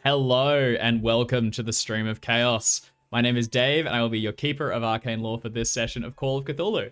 Hello and welcome to the Stream of Chaos. My name is Dave and I will be your keeper of arcane lore for this session of Call of Cthulhu.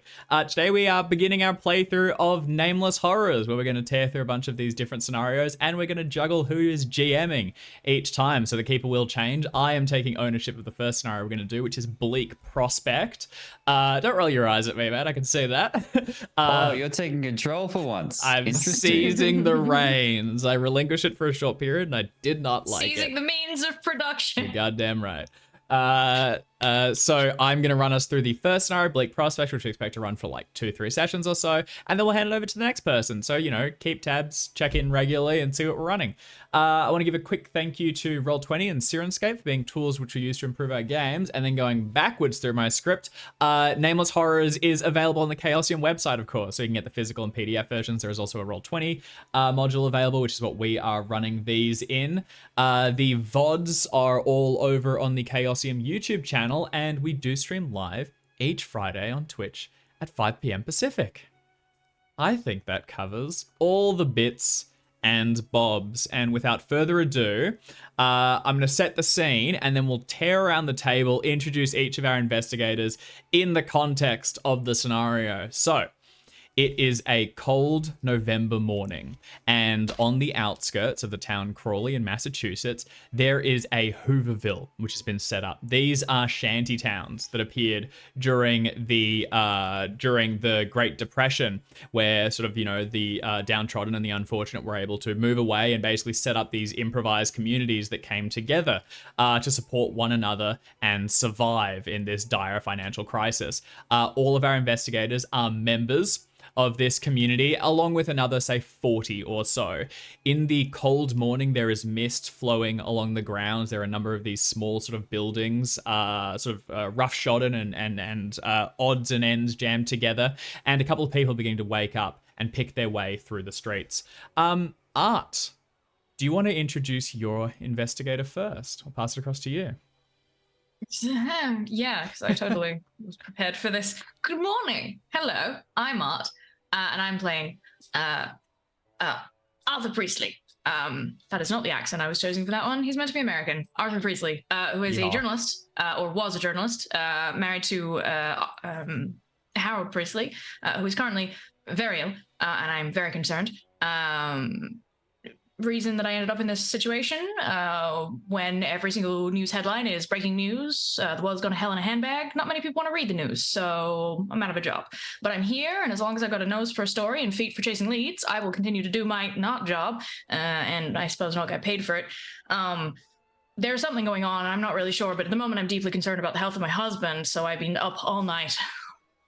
Today we are beginning our playthrough of Nameless Horrors, where we're going to tear through a bunch of these different scenarios and we're going to juggle who is GMing each time, so the keeper will change. I am taking ownership of the first scenario we're going to do, which is Bleak Prospect. Don't roll your eyes at me, man, I can see that. Oh, you're taking control for once. I'm seizing the reins. I relinquished it for a short period and I did not like it. Seizing the means of production. You're goddamn right. So I'm going to run us through the first scenario, Bleak Prospect, which we expect to run for like 2-3 sessions or so, and then we'll hand it over to the next person. So, you know, keep tabs, check in regularly, and see what we're running. I want to give a quick thank you to Roll20 and Sirenscape for being tools which we use to improve our games, and then going backwards through my script, Nameless Horrors is available on the Chaosium website, of course, so you can get the physical and PDF versions. There is also a Roll20 module available, which is what we are running these in. The VODs are all over on the Chaosium YouTube channel, and we do stream live each Friday on Twitch at 5 p.m. Pacific. I think that covers all the bits and bobs, and without further ado, I'm going to set the scene and then we'll tear around the table, introduce each of our investigators in the context of the scenario. So, it is a cold November morning, and on the outskirts of the town Crawley in Massachusetts, there is a Hooverville which has been set up. These are shanty towns that appeared during the Great Depression, where sort of, you know, the downtrodden and the unfortunate were able to move away and basically set up these improvised communities that came together to support one another and survive in this dire financial crisis. All of our investigators are members of this community, along with another, say, 40 or so. In the cold morning, there is mist flowing along the grounds. There are a number of these small sort of buildings, roughshodden and odds and ends jammed together, and a couple of people beginning to wake up and pick their way through the streets. Art, do you want to introduce your investigator first? I'll pass it across to you. Yeah, because I totally was prepared for this. Good morning. Hello, I'm Art, and I'm playing Arthur Priestley. That is not the accent I was choosing for that one. He's meant to be American. Arthur Priestley, who is a journalist, or was a journalist, married to Harold Priestley, who is currently very ill, and I'm very concerned. Reason that I ended up in this situation, when every single news headline is breaking news, the world's gone to hell in a handbag, not many people want to read the news, so I'm out of a job. But I'm here, and as long as I've got a nose for a story and feet for chasing leads, I will continue to do my not job, and I suppose not get paid for it. There's something going on, I'm not really sure, but at the moment I'm deeply concerned about the health of my husband, so I've been up all night,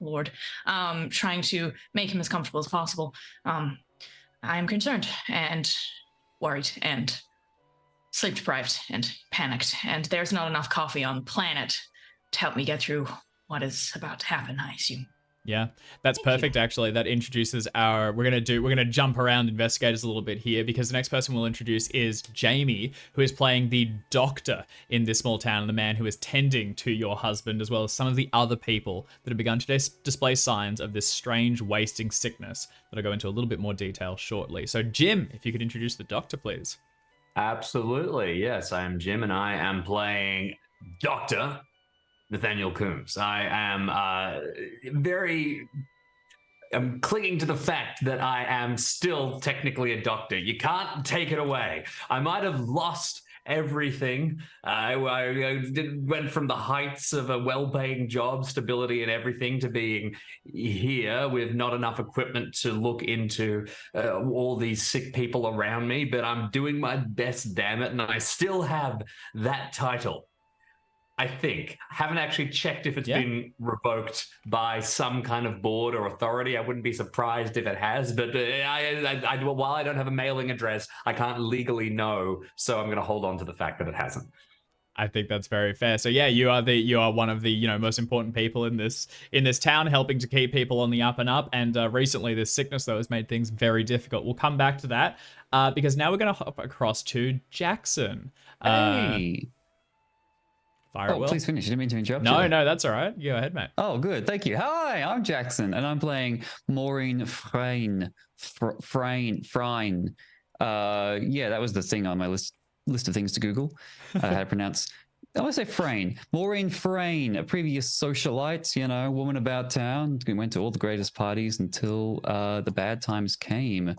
Lord, trying to make him as comfortable as possible. I'm concerned, and worried and sleep deprived and panicked, and there's not enough coffee on the planet to help me get through what is about to happen, I assume. Yeah, that's perfect. Actually, that introduces our, we're going to jump around investigators a little bit here, because the next person we'll introduce is Jamie, who is playing the doctor in this small town, and the man who is tending to your husband, as well as some of the other people that have begun to display signs of this strange wasting sickness that I'll go into a little bit more detail shortly. So Jim, if you could introduce the doctor, please. Absolutely, yes. I am Jim, and I am playing Dr. Nathaniel Coombs. I am I'm clinging to the fact that I am still technically a doctor. You can't take it away. I might have lost everything. I went from the heights of a well-paying job, stability and everything, to being here with not enough equipment to look into all these sick people around me, but I'm doing my best, damn it, and I still have that title. I think. Haven't actually checked if it's been revoked by some kind of board or authority. I wouldn't be surprised if it has, but while I don't have a mailing address, I can't legally know, so I'm going to hold on to the fact that it hasn't. I think that's very fair. So yeah, you are one of the, you know, most important people in this town, helping to keep people on the up and up. And recently, this sickness though has made things very difficult. We'll come back to that because now we're going to hop across to Jackson. Hey. Please finish. I didn't mean to interrupt you. No, that's all right. Go ahead, mate. Oh, good. Thank you. Hi, I'm Jackson, and I'm playing Maureen Frayne. Yeah, that was the thing on my list list of things to Google how to pronounce. I want to say Frayne. Maureen Frayne, a previous socialite, you know, woman about town, went to all the greatest parties until the bad times came.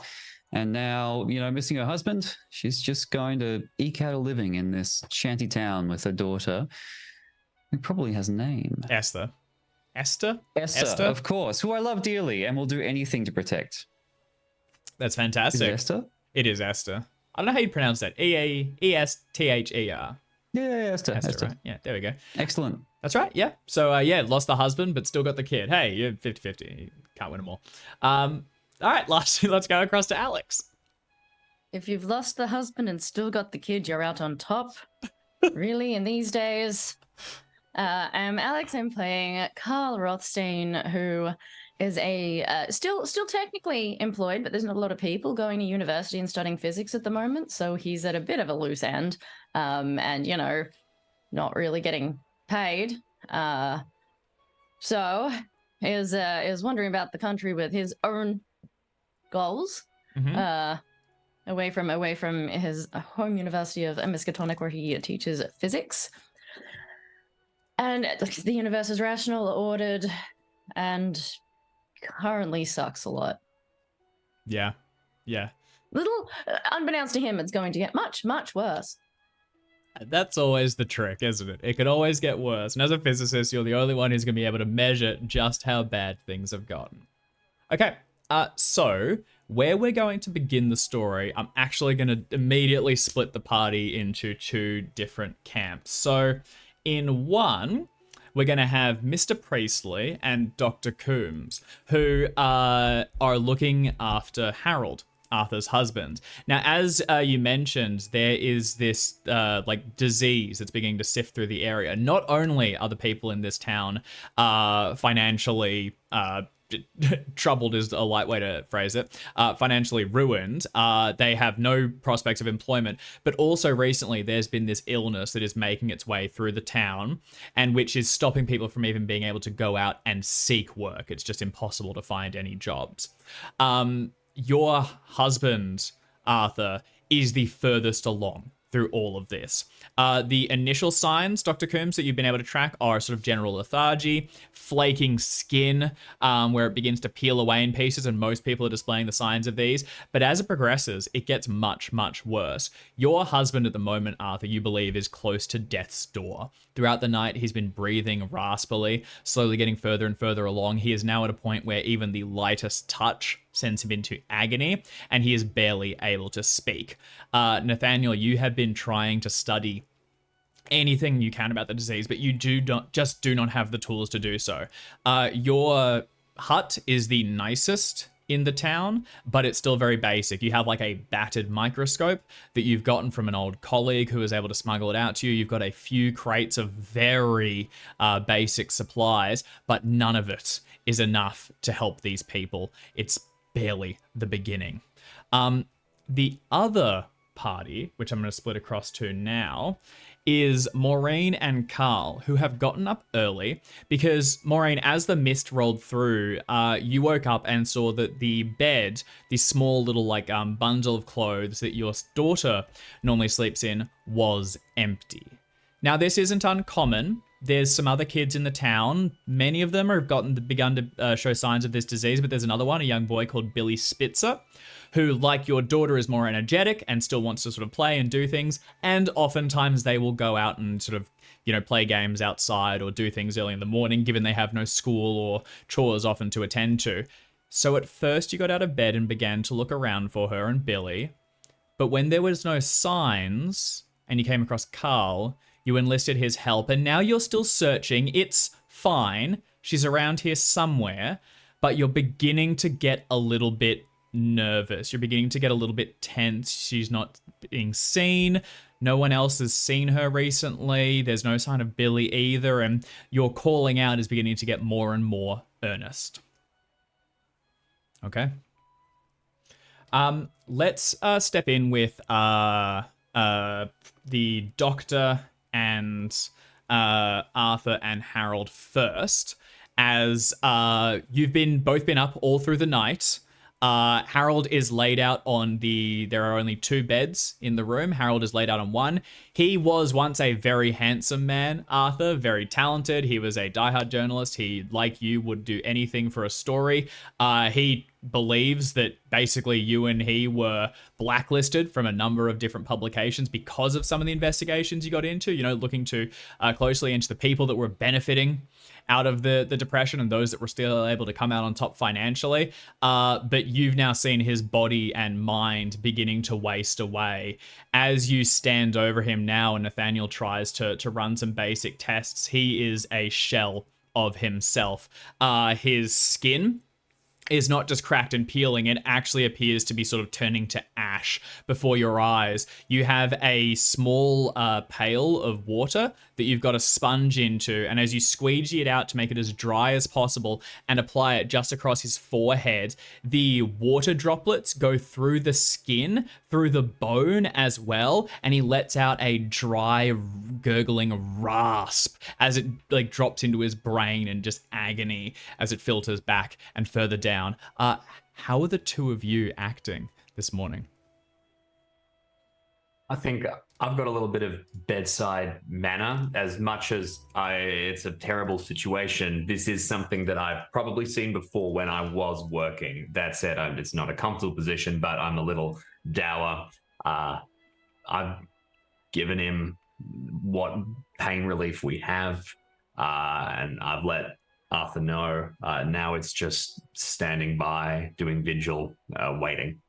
And now, you know, missing her husband, she's just going to eke out a living in this shanty town with her daughter, who probably has a name. Esther, of course, who I love dearly and will do anything to protect. That's fantastic. Is it Esther? It is Esther. I don't know how you pronounce that. Esther. Yeah, Esther. Right? Yeah, there we go. Excellent. That's right, yeah. So, lost the husband, but still got the kid. Hey, you're 50-50. You can't win them all. All right, lastly, let's go across to Alex. If you've lost the husband and still got the kid, you're out on top. Really, in these days? I'm Alex. I'm playing Carl Rothstein, who is a still technically employed, but there's not a lot of people going to university and studying physics at the moment, so he's at a bit of a loose end, and you know, not really getting paid. So is wondering about the country with his own goals. Away from his home university of Miskatonic, where he teaches physics. And the universe is rational, ordered, and currently sucks a lot. Yeah. Little, unbeknownst to him, it's going to get much, much worse. That's always the trick, isn't it? It could always get worse. And as a physicist, you're the only one who's going to be able to measure just how bad things have gotten. Okay, so where we're going to begin the story, I'm actually going to immediately split the party into two different camps. So in one, we're going to have Mr. Priestley and Dr. Coombs, who are looking after Harold, Arthur's husband. Now, as you mentioned, there is this disease that's beginning to sift through the area. Not only are the people in this town financially troubled is a light way to phrase it, financially ruined, they have no prospects of employment, but also recently there's been this illness that is making its way through the town and which is stopping people from even being able to go out and seek work. It's just impossible to find any jobs. Your husband, Arthur, is the furthest along through all of this. The initial signs, Dr. Coombs, that you've been able to track are sort of general lethargy, flaking skin, where it begins to peel away in pieces, and most people are displaying the signs of these. But as it progresses, it gets much, much worse. Your husband at the moment, Arthur, you believe is close to death's door. Throughout the night, he's been breathing raspily, slowly getting further and further along. He is now at a point where even the lightest touch sends him into agony, and he is barely able to speak. Nathaniel, you have been trying to study anything you can about the disease, but you do not have the tools to do so. Your hut is the nicest in the town, but it's still very basic. You have like a battered microscope that you've gotten from an old colleague who was able to smuggle it out to you. You've got a few crates of very basic supplies, but none of it is enough to help these people. It's barely the beginning. The other party, which I'm going to split across to now, is Maureen and Carl, who have gotten up early because, Maureen, as the mist rolled through, you woke up and saw that the bed, the small little bundle of clothes that your daughter normally sleeps in, was empty. Now, this isn't uncommon. There's some other kids in the town. Many of them have begun to show signs of this disease, but there's another one, a young boy called Billy Spitzer, who, like your daughter, is more energetic and still wants to sort of play and do things. And oftentimes they will go out and sort of, play games outside or do things early in the morning, given they have no school or chores often to attend to. So at first you got out of bed and began to look around for her and Billy. But when there was no signs and you came across Carl, you enlisted his help, and now you're still searching. It's fine. She's around here somewhere, but you're beginning to get a little bit nervous. You're beginning to get a little bit tense. She's not being seen. No one else has seen her recently. There's no sign of Billy either, and your calling out is beginning to get more and more earnest. Okay. Let's step in with the doctor and Arthur and Harold first, as you've both been up all through the night. Harold is laid out on there are only 2 beds in the room. Harold is laid out on one. He was once a very handsome man, Arthur, very talented. He was a diehard journalist. He, like you, would do anything for a story. He believes that basically you and he were blacklisted from a number of different publications because of some of the investigations you got into, looking too closely into the people that were benefiting out of the depression and those that were still able to come out on top financially. But you've now seen his body and mind beginning to waste away. As you stand over him now and Nathaniel tries to run some basic tests, he is a shell of himself. His skin is not just cracked and peeling, it actually appears to be sort of turning to ash before your eyes. You have a small pail of water that you've got a sponge into, and as you squeegee it out to make it as dry as possible and apply it just across his forehead, the water droplets go through the skin, through the bone as well, and he lets out a dry, gurgling rasp as it drops into his brain in just agony as it filters back and further down. How are the 2 of you acting this morning? I think I've got a little bit of bedside manner. As much as it's a terrible situation, this is something that I've probably seen before when I was working. That said, it's not a comfortable position, but I'm a little dour. I've given him what pain relief we have, and I've let Arthur know. Now it's just standing by, doing vigil, waiting.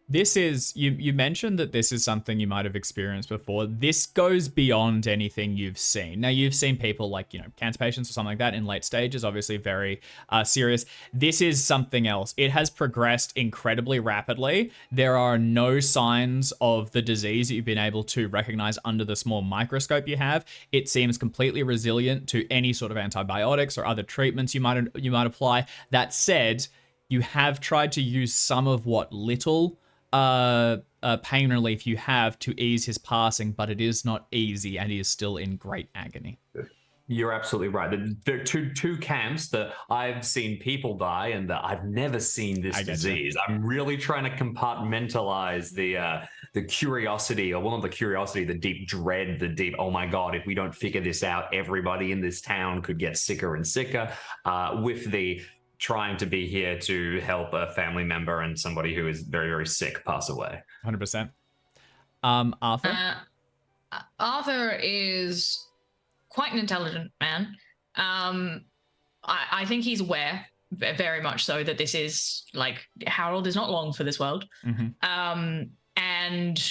This is, you mentioned that this is something you might have experienced before. This goes beyond anything you've seen. Now, you've seen people like, cancer patients or something like that in late stages, obviously very serious. This is something else. It has progressed incredibly rapidly. There are no signs of the disease that you've been able to recognize under the small microscope you have. It seems completely resilient to any sort of antibiotics or other treatments you might apply. That said, you have tried to use some of what little pain relief you have to ease his passing, but it is not easy and he is still in great agony. You're absolutely right. There are two camps that I've seen people die and that I've never seen this disease. I'm really trying to compartmentalize the curiosity, or well, not the curiosity, the deep dread, the deep, oh my God, if we don't figure this out, everybody in this town could get sicker and sicker, with the trying to be here to help a family member and somebody who is very, very sick pass away. 100%. Arthur? Arthur is quite an intelligent man. I think he's aware, very much so, that this is, Harold is not long for this world. Mm-hmm. And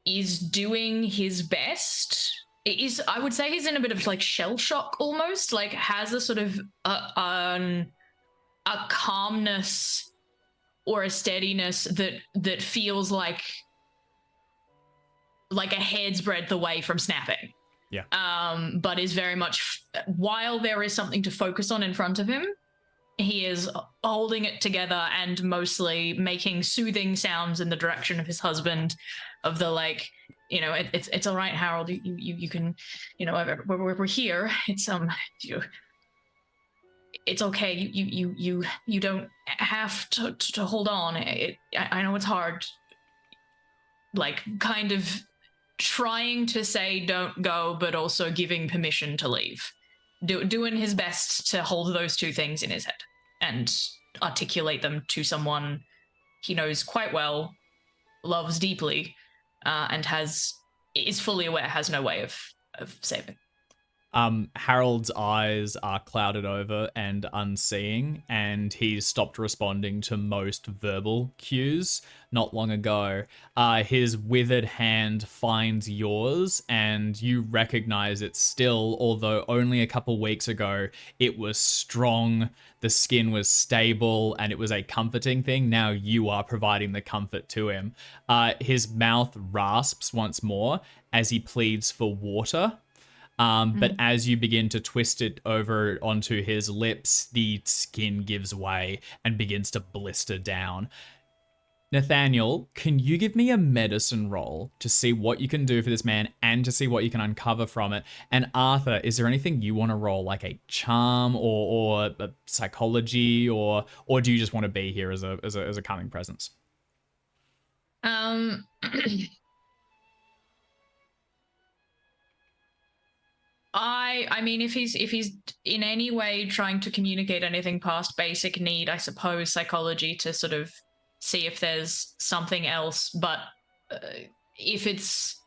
is doing his best. I would say he's in a bit of shell shock almost, has a sort of a calmness or a steadiness that feels like a hair's breadth away from snapping. Yeah. But is very much, while there is something to focus on in front of him, he is holding it together and mostly making soothing sounds in the direction of his husband, of the it's all right, Harold. You can, we're here. It's okay. You don't have to hold on. I know it's hard. Kind of trying to say don't go, but also giving permission to leave. Doing his best to hold those 2 things in his head and articulate them to someone he knows quite well, loves deeply, and is fully aware has no way of saving. Harold's eyes are clouded over and unseeing, and he's stopped responding to most verbal cues not long ago. His withered hand finds yours, and you recognize it still, although only a couple weeks ago it was strong, the skin was stable, and it was a comforting thing. Now you are providing the comfort to him. His mouth rasps once more as he pleads for water. But as you begin to twist it over onto his lips, the skin gives way and begins to blister down. Nathaniel, can you give me a medicine roll to see what you can do for this man and to see what you can uncover from it? And Arthur, is there anything you want to roll, like a charm or a psychology, or do you just want to be here as a calming presence? I mean, if he's in any way trying to communicate anything past basic need, I suppose psychology to sort of see if there's something else. But if it's,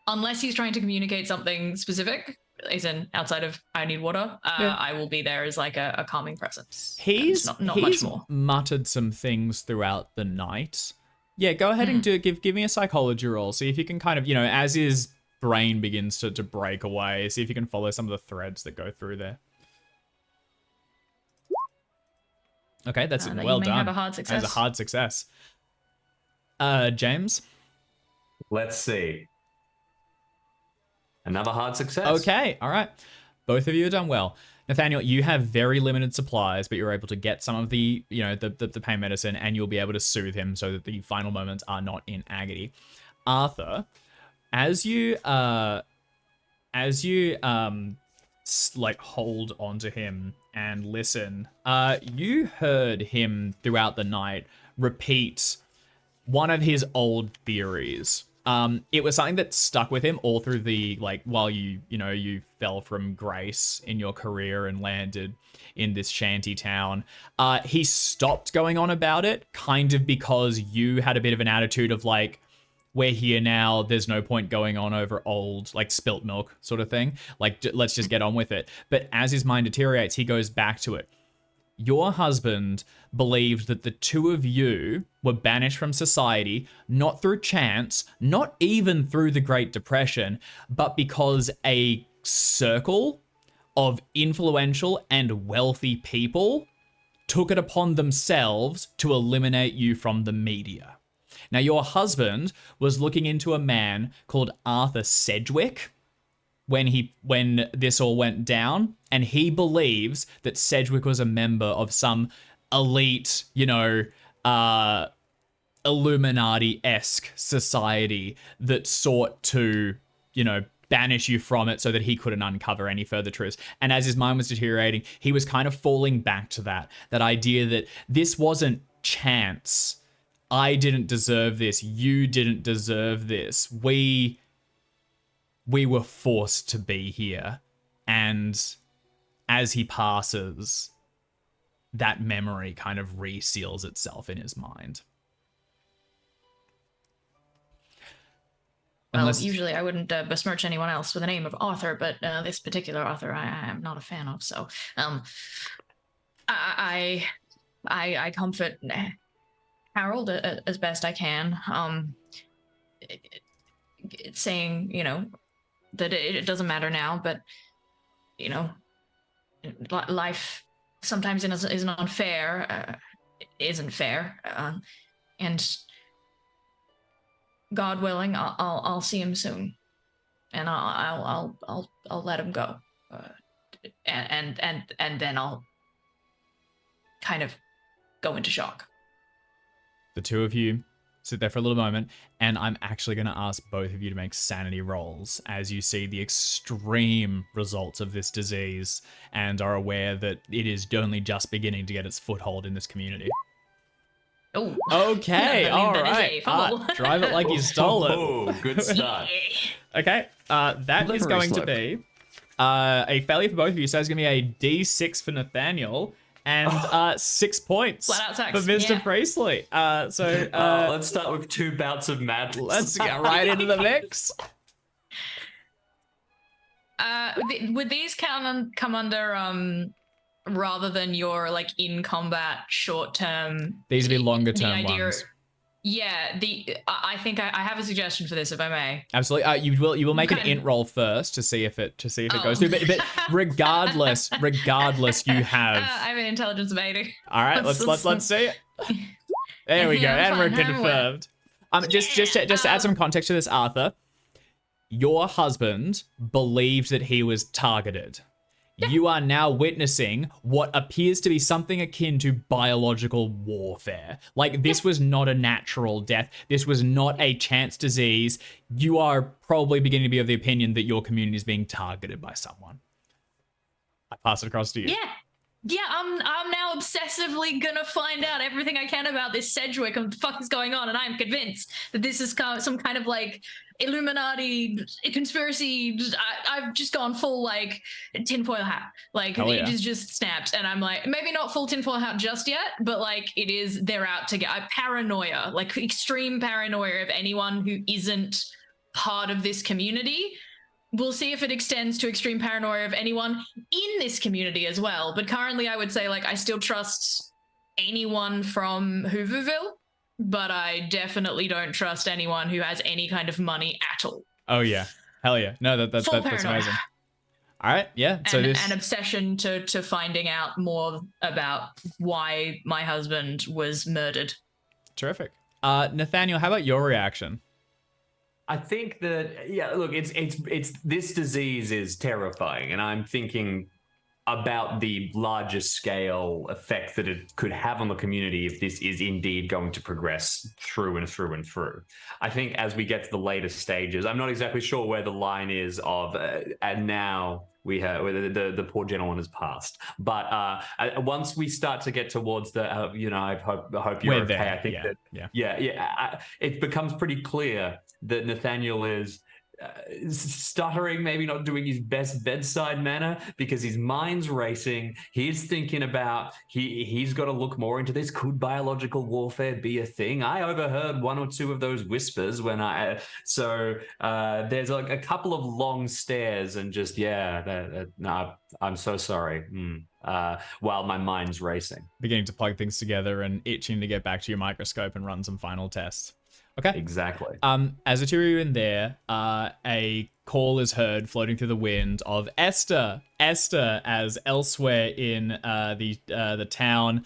unless he's trying to communicate something specific, as in outside of I need water, I will be there as like a calming presence. He's not he's much more. muttered some things throughout the night. Yeah, go ahead and give me a psychology roll. See if you can kind of, as his brain begins to break away, see if you can follow some of the threads that go through there. Okay, that's well done. Have a hard success. That's a hard success. James? Let's see. Another hard success. Okay, all right. Both of you have done well. Nathaniel, you have very limited supplies, but you're able to get some of the, the pain medicine, and you'll be able to soothe him so that the final moments are not in agony. Arthur, as you hold onto him and listen, you heard him throughout the night repeat one of his old theories. It was something that stuck with him all through the, while you fell from grace in your career and landed in this shanty town. He stopped going on about it, kind of because you had a bit of an attitude of we're here now, there's no point going on over old, spilt milk sort of thing. Let's just get on with it. But as his mind deteriorates, he goes back to it. Your husband believed that the two of you were banished from society, not through chance, not even through the Great Depression, but because a circle of influential and wealthy people took it upon themselves to eliminate you from the media. Now, your husband was looking into a man called Arthur Sedgwick when this all went down, and he believes that Sedgwick was a member of some elite, Illuminati-esque society that sought to, banish you from it so that he couldn't uncover any further truths. And as his mind was deteriorating, he was kind of falling back to that idea that this wasn't chance. I didn't deserve this. You didn't deserve this. We were forced to be here. And as he passes, that memory kind of reseals itself in his mind. Well, usually I wouldn't besmirch anyone else with the name of Arthur, but this particular Arthur I am not a fan of. So I comfort Harold as best I can, saying, that it doesn't matter now, but, life sometimes isn't unfair, isn't fair, and God willing, I'll see him soon, and I'll let him go, and then I'll kind of go into shock. The two of you sit there for a little moment, and I'm actually going to ask both of you to make sanity rolls as you see the extreme results of this disease and are aware that it is only just beginning to get its foothold in this community. Oh. Okay, all right. Drive it like you stole it. Oh, good start. Okay, that is going to be a failure for both of you, so it's going to be a D6 for Nathaniel. And 6 points Flat out for Mr. Yeah. Priestley. Let's start with 2 bouts of madness. Let's get right into the mix. Would these come under rather than your in combat short term? These would be longer term ones. Yeah, I think I have a suggestion for this, if I may. Absolutely. You will make an int roll first to see if it goes through. But regardless, you have. I have an intelligence of 80. All right, let's see it. There we go, and we're confirmed. Just to add some context to this, Arthur, your husband believed that he was targeted. You are now witnessing what appears to be something akin to biological warfare. Like, this was not a natural death. This was not a chance disease. You are probably beginning to be of the opinion that your community is being targeted by someone. I pass it across to you. Yeah, I'm now obsessively gonna find out everything I can about this Sedgwick and what the fuck is going on, and I'm convinced that this is some kind of like Illuminati conspiracy. I've just gone full like tinfoil hat. Like it is just snapped, and I'm like, maybe not full tinfoil hat just yet, but like it is. They're out to get. Paranoia, like extreme paranoia of anyone who isn't part of this community. We'll see if it extends to extreme paranoia of anyone in this community as well. But currently, I would say, like, I still trust anyone from Hooverville, but I definitely don't trust anyone who has any kind of money at all. Oh, yeah. Hell yeah. No, that's amazing. All right, yeah. So an obsession to finding out more about why my husband was murdered. Terrific. Nathaniel, how about your reaction? I think that, yeah, look, it's this disease is terrifying, and I'm thinking about the larger scale effect that it could have on the community if this is indeed going to progress through and through and through. I think as we get to the later stages, I'm not exactly sure where the line is of, and now we have the poor gentleman has passed. But once we start to get towards the, I hope you're okay. There. I think it becomes pretty clear that Nathaniel is stuttering, maybe not doing his best bedside manner because his mind's racing. He's thinking about he's got to look more into this. Could biological warfare be a thing? I overheard one or two of those whispers when there's like a couple of long stares and just no, I'm so sorry. While my mind's racing, beginning to plug things together and itching to get back to your microscope and run some final tests. Okay. Exactly. As a two of you in there, a call is heard floating through the wind of Esther, as elsewhere in the town,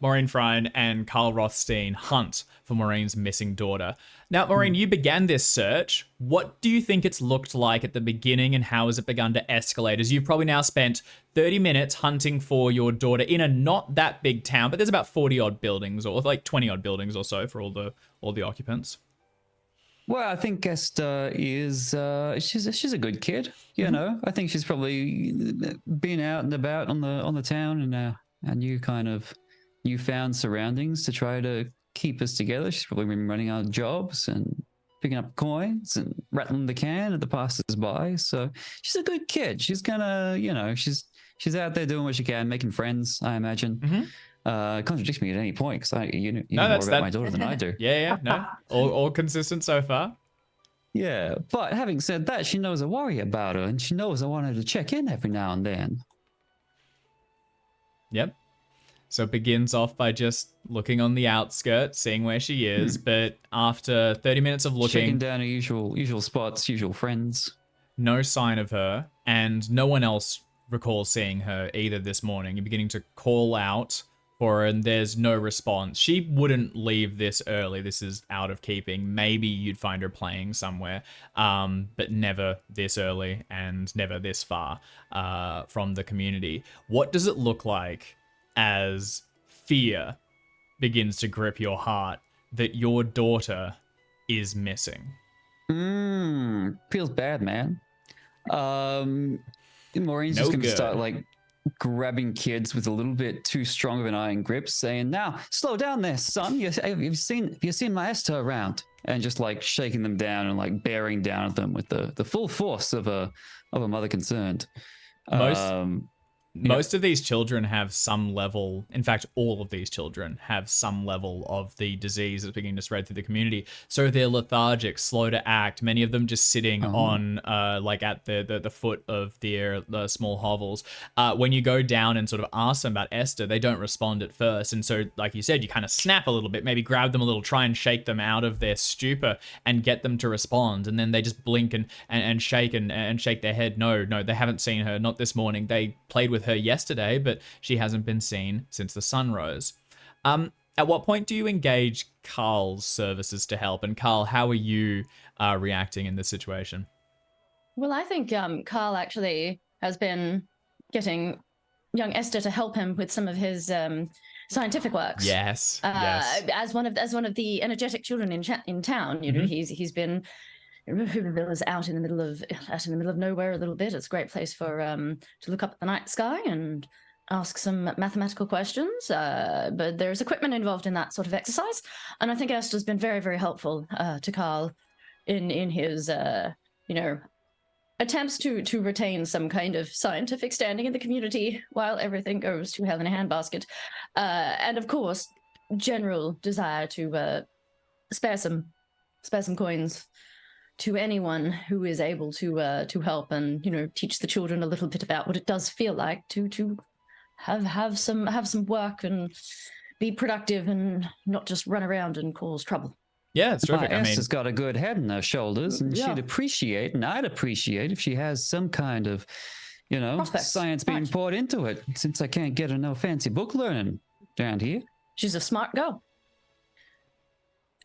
Maureen Frine and Carl Rothstein hunt for Maureen's missing daughter. Now, Maureen, you began this search. What do you think it's looked like at the beginning, and how has it begun to escalate? As you've probably now spent 30 minutes hunting for your daughter in a not that big town, but there's about 40 odd buildings, or like 20 odd buildings or so for all the occupants. Well, I think Esther is she's a good kid. You know, I think she's probably been out and about on the town and our newfound surroundings to try to keep us together. She's probably been running out of jobs and picking up coins and rattling the can at the passers-by. So she's a good kid. She's gonna, she's out there doing what she can, making friends, I imagine. Contradicts me at any point because you know more about my daughter than I do. No, all consistent so far. Yeah, but having said that, she knows I worry about her, and she knows I want her to check in every now and then. Yep. So it begins off by just looking on the outskirts, seeing where she is, but after 30 minutes of looking... Checking down her usual spots, usual friends. No sign of her, and no one else recalls seeing her either this morning. You're beginning to call out for her, and there's no response. She wouldn't leave this early. This is out of keeping. Maybe you'd find her playing somewhere, but never this early and never this far from the community. What does it look like as fear begins to grip your heart that your daughter is missing? Feels bad, man. Maureen's just gonna start like grabbing kids with a little bit too strong of an iron grip, saying, "Now, slow down there, son. Have you seen my Esther around?" And just like shaking them down and like bearing down at them with the full force of a mother concerned. Most of these children have some level, in fact, all of these children have some level of the disease that's beginning to spread through the community. So they're lethargic, slow to act, many of them just sitting on, like at the foot of the small hovels. When you go down and sort of ask them about Esther, they don't respond at first. And so, like you said, you kind of snap a little bit, maybe grab them a little, try and shake them out of their stupor and get them to respond. And then they just blink and shake and shake their head. No, they haven't seen her, not this morning. They played with her yesterday, but she hasn't been seen since the sun rose. At what point do you engage Carl's services to help? And Carl, how are you reacting in this situation? Well, I think Carl actually has been getting young Esther to help him with some of his scientific works. Yes. Yes. As one of the energetic children in town, you know, he's been is out in the middle of nowhere a little bit. It's a great place for to look up at the night sky and ask some mathematical questions. But there's equipment involved in that sort of exercise, and I think Esther's been very, very helpful to Carl in his attempts to retain some kind of scientific standing in the community while everything goes to hell in a handbasket. And of course, general desire to spare some coins to anyone who is able to help and, you know, teach the children a little bit about what it does feel like to have some work and be productive and not just run around and cause trouble. Yeah, it's terrific. I mean, Esther's got a good head on her shoulders, and she'd appreciate, and I'd appreciate if she has some kind of, you know, prospects. science being poured into it, since I can't get her no fancy book learning down here. She's a smart girl.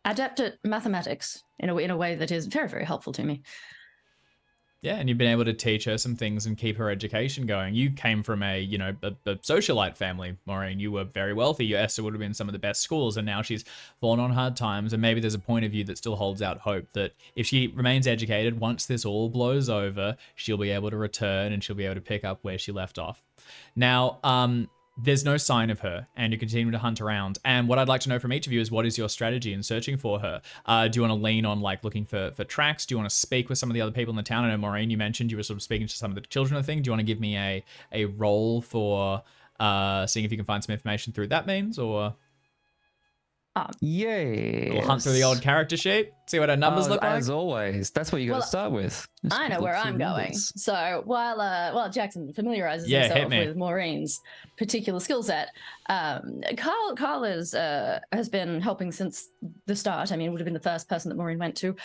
Adept at mathematics in a way that is very, very helpful to me. yeah, and you've been able to teach her some things and keep her education going. You came from a socialite family, Maureen. You were very wealthy. Your Esther would have been in some of the best schools, and now she's fallen on hard times. And maybe there's a point of view that still holds out hope that if she remains educated, once this all blows over, she'll be able to return and she'll be able to pick up where she left off. Now, there's no sign of her, and you continue to hunt around. And what I'd like to know from each of you is, what is your strategy in searching for her? Do you want to lean on like looking for tracks? Do you want to speak with some of the other people in the town? I know, Maureen, you mentioned you were sort of speaking to some of the children, I think. Do you want to give me a role for seeing if you can find some information through that means, or Yeah. we'll hunt through the old character sheet, see what our numbers look like? As always, that's what you got to start with. Just I know look where through I'm going. numbers. So while Jackson familiarizes Yeah, hit himself me. with Maureen's particular skill set, Carl has been helping since the start. I mean, would have been the first person that Maureen went to,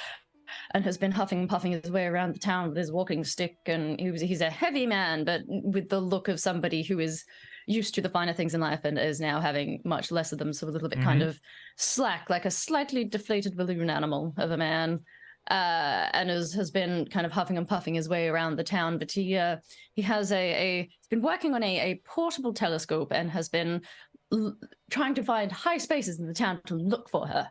and has been huffing and puffing his way around the town with his walking stick. And he's a heavy man, but with the look of somebody who is used to the finer things in life and is now having much less of them, so a little bit kind of slack, like a slightly deflated balloon animal of a man. And has been kind of huffing and puffing his way around the town, but he has he's been working on a portable telescope and has been trying to find high spaces in the town to look for her.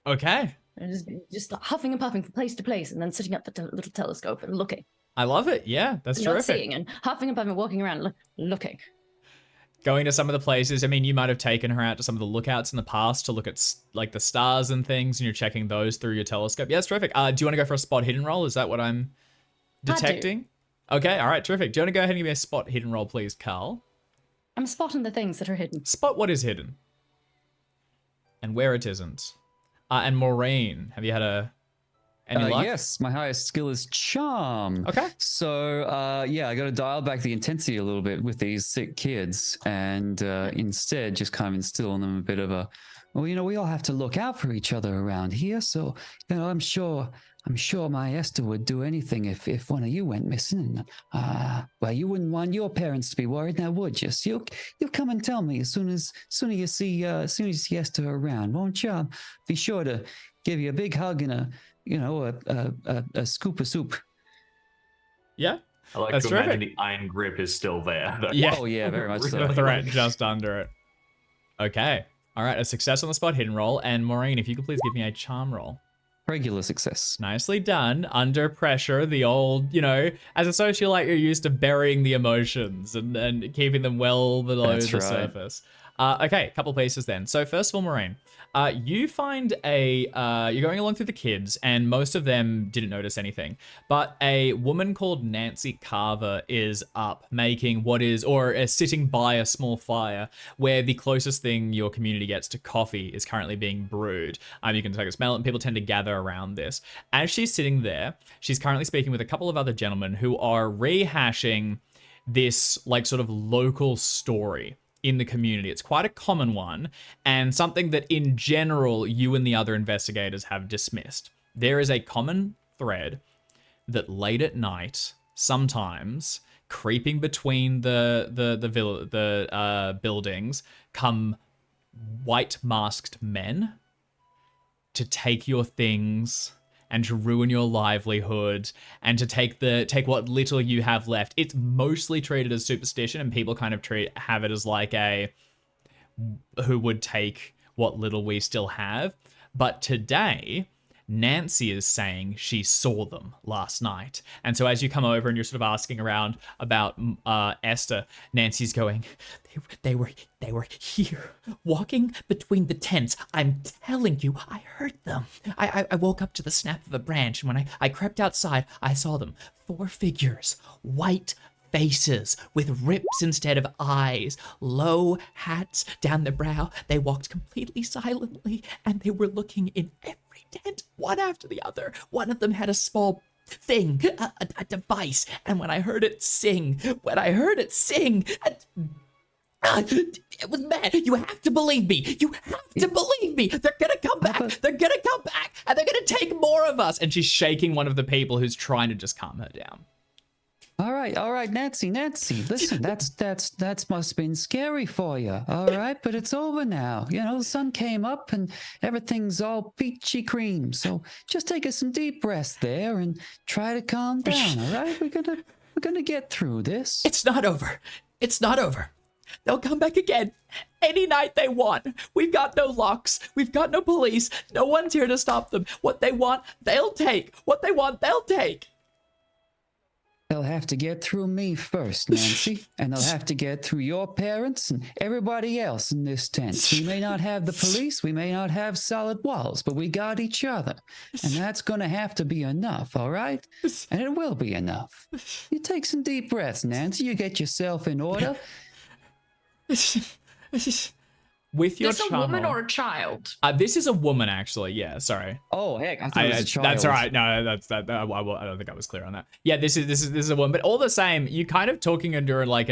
Okay. And just huffing and puffing from place to place, and then sitting up the little telescope and looking. I love it. Yeah, that's Not terrific. seeing, and huffing and puffing, walking around, looking. Going to some of the places. I mean, you might have taken her out to some of the lookouts in the past to look at like the stars and things, and you're checking those through your telescope. Yeah, that's terrific. Do you want to go for a spot hidden roll? Is that what I'm detecting? Okay, all right, terrific. Do you want to go ahead and give me a spot hidden roll, please, Carl? I'm spotting the things that are hidden. Spot what is hidden and where it isn't. And Maureen, have you had any luck? Yes, my highest skill is charm. Okay. So, yeah, I got to dial back the intensity a little bit with these sick kids, and instead just kind of instill in them a bit of a, well, you know, we all have to look out for each other around here. So, you know, I'm sure my Esther would do anything if one of you went missing. Well, you wouldn't want your parents to be worried, now would you? So you'll come and tell me as soon as you see Esther around, won't you? I'll be sure to give you a big hug and a scoop of soup. Yeah. I like That's to imagine terrific. the iron grip is still there. Yeah. Oh yeah, very much so. The threat just under it. Okay. All right. A success on the spot hidden roll. And Maureen, if you could please give me a charm roll. Regular success. Nicely done. Under pressure, the old, as a socialite, you're used to burying the emotions and keeping them well below That's the right. surface. Okay, a couple places then. So first of all, Maureen, you find you're going along through the kids, and most of them didn't notice anything, but a woman called Nancy Carver is up making sitting by a small fire where the closest thing your community gets to coffee is currently being brewed. You can take a smell it, and people tend to gather around this. As she's sitting there, she's currently speaking with a couple of other gentlemen who are rehashing this like sort of local story in the community. It's quite a common one, and something that in general you and the other investigators have dismissed. There is a common thread that late at night, sometimes creeping between the buildings, come white masked men to take your things and to ruin your livelihood and to take what little you have left. It's mostly treated as superstition, and people kind of have it as like a who would take what little we still have. But today, Nancy is saying she saw them last night. And so as you come over and you're sort of asking around about Esther, Nancy's going, they were here, walking between the tents. I'm telling you, I heard them. I woke up to the snap of a branch, and when I crept outside, I saw them. 4 figures, white faces with rips instead of eyes, low hats down the brow. They walked completely silently, and they were looking in every tent, one after the other. One of them had a small thing, a device, and when I heard it sing, it was mad. You have to believe me. You have to believe me. They're gonna come back. They're gonna come back, and they're gonna take more of us. And she's shaking one of the people who's trying to just calm her down. All right, Nancy. Listen, that's must have been scary for you. All right, but it's over now. You know, the sun came up and everything's all peachy cream. So just take some deep breaths there and try to calm down. All right, we're gonna get through this. It's not over. It's not over. They'll come back again any night they want. We've got no locks. We've got no police. No one's here to stop them. What they want, they'll take. What they want, they'll take. They'll have to get through me first, Nancy, and they'll have to get through your parents and everybody else in this tent. We may not have the police, we may not have solid walls, but we got each other. And that's going to have to be enough, all right? And it will be enough. You take some deep breaths, Nancy. You get yourself in order. With your Is this a woman or a child? This is a woman, actually. Yeah, sorry. Oh heck, I thought it was a child. That's all right. No, that's that. I don't think I was clear on that. Yeah, this is a woman, but all the same, you kind of talking under her like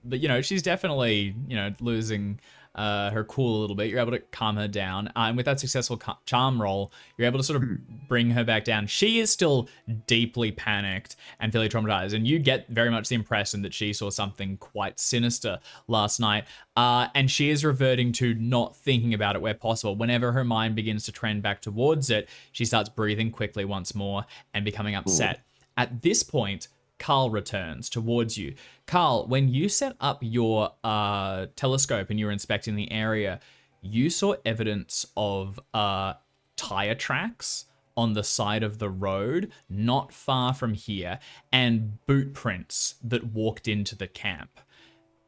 but you know, she's definitely losing her cool a little bit. You're able to calm her down, and with that successful charm roll, you're able to sort of bring her back down. She is still deeply panicked and fairly traumatized, and you get very much the impression that she saw something quite sinister last night, and she is reverting to not thinking about it where possible. Whenever her mind begins to trend back towards it, she starts breathing quickly once more and becoming upset. At this point, Carl returns towards you. Carl, when you set up your telescope and you were inspecting the area, you saw evidence of tire tracks on the side of the road not far from here, and boot prints that walked into the camp.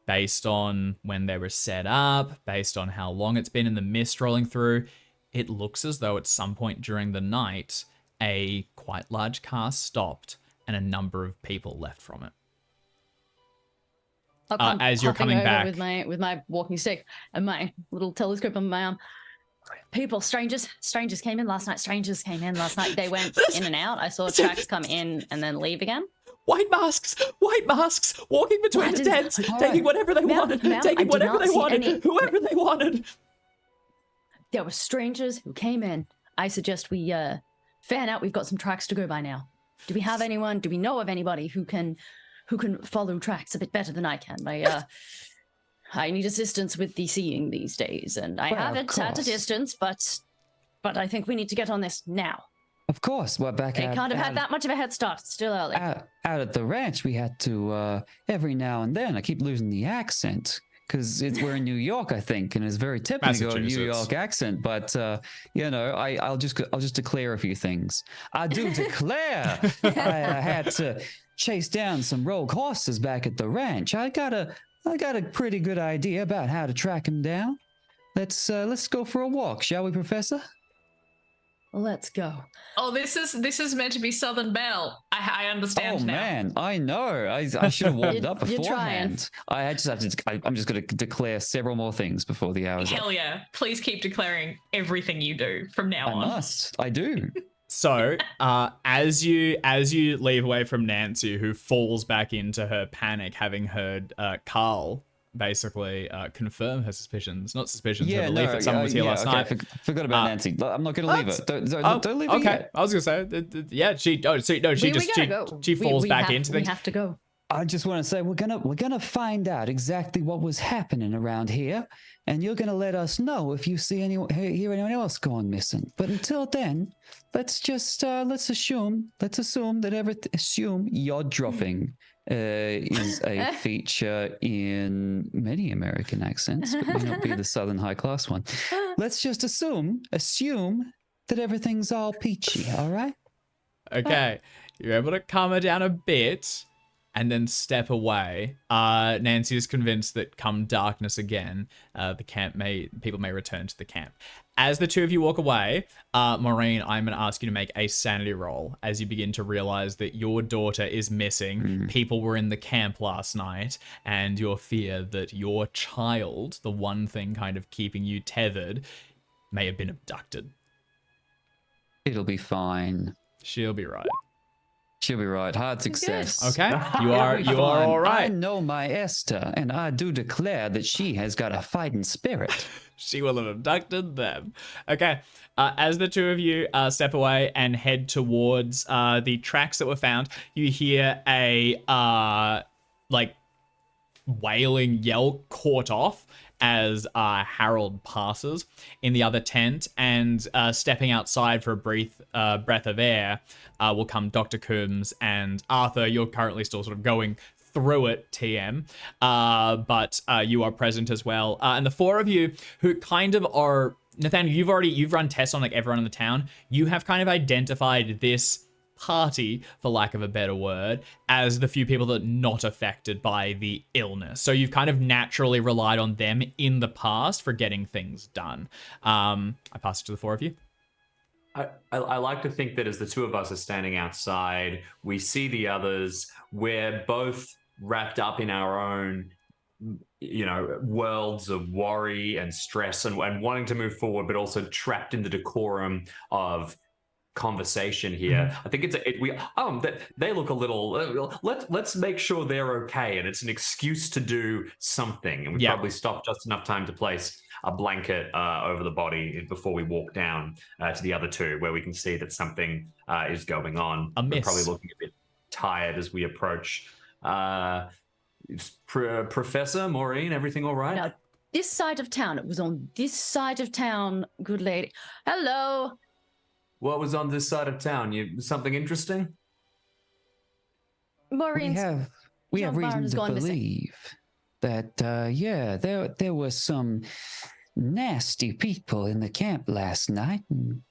Based on when they were set up, based on how long it's been in the mist rolling through, it looks as though at some point during the night, a quite large car stopped and a number of people left from it. As you're coming back with my walking stick and my little telescope on my arm. People, strangers came in last night. They went in and out. I saw tracks come in and then leave again. White masks, walking between the tents, taking whatever they wanted, whoever they wanted. There were strangers who came in. I suggest we fan out. We've got some tracks to go by now. Do we have anyone? Do we know of anybody who can follow tracks a bit better than I can? I need assistance with the seeing these days, and I have it at a distance, but I think we need to get on this now. Of course, we're back. They can't have had that much of a head start. It's still early. Out at the ranch, we had to every now and then. I keep losing the accent because we're in New York, I think, and it's very typical to go New York accent. But I'll just declare a few things. I do declare I had to chase down some rogue horses back at the ranch. I got a pretty good idea about how to track them down. Let's go for a walk, shall we, Professor? Let's go. Oh, this is meant to be Southern Belle. I understand now. Oh man, I know. I should have warmed up beforehand. I'm just going to declare several more things before the hour's up. Hell yeah! Please keep declaring everything you do from now on. I do. So, as you leave away from Nancy, who falls back into her panic, having heard Carl basically confirm her suspicions, not suspicions, her belief that someone was here last night. Forgot about Nancy. I'm not going to leave her. Don't leave her yet. I was going to say, yeah, she falls back into the. We have to go. I just want to say we're gonna find out exactly what was happening around here, and you're gonna let us know if you see hear anyone else going missing. But until then, let's just assume that assume yaw dropping is a feature in many American accents, but may not be the Southern high class one. Let's just assume that everything's all peachy. All right. Okay, you're able to calm her down a bit and then step away. Nancy is convinced that come darkness again, people may return to the camp. As the two of you walk away, Maureen, I'm going to ask you to make a sanity roll as you begin to realize that your daughter is missing. People were in the camp last night, and your fear that your child, the one thing kind of keeping you tethered, may have been abducted. It'll be fine. She'll be right. She'll be right. Hard success. Okay, you are all I right. know my Esther, and I do declare that she has got a fighting spirit. She will have abducted them. Okay, as the two of you step away and head towards the tracks that were found, you hear a wailing yell caught off as Harold passes in the other tent, and stepping outside for a breath of air will come Dr. Coombs and Arthur. You're currently still sort of going through it, TM, but you are present as well. And the four of you who kind of are, Nathaniel, you've run tests on like everyone in the town. You have kind of identified this party, for lack of a better word, as the few people that are not affected by the illness. So you've kind of naturally relied on them in the past for getting things done. I pass it to the four of you. I like to think that as the two of us are standing outside, we see the others. We're both wrapped up in our own, worlds of worry and stress and wanting to move forward, but also trapped in the decorum of conversation here. I think they look a little. Let's make sure they're okay, and it's an excuse to do something. And we probably stopped just enough time to place a blanket over the body before we walk down to the other two, where we can see that something is going on. We're probably looking a bit tired as we approach. Professor Maureen, everything all right? Now, this side of town. It was on this side of town, good lady. Hello. What was on this side of town? Something interesting? Maureen. We have reason to believe that there were some nasty people in the camp last night. And,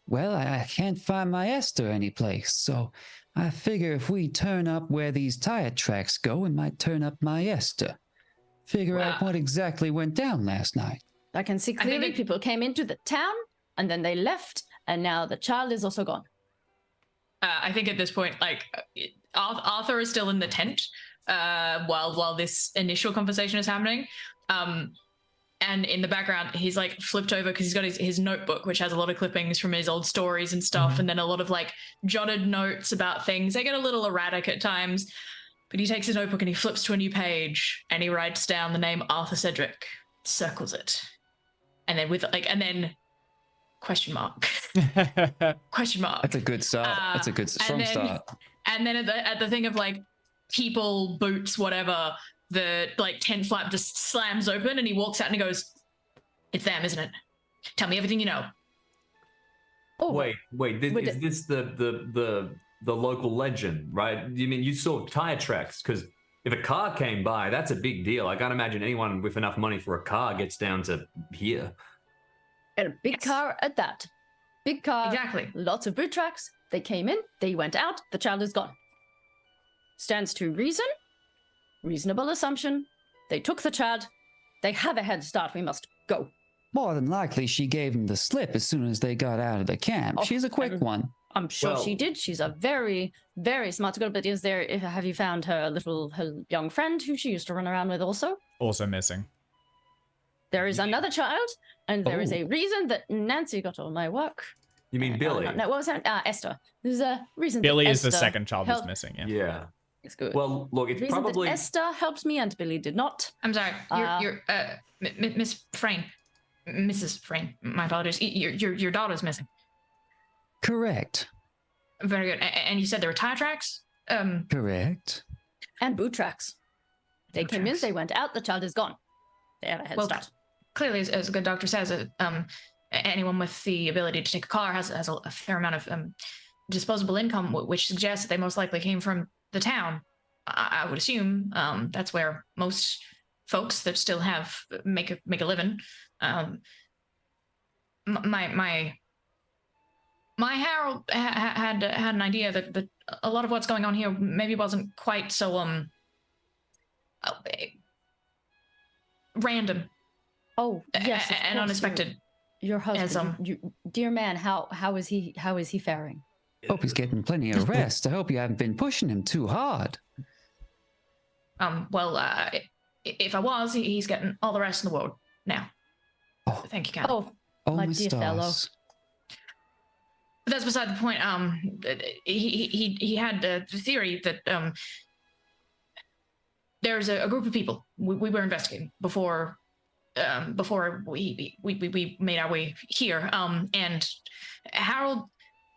well, I can't find my Esther anyplace, so I figure if we turn up where these tire tracks go, we might turn up my Esther. Figure out what exactly went down last night. I can see clearly people came into the town and then they left, and now the child is also gone. I think at this point, Arthur is still in the tent while this initial conversation is happening. And in the background, he's flipped over because he's got his notebook, which has a lot of clippings from his old stories and stuff, and then a lot of jotted notes about things. They get a little erratic at times, but he takes his notebook and he flips to a new page and he writes down the name Arthur Cedric, circles it, and then question mark. Question mark. That's a good start. That's a good strong start. And then at the thing of people, boots, whatever, the tent flap just slams open and he walks out and he goes, "It's them, isn't it? Tell me everything you know." Oh, wait, is this the local legend, right? You mean you saw tire tracks? Because if a car came by, that's a big deal. I can't imagine anyone with enough money for a car gets down to here. And a big car at that. Big car. Exactly. Lots of boot tracks. They came in, they went out, the child is gone. Stands to reason. Reasonable assumption. They took the child. They have a head start. We must go. More than likely, she gave him the slip as soon as they got out of the camp. Oh, She's a quick one. I'm sure she did. She's a very, very smart girl. But have you found her young friend who she used to run around with also? Also missing. There is another child, and there is a reason that Nancy got all my work. You mean Billy? No, what was her? Esther. There's a reason. Billy is the Esther second child that's missing. Yeah. It's good. Well, look, it's reason probably that Esther helped me and Billy did not. I'm sorry. You're Miss Frayne. Mrs. Frayne. My apologies. Your daughter's missing. Correct. Very good. And you said there were tire tracks? Correct. And boot tracks. They Boot came in, tracks. they went out, the child is gone. They had a head Well, start. clearly, as a good doctor says, anyone with the ability to take a car has a fair amount of disposable income, which suggests that they most likely came from the town. I would assume that's where most folks that still have make a living. My Harold had an idea that a lot of what's going on here maybe wasn't quite so random. Oh, yes, of and course, unexpected. Your husband, As, dear man, how is he faring? Hope he's getting plenty of rest. I hope you haven't been pushing him too hard. Well, if I was, he's getting all the rest in the world now. Oh. Thank you, Captain. Oh, my Only dear fellow. stars. But that's beside the point. He had the theory that there's a group of people we were investigating before we made our way here. And Harold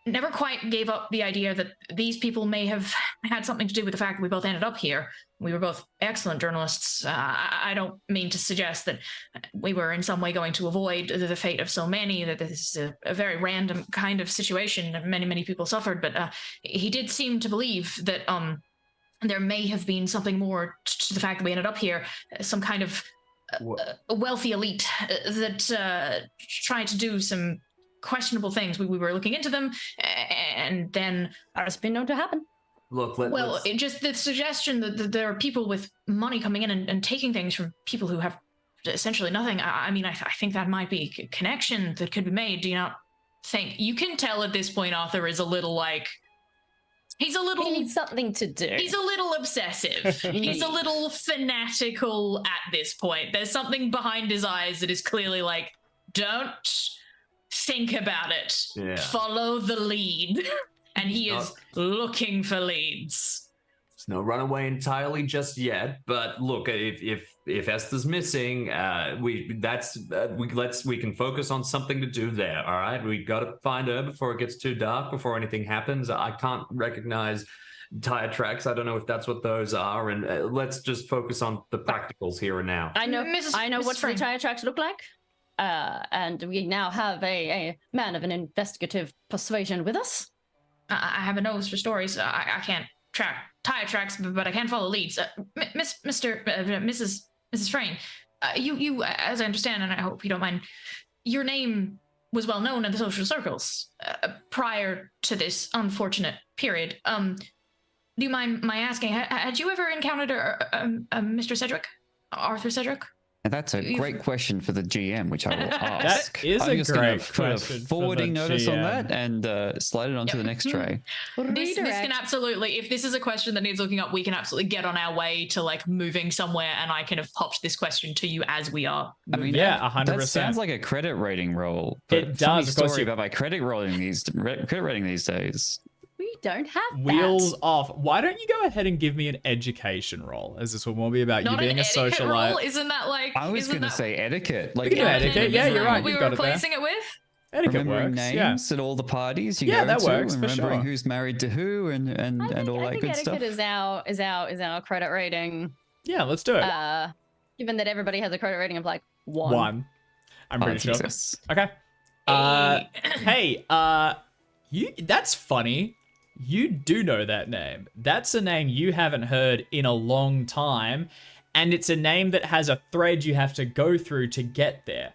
never quite gave up the idea that these people may have had something to do with the fact that we both ended up here. We were both excellent journalists. I don't mean to suggest that we were in some way going to avoid the fate of so many, that this is a very random kind of situation. Many people suffered, but he did seem to believe that there may have been something more to the fact that we ended up here, some kind of a wealthy elite that tried to do some questionable things. We were looking into them, and then It's been known to happen. Look, just the suggestion that there are people with money coming in and taking things from people who have essentially nothing. I mean, I think that might be a connection that could be made. Do you not think? You can tell at this point Arthur is a little like, he needs something to do. He's a little obsessive. He's a little fanatical at this point. There's something behind his eyes that is clearly like, don't think about it. Yeah. Follow the lead. And he It's is looking for leads. It's no runaway entirely just yet, but look, if Esther's missing, we can focus on something to do there. All right, we got to find her before it gets too dark, before anything happens. I can't recognize tire tracks. I don't know if that's what those are, and let's just focus on the practicals here and now. I know Mrs. what the Frame. tire tracks look like. And we now have a man of an investigative persuasion with us. I have a nose for stories. I can't track tire tracks, but I can follow leads. Mrs. Frayne, you, as I understand, and I hope you don't mind, your name was well known in the social circles prior to this unfortunate period. Do you mind my asking? Had you ever encountered Mr. Cedric, Arthur Cedric? And that's a great question for the GM, which I will ask. That is I'm a just gonna great put a question for forwarding the notice on GM. that and slide it onto the next tray. This can absolutely, if this is a question that needs looking up, we can absolutely get on our way to like moving somewhere, and I can have popped this question to you as we are. I mean, Yeah, that 100%. sounds like a credit rating roll. But It funny does, of course story you- about my credit rating these days. We don't have Wheels that. off. Why don't you go ahead and give me an education roll, as this will more be about Not you being an a etiquette socialite. roll, isn't that like? I was isn't going to that- say etiquette. Like, We can do etiquette. Yeah, isn't you're that right. what we You've were got it there. replacing it with? Etiquette remembering works. names at all the parties you Yeah, go that to, works, and for remembering sure. who's married to who, and all I that think good etiquette stuff. is our credit rating. Yeah, let's do it. Given that everybody has a credit rating of like one. One. I'm pretty sure. Success. Okay. Hey, that's funny. You do know that name. That's a name you haven't heard in a long time, and it's a name that has a thread you have to go through to get there.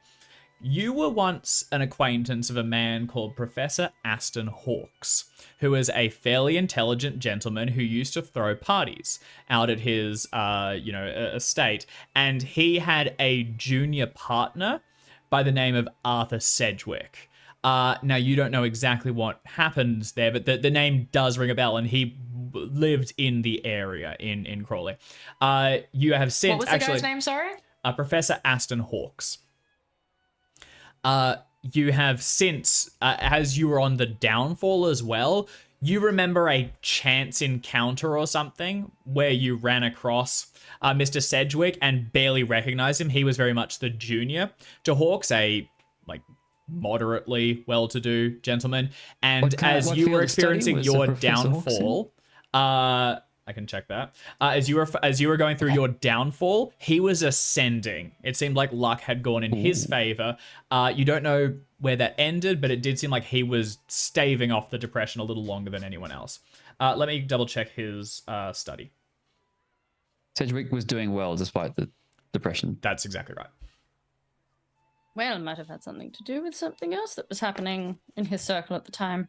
You were once an acquaintance of a man called Professor Aston Hawkes, who was a fairly intelligent gentleman who used to throw parties out at his, estate, and he had a junior partner by the name of Arthur Sedgwick. Now, you don't know exactly what happens there, but the name does ring a bell, and he lived in the area in Crawley. You have since What was the guy's name? Sorry. Professor Aston Hawkes. You have since, as you were on the downfall as well, you remember a chance encounter or something where you ran across Mr. Sedgwick and barely recognized him. He was very much the junior to Hawkes, a moderately well-to-do gentleman. And What as field you were of study experiencing was your Professor Hawkes in? downfall, I I can check that. As you were going through your downfall, he was ascending. It seemed like luck had gone in his favor. You don't know where that ended, but it did seem like he was staving off the depression a little longer than anyone else. Let me double check his study. Sedgwick was doing well despite the depression. That's exactly right. Well, it might have had something to do with something else that was happening in his circle at the time.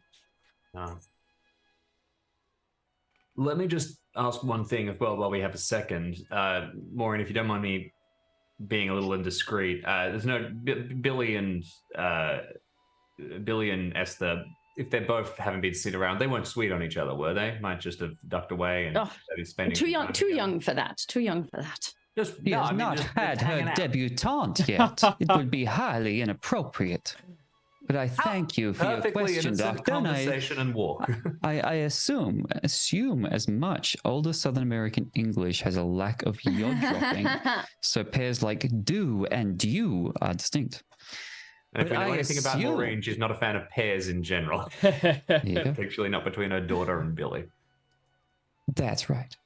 Let me just ask one thing as well while we have a second. Maureen, if you don't mind me being a little indiscreet, there's no Billy and Esther. If they both haven't been seen around, they weren't sweet on each other, were they? Might just have ducked away and started spending. Too young for that. Too young for that. He has not had her debutante yet. It would be highly inappropriate. But I thank you for your question, Doctor. Conversation and walk. I assume as much. Older Southern American English has a lack of yaw dropping, so pairs like do and you are distinct. And if we know anything about Maureen, she's not a fan of pairs in general. Particularly not between her daughter and Billy. That's right.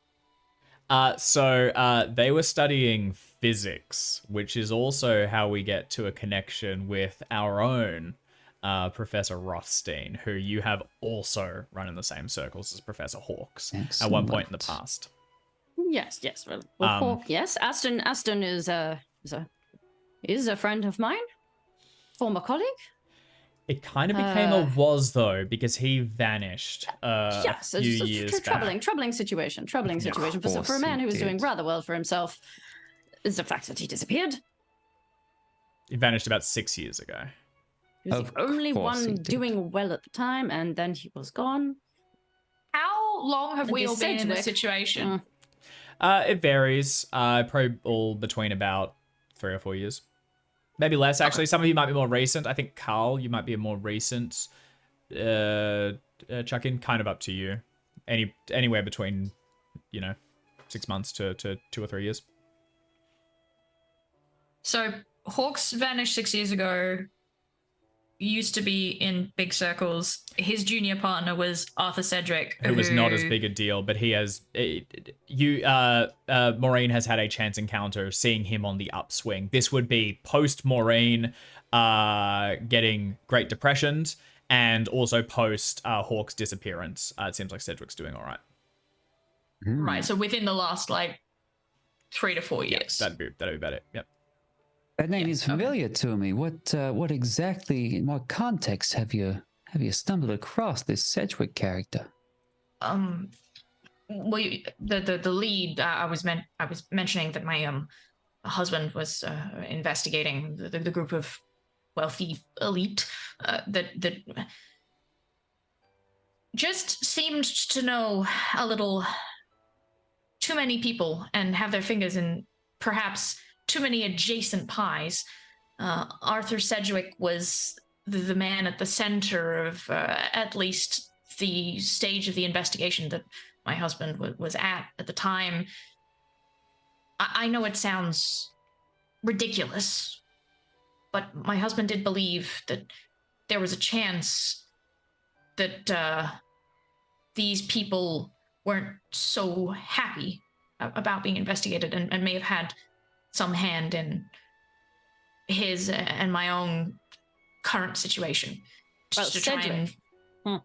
So they were studying physics, which is also how we get to a connection with our own Professor Rothstein, who you have also run in the same circles as Professor Hawks at one point in the past. Yes. Well, Hawk, yes. Aston is a friend of mine, former colleague. It kind of became a was though, because he vanished a few years back. Troubling situation for a man who was doing rather well for himself. Is the fact that he disappeared. He vanished about 6 years ago. He was the only one doing well at the time, and then he was gone. How long have we all been in this situation? It varies. Probably all between about 3 or 4 years. Maybe less, actually. Some of you might be more recent. I think, Carl, you might be a more recent chuck-in. Kind of up to you. Anywhere between, 6 months to 2 or 3 years. So, Hawks vanished 6 years ago. Used to be in big circles. His junior partner was Arthur Sedgwick, who was not as big a deal, but he has Maureen has had a chance encounter seeing him on the upswing. This would be post Maureen getting Great Depressions, and also post Hawk's disappearance. It seems like Sedgwick's doing all right. Right, so within the last 3 to 4 years. That'd be about it. Yep. That name is familiar to me. What exactly, in what context have you stumbled across this Sedgwick character? Well, the lead. I was mentioning that my husband was investigating the group of wealthy elite that just seemed to know a little too many people and have their fingers in perhaps too many adjacent pies. Arthur Sedgwick was the man at the center of at least the stage of the investigation that my husband was at the time. I know it sounds ridiculous, but my husband did believe that there was a chance that these people weren't so happy about being investigated and may have had some hand in his and my own current situation. Well, to try Sedgwick. and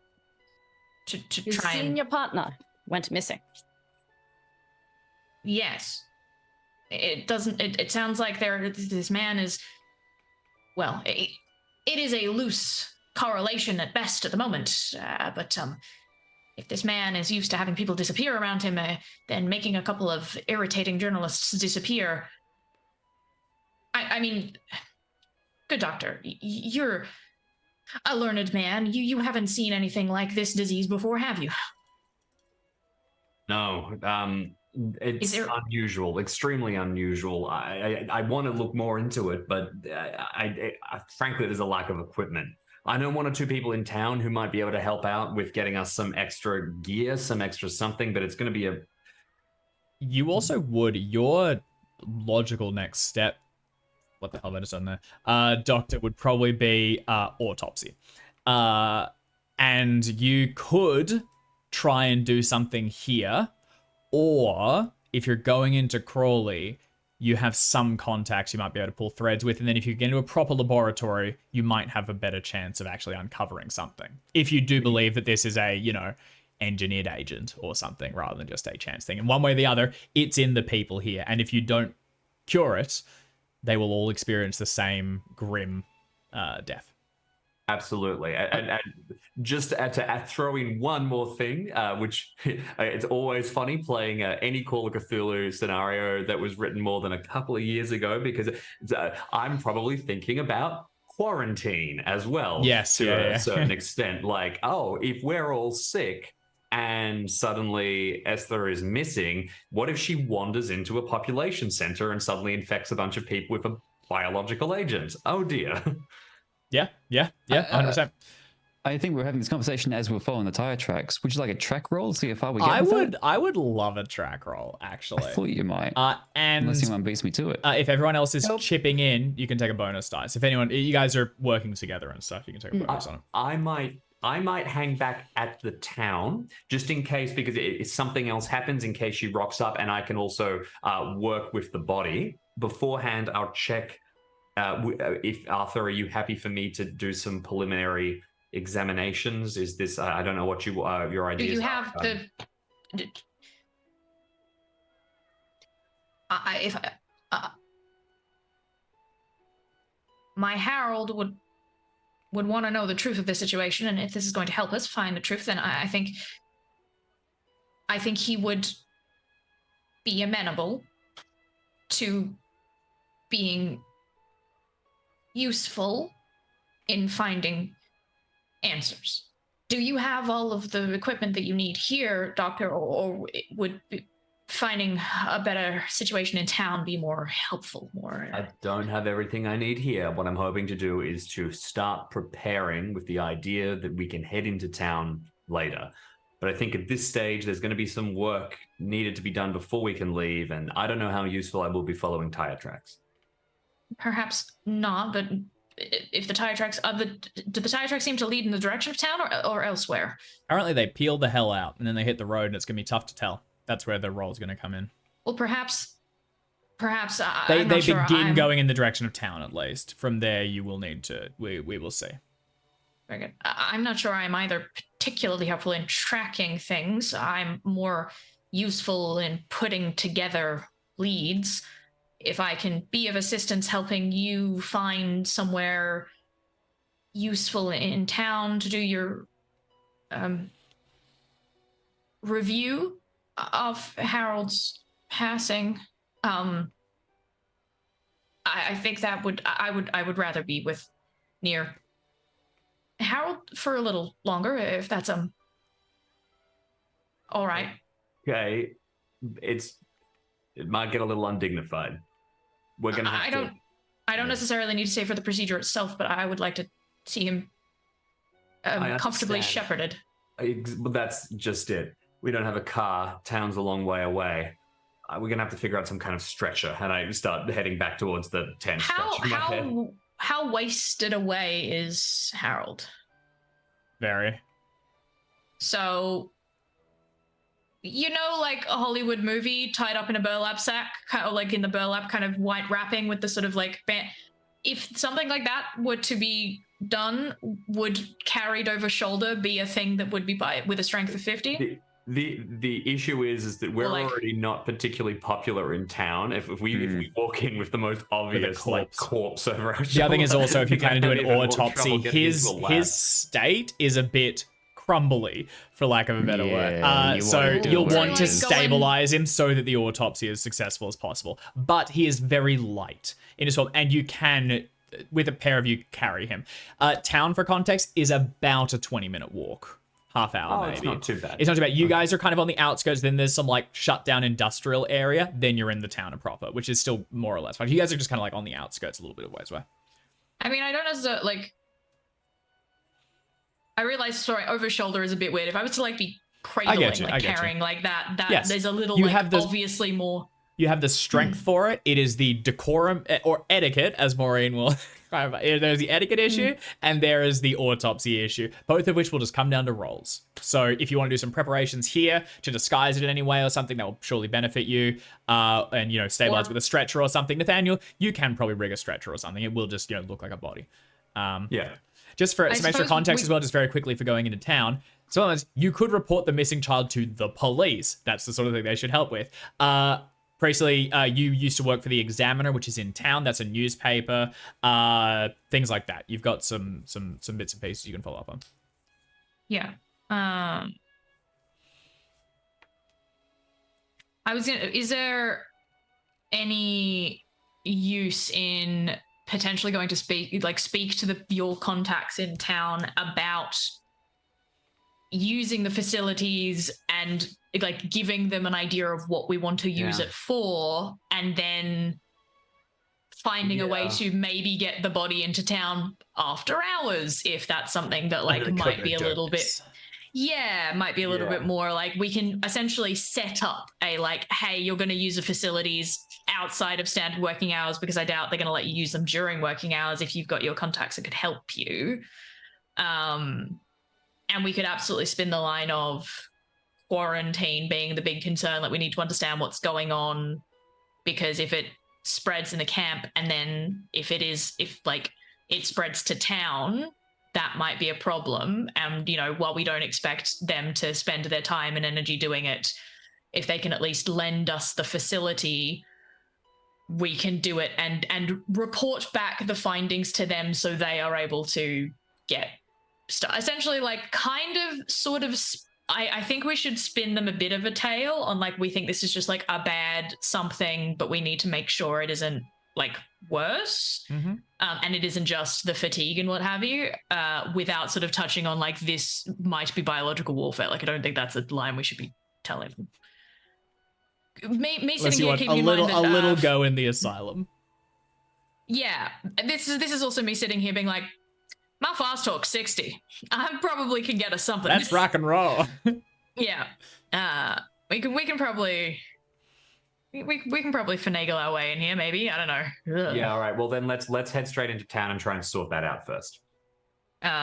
to Your try and senior partner went missing. yes, it doesn't. It sounds like this man is. Well, it is a loose correlation at best at the moment. But if this man is used to having people disappear around him, then making a couple of irritating journalists disappear. I mean, good doctor, you're a learned man. You haven't seen anything like this disease before, have you? No, it's unusual, extremely unusual. I want to look more into it, but I frankly, there's a lack of equipment. I know 1 or 2 people in town who might be able to help out with getting us some extra gear, some extra something, but it's going to be You also would, your logical next step, what the hell I just done there, doctor, would probably be autopsy. And you could try and do something here, Or if you're going into Crawley, you have some contacts you might be able to pull threads with. And then if you get into a proper laboratory, you might have a better chance of actually uncovering something. If you do believe that this is a, engineered agent or something rather than just a chance thing. And one way or the other, it's in the people here. And if you don't cure it, they will all experience the same grim death. Absolutely. And just to throw in one more thing, which it's always funny playing any Call of Cthulhu scenario that was written more than a couple of years ago, because I'm probably thinking about quarantine as well. Yes, to a certain extent. Like, if we're all sick and suddenly Esther is missing, what if she wanders into a population center and suddenly infects a bunch of people with a biological agent? Oh dear. Yeah, 100%. I think we're having this conversation as we're following the tire tracks. Would you like a track roll to see how far we get? I would love a track roll, actually. I thought you might. And unless anyone beats me to it. If everyone else is chipping in, you can take a bonus dice. If anyone, you guys are working together and stuff, you can take a bonus on it. I might hang back at the town just in case, because if something else happens, in case she rocks up, and I can also work with the body. Beforehand, I'll check if Arthur, are you happy for me to do some preliminary examinations? Is this, I don't know what your ideas Do you are. have the... my Harold would want to know the truth of this situation, and if this is going to help us find the truth, then I think he would be amenable to being useful in finding answers. Do you have all of the equipment that you need here, Doctor, or would finding a better situation in town be more helpful? I don't have everything I need here. What I'm hoping to do is to start preparing with the idea that we can head into town later. But I think at this stage, there's going to be some work needed to be done before we can leave, and I don't know how useful I will be following tire tracks. Perhaps not, but if the tire tracks do the tire tracks seem to lead in the direction of town or elsewhere? Apparently they peel the hell out and then they hit the road, and it's gonna be tough to tell. That's where the roll's gonna come in. Well, perhaps they sure. begin going in the direction of town, at least. From there, you will need to. We will see. Very good. I'm not sure I'm either particularly helpful in tracking things. I'm more useful in putting together leads. If I can be of assistance helping you find somewhere useful in town to do your review of Harold's passing, I think that I would rather be near Harold for a little longer, if that's all right. Okay, it might get a little undignified. We're gonna have I don't necessarily need to stay for the procedure itself, but I would like to see him comfortably shepherded. But that's just it. We don't have a car. Town's a long way away. We're gonna have to figure out some kind of stretcher, and I start heading back towards the tent. How wasted away is Harold? Very. So, like a Hollywood movie tied up in a burlap sack, kind of like in the burlap kind of white wrapping with the sort of like if something like that were to be done, would carried over shoulder be a thing that would be with a strength of 50? The issue is that we're already not particularly popular in town. If we walk in with the most obvious corpse over our shoulder. The other thing is also, if you kind of do an autopsy, his state is a bit crumbly, for lack of a better word. So you'll want to stabilize him so that the autopsy is successful as possible. But he is very light in his form, and you can, with a pair of you, carry him. Town, for context, is about a 20-minute walk. Half hour, maybe. It's not too bad. It's not too bad. You guys are kind of on the outskirts, then there's some like shut down industrial area, then you're in the town proper, which is still more or less fine. You guys are just kind of like on the outskirts a little bit of ways away. I mean, I don't necessarily I realize, over shoulder is a bit weird. If I was to be cradling, carrying like that, yes. There's a little obviously more. You You have the strength for it. It is the decorum or etiquette, as Maureen will. There's the etiquette issue, and there is the autopsy issue, both of which will just come down to rolls. So if you want to do some preparations here to disguise it in any way or something, that will surely benefit you, and, you know, stabilize with a stretcher or something. Nathaniel, you can probably rig a stretcher or something. It will just, you know, look like a body. Yeah. Just for some extra context as well, just very quickly for going into town. So you could report the missing child to the police. That's the sort of thing they should help with. Priestley, you used to work for the Examiner, which is in town. That's a newspaper. Things like that. You've got some bits and pieces you can follow up on. Yeah. Is there any use in potentially going to speak to your contacts in town about using the facilities and like giving them an idea of what we want to use it for, and then finding a way to maybe get the body into town after hours, if that's something that like might be a little bit bit more like we can essentially set up a like, hey, you're going to use the facilities outside of standard working hours, because I doubt they're going to let you use them during working hours if you've got your contacts that could help you. And we could absolutely spin the line of quarantine being the big concern. Like, we need to understand what's going on, because if it spreads in the camp, and then if it spreads to town, that might be a problem. And, you know, while we don't expect them to spend their time and energy doing it, if they can at least lend us the facility, we can do it and report back the findings to them, so they are able to get essentially like kind of sort of I think we should spin them a bit of a tale on like, we think this is just like a bad something, but we need to make sure it isn't like worse. And it isn't just the fatigue and what have you, without sort of touching on like, this might be biological warfare. Like, I don't think that's a line we should be telling them. Me sitting here keeping in mind that, a little go in the asylum. Yeah, this is also me sitting here being like, my fast talk's 60. I probably can get us something. That's rock and roll. Yeah, we can probably finagle our way in here. Maybe, I don't know. Ugh. Yeah, all right. Well, then let's head straight into town and try and sort that out first.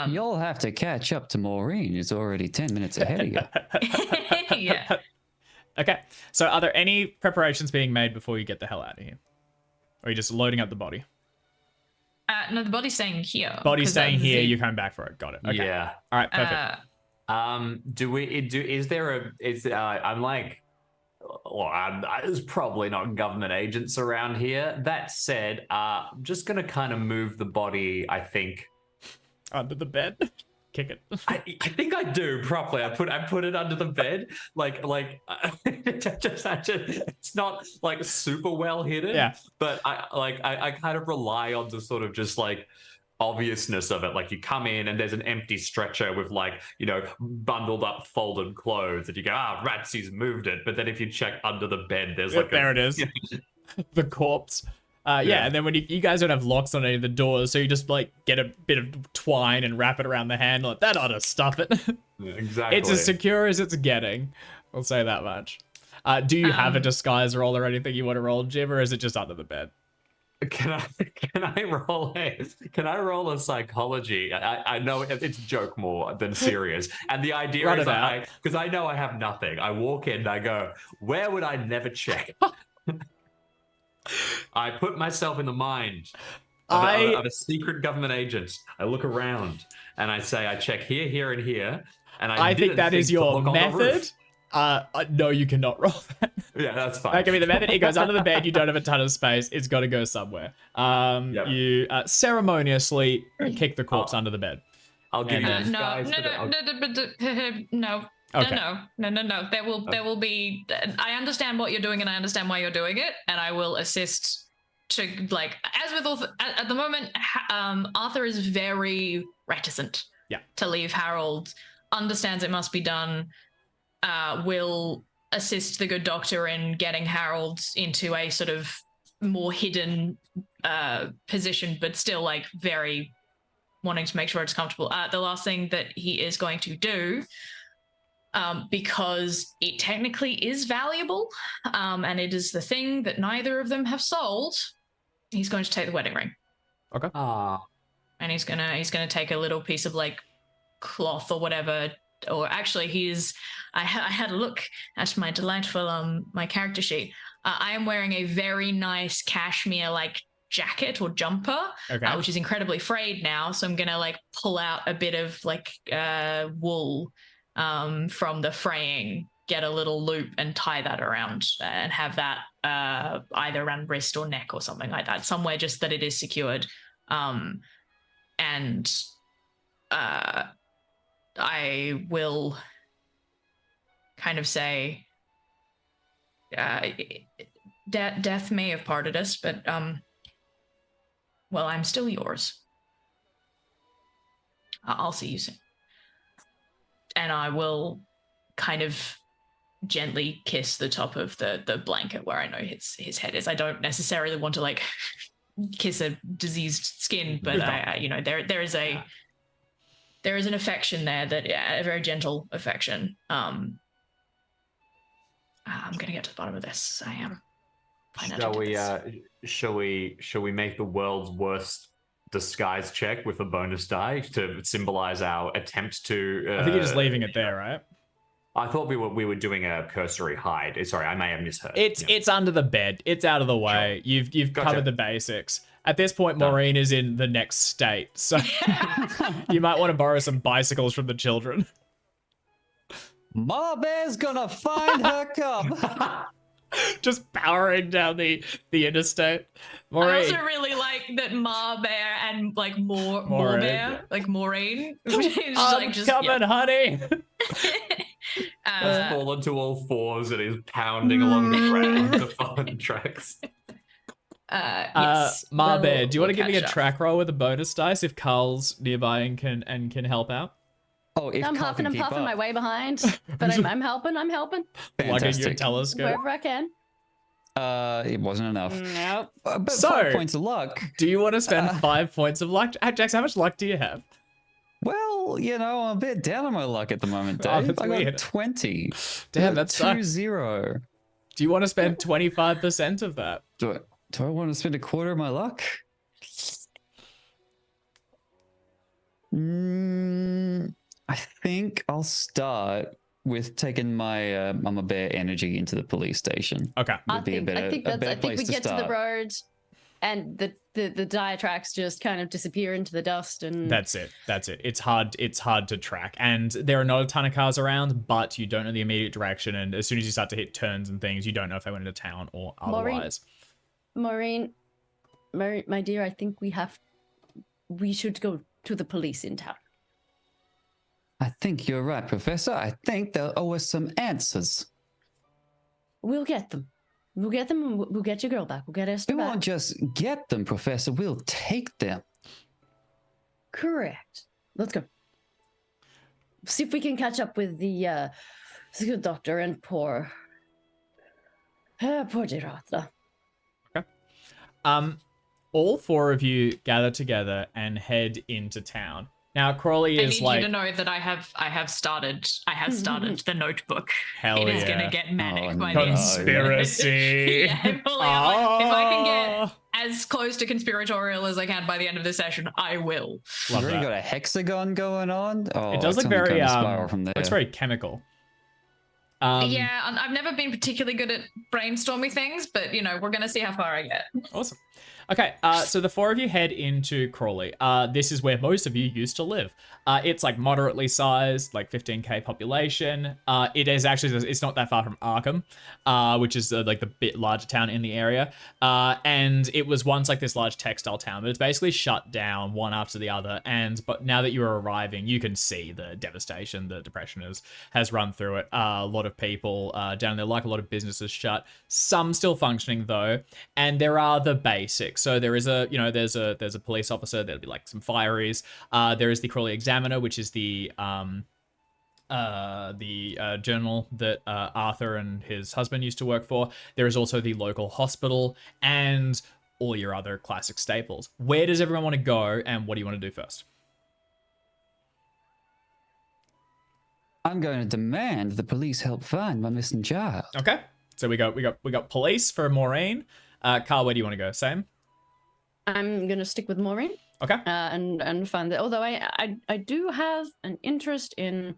You'll have to catch up to Maureen, who's already 10 minutes ahead of you. Yeah. Okay, so are there any preparations being made before you get the hell out of here? Or are you just loading up the body? No, the body's staying here. Body's staying here, you're coming back for it. Got it. Okay. Yeah. All right, perfect. I'm like, well, there's probably not government agents around here. That said, I'm just going to kind of move the body, I think. Under the bed? Kick it. I think I do properly. I put it under the bed, it's not like super well hidden. Yeah. But I kind of rely on the sort of just like obviousness of it. Like, you come in and there's an empty stretcher with like, you know, bundled up folded clothes, and you go, Ratsy's moved it. But then if you check under the bed, there's like there it is. The corpse. Yeah, and then when you guys don't have locks on any of the doors, so you just like get a bit of twine and wrap it around the handle. That ought to stuff it. Yeah, exactly. It's as secure as it's getting. I'll say that much. Do you have a disguise roll or anything you want to roll, Jim, or is it just under the bed? Can I roll a psychology? I know it's a joke more than serious. And the idea is because I know I have nothing. I walk in and I go, where would I never check? I put myself in the mind of a secret government agent. I look around and I say, I check here, here, and here. And I think that is your method. No, you cannot roll that. Yeah, that's fine. That can be the method. It goes under the bed. You don't have a ton of space. It's got to go somewhere. You ceremoniously kick the corpse under the bed. I'll give you No. Okay. No. There will be. I understand what you're doing, and I understand why you're doing it, and I will assist. To like, as with Arthur, at the moment, Arthur is very reticent. To leave Harold. Understands it must be done. Will assist the good doctor in getting Harold into a sort of more hidden position, but still like very wanting to make sure it's comfortable. The last thing that he is going to do because it technically is valuable, and it is the thing that neither of them have sold. He's going to take the wedding ring. Okay. And he's gonna take a little piece of like cloth or whatever, or actually I had a look at my delightful my character sheet. I am wearing a very nice cashmere like jacket or jumper, which is incredibly frayed now, so I'm gonna like pull out a bit of like wool from the fraying, get a little loop and tie that around and have that either around wrist or neck or something like that, somewhere just that it is secured. And I will kind of say, death may have parted us, but well, I'm still yours. I'll see you soon. And I will kind of gently kiss the top of the blanket where I know his head is. I don't necessarily want to like kiss a diseased skin, but there is an affection there that a very gentle affection. I'm gonna get to the bottom of this. I am. Shall we make the world's worst disguise check with a bonus die to symbolize our attempt to? I think you're just leaving it there, right? I thought we were doing a cursory hide. Sorry, I may have misheard. It's under the bed. It's out of the way. Sure. You've covered the basics. At this point, Maureen is in the next state, so you might want to borrow some bicycles from the children. Ma Bear's gonna find her cub. Just powering down the interstate. Maureen. I also really like that Ma Bear and like more Bear, like Maureen. I'm coming, honey. Has fallen to all fours and is pounding along the ground to follow the tracks. Yes, Ma Bear, do you want to give me a track roll with a bonus dice if Carl's nearby and can help out? Oh, if I'm Carl huffing can and keep puffing up. my way behind, but I'm helping. Lugging your Fantastic. telescope. Wherever I can. It wasn't enough. Nope. But So- 5 points of luck. Do you want to spend 5 points of luck? Jax, how much luck do you have? Well, I'm a bit down on my luck at the moment, Oh, Dave. that's I got weird. 20. Damn, that sucks. 2-0. Do you want to spend 25% of that? Do I want to spend a quarter of my luck? I think I'll start with taking my Mama Bear energy into the police station. Okay. Would be a better I think we get to the road, and the dire tracks just kind of disappear into the dust, and That's it. It's hard to track, and there are not a ton of cars around, but you don't know the immediate direction, and as soon as you start to hit turns and things, you don't know if they went into town or otherwise. Maureen, my dear, I think we should go to the police in town. I think you're right, Professor. I think they'll owe us some answers. We'll get them. We'll get them, and we'll get your girl back. We'll get Esther We back. won't just get them, Professor. We'll take them. Correct. Let's go. See if we can catch up with the good doctor and poor Gerarda. All four of you gather together and head into town. Now, Crawley I is need like, you to know that I have started the notebook. hell It is yeah. gonna get manic Oh, by no. the end. Conspiracy. Yeah, fully. I'm like, if I can Ah. get as close to conspiratorial as I can by the end of this session, I will. Love You already that. got a hexagon going on. Oh, It does it's look only very gonna spiral from there. it's very chemical. Yeah, I've never been particularly good at brainstorming things, but we're gonna see how far I get. Awesome. Okay, so the four of you head into Crawley. This is where most of you used to live. It's like moderately sized, like 15k population. It is actually, it's not that far from Arkham, which is like the bit larger town in the area. And it was once like this large textile town, but it's basically shut down one after the other. But now that you're arriving, you can see the devastation, the depression has run through it. A lot of people down there, like a lot of businesses shut. Some still functioning though, and there are the basics. So there is there's a police officer. There'll be like some fireys. There is the Crawley Examiner, which is the journal that Arthur and his husband used to work for. There is also the local hospital and all your other classic staples. Where does everyone want to go, and what do you want to do first? I'm going to demand the police help find my missing child. Okay. So we got police for Maureen. Carl, where do you want to go? Same. I'm gonna stick with Maureen. Okay. And find that. Although I do have an interest in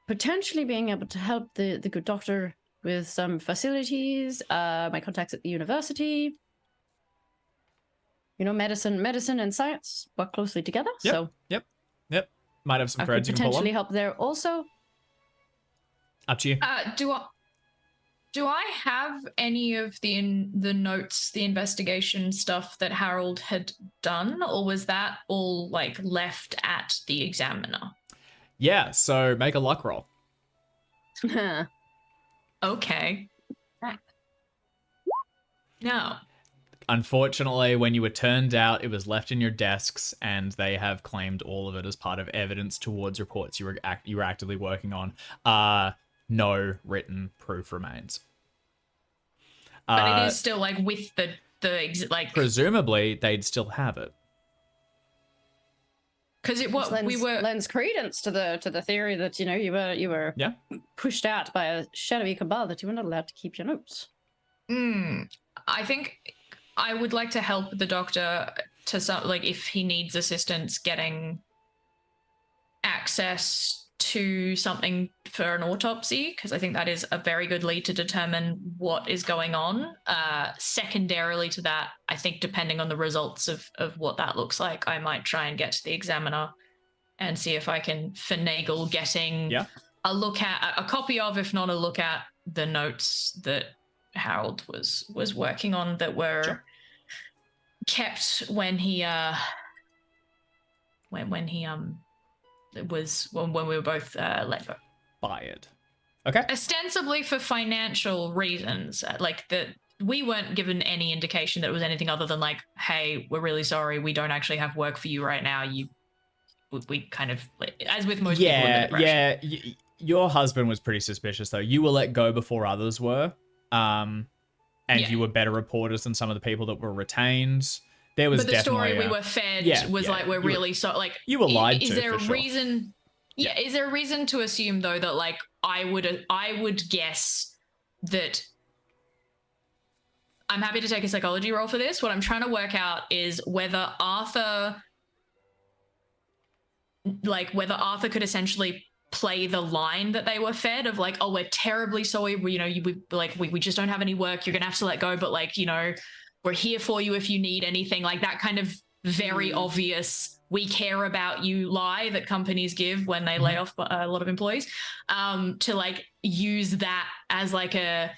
potentially being able to help the good doctor with some facilities. My contacts at the university. You know, medicine and science work closely together. Yep. So Yep. Might have some I could threads you can pull potentially on. help there also. Up to you. Do I have any of the notes, the investigation stuff that Harold had done, or was that all like left at the examiner? Yeah. So make a luck roll. Okay. No. Unfortunately, when you were turned out, it was left in your desks, and they have claimed all of it as part of evidence towards reports you were actively working on. No written proof remains. But it is still like with the like Presumably, they'd still have it. because it what lends, we were lends credence to the theory that you were Yeah. pushed out by a shadowy cabal that you were not allowed to keep your notes. I think I would like to help the doctor to some like if he needs assistance getting access to something for an autopsy, because I think that is a very good lead to determine what is going on. Secondarily to that, I think depending on the results of what that looks like, I might try and get to the examiner and see if I can finagle getting a look at a copy of, if not a look at, the notes that Harold was working on that were kept when he when we were both let go. Fired. Okay. Ostensibly for financial reasons, like that we weren't given any indication that it was anything other than like, hey, we're really sorry, we don't actually have work for you right now. We kind of, as with most people in the depression. Your husband was pretty suspicious though. You were let go before others were, and you were better reporters than some of the people that were retained. There was but the definitely story we were fed was like we're really so like you were lied is to. there for a sure. reason? Yeah, is there a reason to assume though that like I would guess that I'm happy to take a psychology roll for this. What I'm trying to work out is whether Arthur could essentially play the line that they were fed of like, oh, we're terribly sorry, we just don't have any work, you're gonna have to let go, but like, we're here for you if you need anything, like that kind of very obvious we care about you lie that companies give when they lay off a lot of employees, to like use that as like a,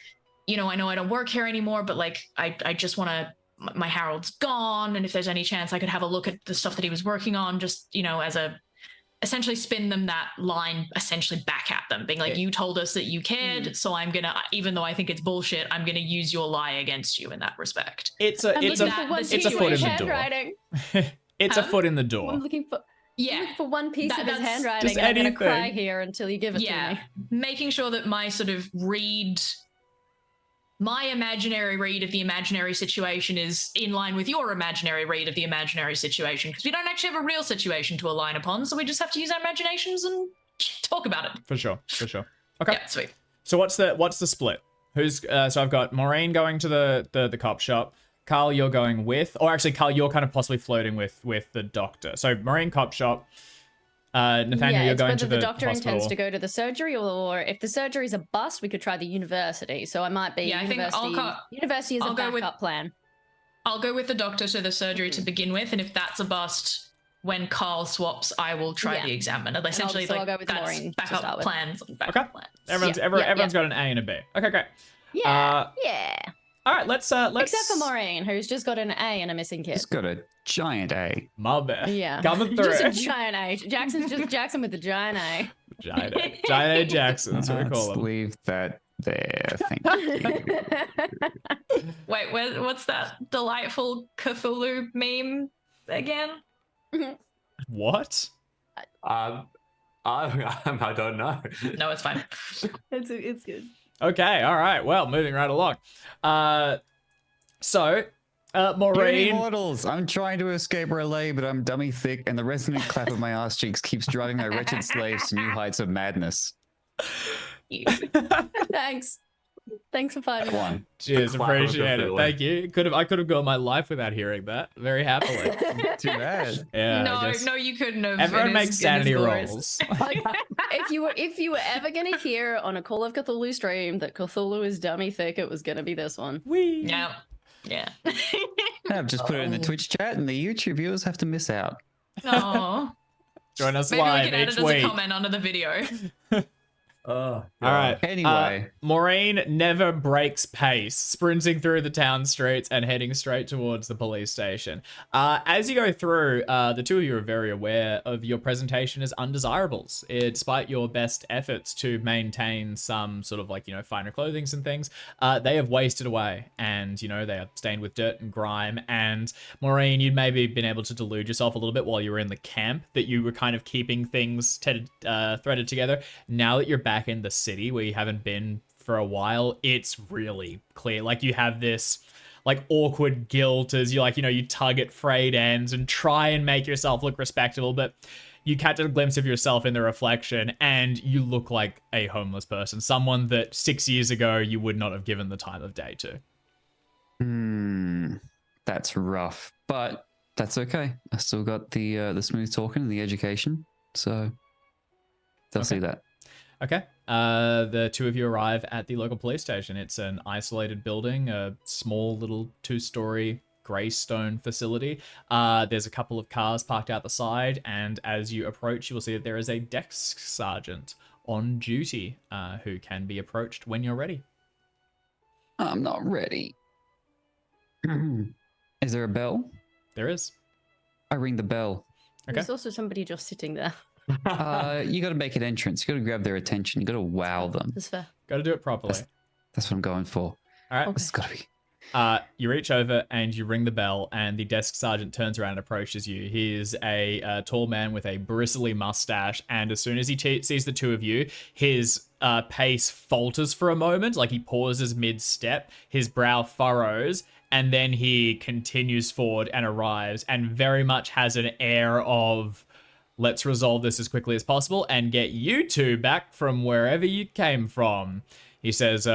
I know I don't work here anymore, but like I just want to, my Harold's gone, and if there's any chance I could have a look at the stuff that he was working on, just as a essentially spin them that line essentially back at them, being like, you told us that you cared, so I'm gonna, even though I think it's bullshit, I'm gonna use your lie against you in that respect. It's a foot in the door. It's a foot in the door. I'm looking for one piece of his handwriting. Just and I'm gonna anything. cry here until you give it to me. Making sure that my sort of my imaginary read of the imaginary situation is in line with your imaginary read of the imaginary situation, because we don't actually have a real situation to align upon, so we just have to use our imaginations and talk about it. For sure. Okay. Yeah, sweet. So what's the split? Who's so I've got Maureen going to the cop shop. Carl, you're going with, or actually Carl, you're kind of possibly floating with the doctor. So Maureen cop shop. Nathaniel, you're going to the doctor hospital. Intends to go to the surgery, or if the surgery's a bust, we could try the university. So I might be university is a backup plan. I'll go with the doctor to the surgery to begin with, and if that's a bust, when Carl swaps, I will try the examiner. Essentially, I'll go with that's Maureen backup plans. Okay. Everyone's got an A and a B. Okay, great. Yeah. All right, let's except for Maureen, who's just got an A and a missing kid. He's got a giant A. My bad. Yeah. Coming through. Just a giant A. Jackson's just Jackson with the giant A. Giant A Jackson. That's what we call Let's him. leave that there. Thank you. Wait, what's that delightful Cthulhu meme again? What? I don't know. No, it's fine. It's good. Okay, all right. Well, moving right along. So You're Maureen. immortals. I'm trying to escape relay, but I'm dummy thick, and the resonant clap of my ass cheeks keeps driving my wretched slaves to new heights of madness. Thanks. Thanks for finding One. one. Cheers, The clap of appreciate it. Cthulhu. Thank you. I could have gone my life without hearing that. Very happily. Too bad. Yeah. I no, guess. no, you couldn't have. Everyone in his- makes in his sanity glories. rolls. If you were ever gonna hear on a Call of Cthulhu stream that Cthulhu is dummy thick, it was gonna be this one. Whee. Yeah. Yeah. I've just put it in the Twitch chat, and the YouTube viewers have to miss out. Oh. Join us Maybe we live can add each it as a week. comment under the video. All right. Anyway. Maureen never breaks pace, sprinting through the town streets and heading straight towards the police station. As you go through, the two of you are very aware of your presentation as undesirables. Despite your best efforts to maintain some sort of like, finer clothing and things, they have wasted away and, they are stained with dirt and grime. And Maureen, you'd maybe been able to delude yourself a little bit while you were in the camp that you were kind of keeping things threaded together. Now that you're back in the city where you haven't been for a while, it's really clear. Like you have this like awkward guilt as you tug at frayed ends and try and make yourself look respectable, but you catch a glimpse of yourself in the reflection and you look like a homeless person, someone that 6 years ago you would not have given the time of day to. That's rough, but that's okay. I still got the smooth talking and the education, so they'll see that. Okay. The two of you arrive at the local police station. It's an isolated building, a small little 2-story grey stone facility. There's a couple of cars parked out the side, and as you approach, you will see that there is a desk sergeant on duty who can be approached when you're ready. I'm not ready. Is there a bell? There is. I ring the bell. Okay. There's also somebody just sitting there. You got to make an entrance. You got to grab their attention. You got to wow them. That's fair. Got to do it properly. That's what I'm going for. All right. Okay. This has got to be. You reach over and you ring the bell, and the desk sergeant turns around and approaches you. He is a tall man with a bristly mustache, and as soon as he sees the two of you, his pace falters for a moment, like he pauses mid-step, his brow furrows, and then he continues forward and arrives, and very much has an air of, let's resolve this as quickly as possible and get you two back from wherever you came from. He says,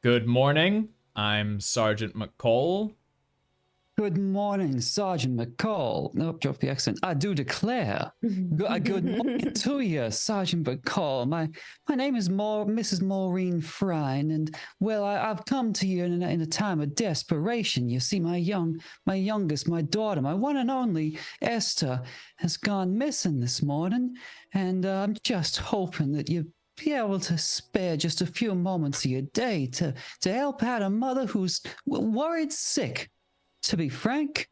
good morning. I'm Sergeant McCall. Good morning, Sergeant McCall. Nope, drop the accent. I do declare. Good morning to you, Sergeant McCall. My name is Mrs. Maureen Frine, and well, I've come to you in a time of desperation. You see, my youngest, my daughter, my one and only Esther, has gone missing this morning, and I'm just hoping that you be able to spare just a few moments of your day to help out a mother who's worried sick. To be frank,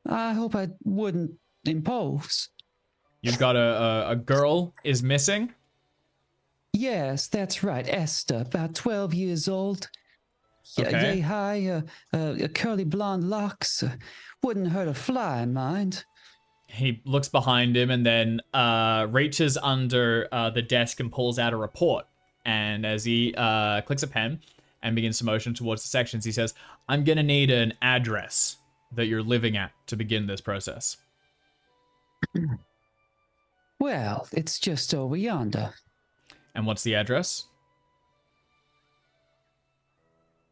I hope I wouldn't impose. You've got a girl is missing. Yes, that's right. Esther, about 12 years old. Okay. Yay high, curly blonde locks. Wouldn't hurt a fly, mind. He looks behind him and then reaches under the desk and pulls out a report. And as he clicks a pen and begins to motion towards the sections, he says, I'm going to need an address that you're living at to begin this process. Well, it's just over yonder. And what's the address?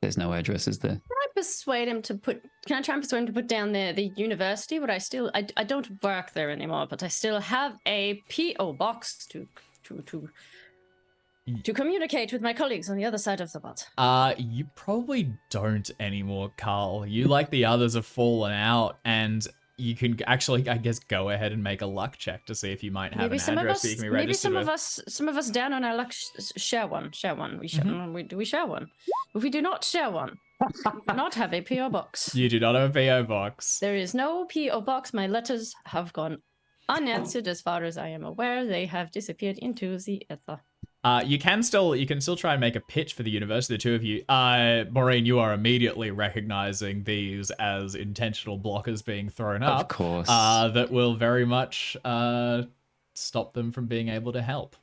There's no address, is there? Can I persuade him to put? Can I try and persuade him to put down the university? But I don't work there anymore. But I still have a PO box to communicate with my colleagues on the other side of the world. You probably don't anymore, Carl. You, like the others, have fallen out, and you can actually, I guess, go ahead and make a luck check to see if you might have Maybe an some of address us, that you can be maybe registered with. some of us down on our luck share one. We do we share one? If we do not share one, we do not have a PO box. You do not have a PO box. There is no PO box. My letters have gone unanswered as far as I am aware. They have disappeared into the ether. You can still try and make a pitch for the university, the two of you. Maureen, you are immediately recognizing these as intentional blockers being thrown up. Of course. That will very much stop them from being able to help.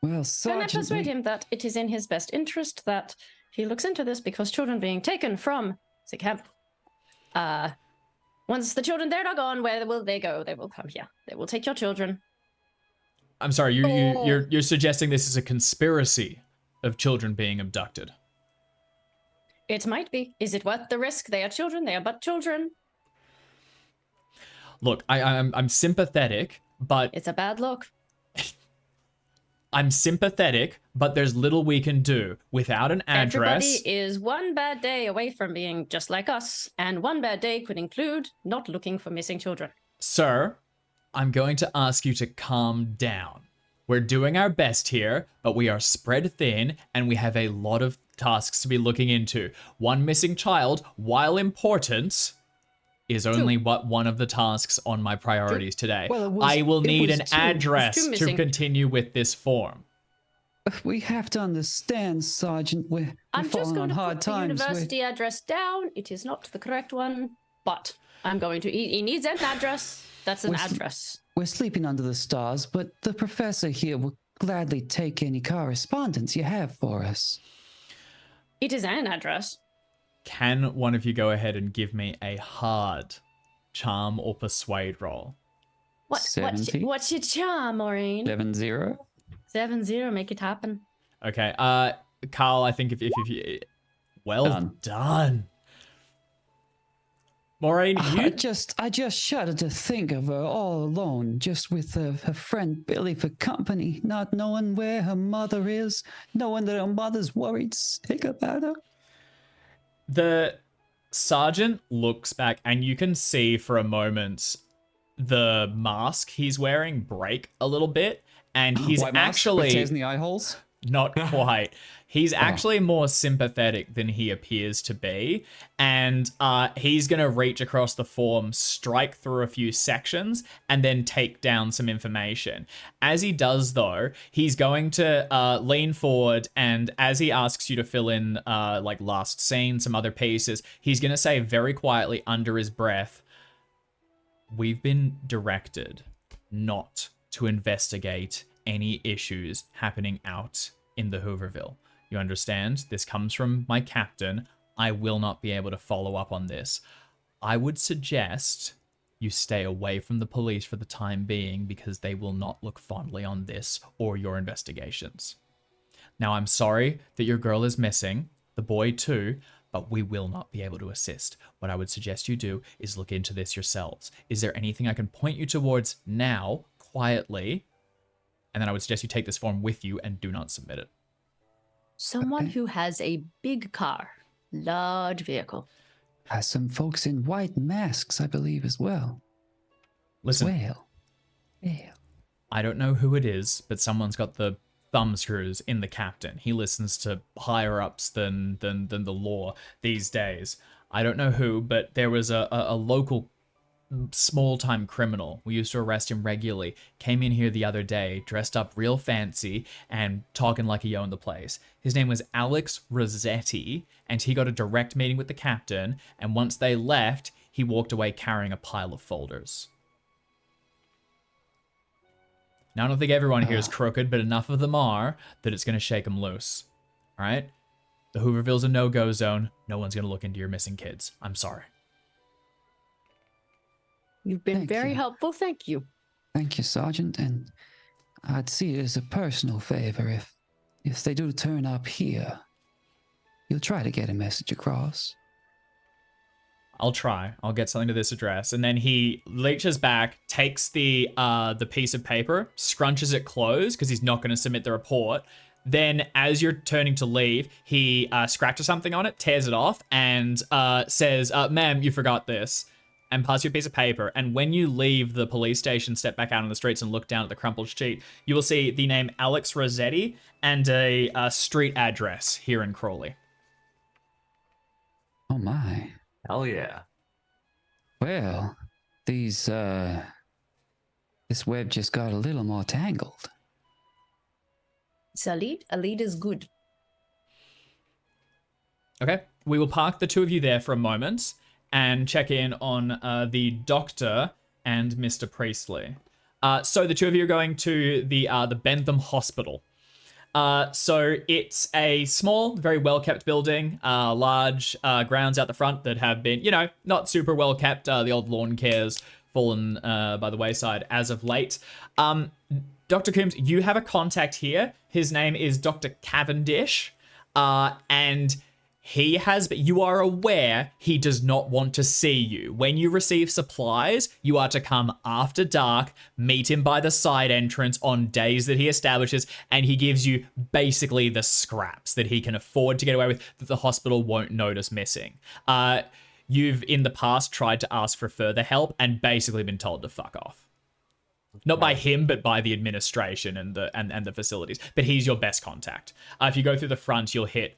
Well, Can I Sergeant, persuade him that it is in his best interest that he looks into this because children being taken from the camp Once the children there are gone, where will they go? They will come here. They will take your children. I'm sorry, you're suggesting this is a conspiracy of children being abducted. It might be. Is it worth the risk? They are children. They are but children. Look, I'm sympathetic, but It's a bad look. I'm sympathetic, but there's little we can do without an address. Everybody is one bad day away from being just like us, and one bad day could include not looking for missing children. Sir, I'm going to ask you to calm down. We're doing our best here, but we are spread thin and we have a lot of tasks to be looking into. One missing child, while important, is only one of the tasks on my priorities today. Well, I will need an two address to missing. continue with this form. We have to understand, Sergeant. We're I'm just falling going on to hard put the times. university address down. It is not the correct one, but I'm going to. He needs an address. That's an address. We're sleeping under the stars, but the professor here will gladly take any correspondence you have for us. It is an address. Can one of you go ahead and give me a hard charm or persuade roll? What's 70? your charm, Maureen? 7-0. 7-0, make it happen. Okay, Carl, I think if you... Well done. Maureen, you... I just shudder to think of her all alone, just with her friend Billy for company, not knowing where her mother is, knowing that her mother's worried sick about her. The sergeant looks back and you can see for a moment the mask he's wearing break a little bit, and he's White mask with actually tears in the eye holes. not quite. He's actually more sympathetic than he appears to be, and he's gonna reach across the form, strike through a few sections, and then take down some information. As he does, though, he's going to lean forward, and as he asks you to fill in like last scene, some other pieces, he's gonna say very quietly under his breath, "We've been directed not to investigate any issues happening out in the Hooverville. You understand? This comes from my captain. I will not be able to follow up on this. I would suggest you stay away from the police for the time being because they will not look fondly on this or your investigations. Now, I'm sorry that your girl is missing, the boy too, but we will not be able to assist. What I would suggest you do is look into this yourselves. Is there anything I can point you towards now, quietly? And then I would suggest you take this form with you and do not submit it." Someone who has a big car, large vehicle. Some folks in white masks, I believe, as well. Listen, Well. I don't know who it is, but someone's got the thumb screws in the captain. He listens to higher ups than the law these days. I don't know who, but there was a local small-time criminal. We used to arrest him regularly. Came in here the other day, dressed up real fancy and talking like he owned the place. His name was Alex Rossetti, and he got a direct meeting with the captain, and once they left, he walked away carrying a pile of folders. Now, I don't think everyone here is crooked, but enough of them are that it's going to shake them loose. All right? The Hooverville's a no-go zone. No one's going to look into your missing kids. I'm sorry. You've been Thank very you. helpful. Thank you. Thank you, Sergeant, and I'd see it as a personal favor if they do turn up here. You'll try to get a message across. I'll try. I'll get something to this address. And then he reaches back, takes the piece of paper, scrunches it closed because he's not going to submit the report. Then as you're turning to leave, he scratches something on it, tears it off, and says, "Ma'am, you forgot this." And pass you a piece of paper. And when you leave the police station, step back out on the streets and look down at the crumpled sheet, you will see the name Alex Rossetti and a street address here in Crawley. Oh my. Hell yeah. Well, this web just got a little more tangled. It's a lead. A lead is good. Okay, we will park the two of you there for a moment and check in on the doctor and Mr. Priestley. So the two of you are going to the Bentham Hospital. So it's a small, very well-kept building, large grounds out the front that have been, not super well kept. The old lawn care's fallen by the wayside as of late. Dr. Coombs, you have a contact here. His name is Dr. Cavendish, and you are aware he does not want to see you. When you receive supplies, you are to come after dark, meet him by the side entrance on days that he establishes, and he gives you basically the scraps that he can afford to get away with that the hospital won't notice missing. You've in the past tried to ask for further help and basically been told to fuck off. Not by him, but by the administration and the facilities. But he's your best contact. If you go through the front, you'll hit.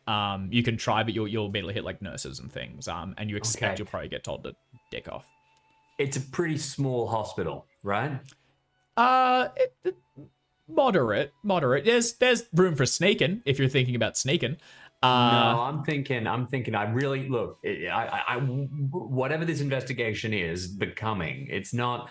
You can try, but you'll be able to hit like nurses and things. And you expect you'll probably get told to dick off. It's a pretty small hospital, right? Moderate. There's room for sneaking if you're thinking about sneaking. No, I'm thinking. I really look. Whatever this investigation is becoming, it's not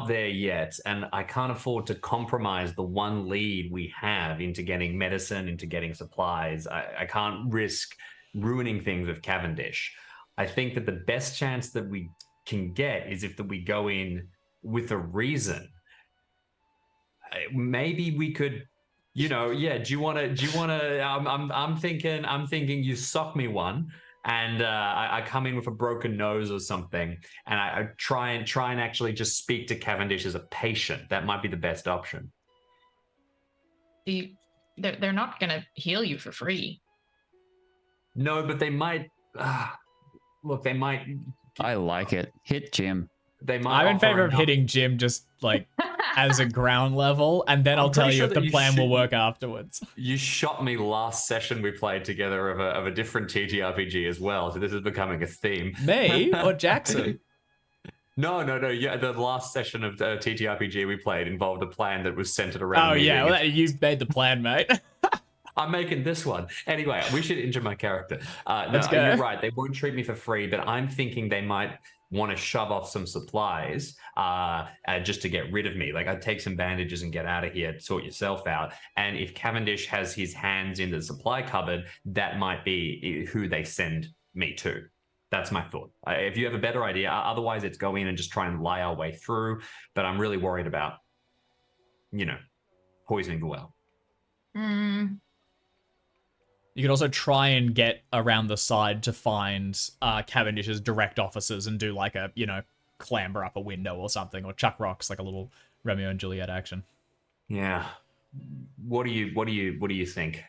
there yet, and I can't afford to compromise the one lead we have into getting medicine, into getting supplies. I can't risk ruining things with Cavendish. I think that the best chance that we can get is if we go in with a reason. Maybe we could, do you want to? I'm thinking you sock me one. And I come in with a broken nose or something, and I try and actually just speak to Cavendish as a patient. That might be the best option. They're not gonna heal you for free. No, but they might. Look, they might. I like it. Hit Jim. They might. I'm in favor of hitting Jim just like as a ground level, and then I'll tell you if the plan will work afterwards. You shot me last session we played together of a different TTRPG as well, so this is becoming a theme. Me or Jackson? No. Yeah, the last session of the TTRPG we played involved a plan that was centered around. Oh yeah, well, you made the plan, mate. I'm making this one. Anyway, we should injure my character. Let's go. You're right. They won't treat me for free, but I'm thinking they might want to shove off some supplies just to get rid of me. Like, I'd take some bandages and get out of here, sort yourself out. And if Cavendish has his hands in the supply cupboard, that might be who they send me to. That's my thought. If you have a better idea, otherwise it's go in and just try and lie our way through. But I'm really worried about, poisoning the well. You could also try and get around the side to find Cavendish's direct offices and do like a, clamber up a window or something, or chuck rocks, like a little Romeo and Juliet action. Yeah. What do you think?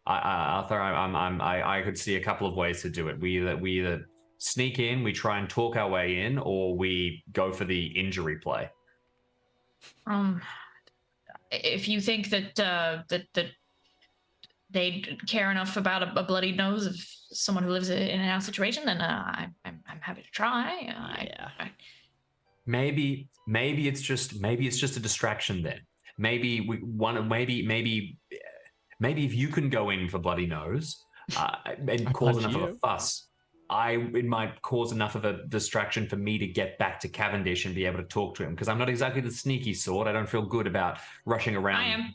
Arthur, I could see a couple of ways to do it. We either sneak in, we try and talk our way in, or we go for the injury play. If you think that they care enough about a bloody nose of someone who lives in our situation, then I'm happy to try. Yeah. Maybe it's just a distraction then. Maybe if you can go in for bloody nose and cause enough of a fuss, it might cause enough of a distraction for me to get back to Cavendish and be able to talk to him, because I'm not exactly the sneaky sort. I don't feel good about rushing around. I am.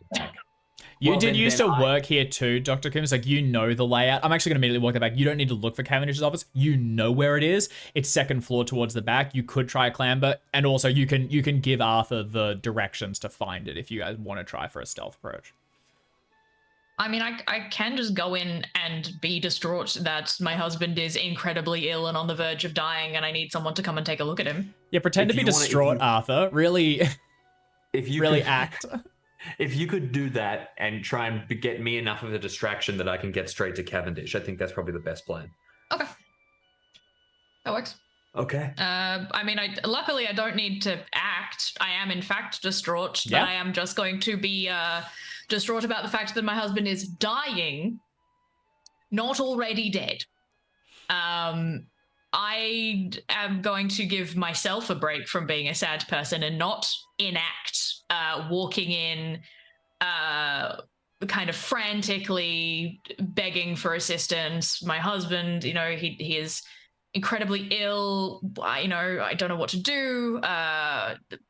You did used to work here too, Dr. Coombs. Like, you know the layout. I'm actually going to immediately walk that back. You don't need to look for Cavendish's office. You know where it is. It's second floor towards the back. You could try a clamber, and also you can give Arthur the directions to find it if you guys want to try for a stealth approach. I mean, I can just go in and be distraught that my husband is incredibly ill and on the verge of dying, and I need someone to come and take a look at him. Yeah, pretend to be distraught, Arthur. Really, act. If you could do that and try and get me enough of a distraction that I can get straight to Cavendish, I think that's probably the best plan. Okay. That works. Okay. I mean, luckily I don't need to act. I am in fact distraught, but I am just going to be distraught about the fact that my husband is dying, not already dead. I am going to give myself a break from being a sad person and not enact walking in kind of frantically begging for assistance. My husband, he is incredibly ill. I don't know what to do.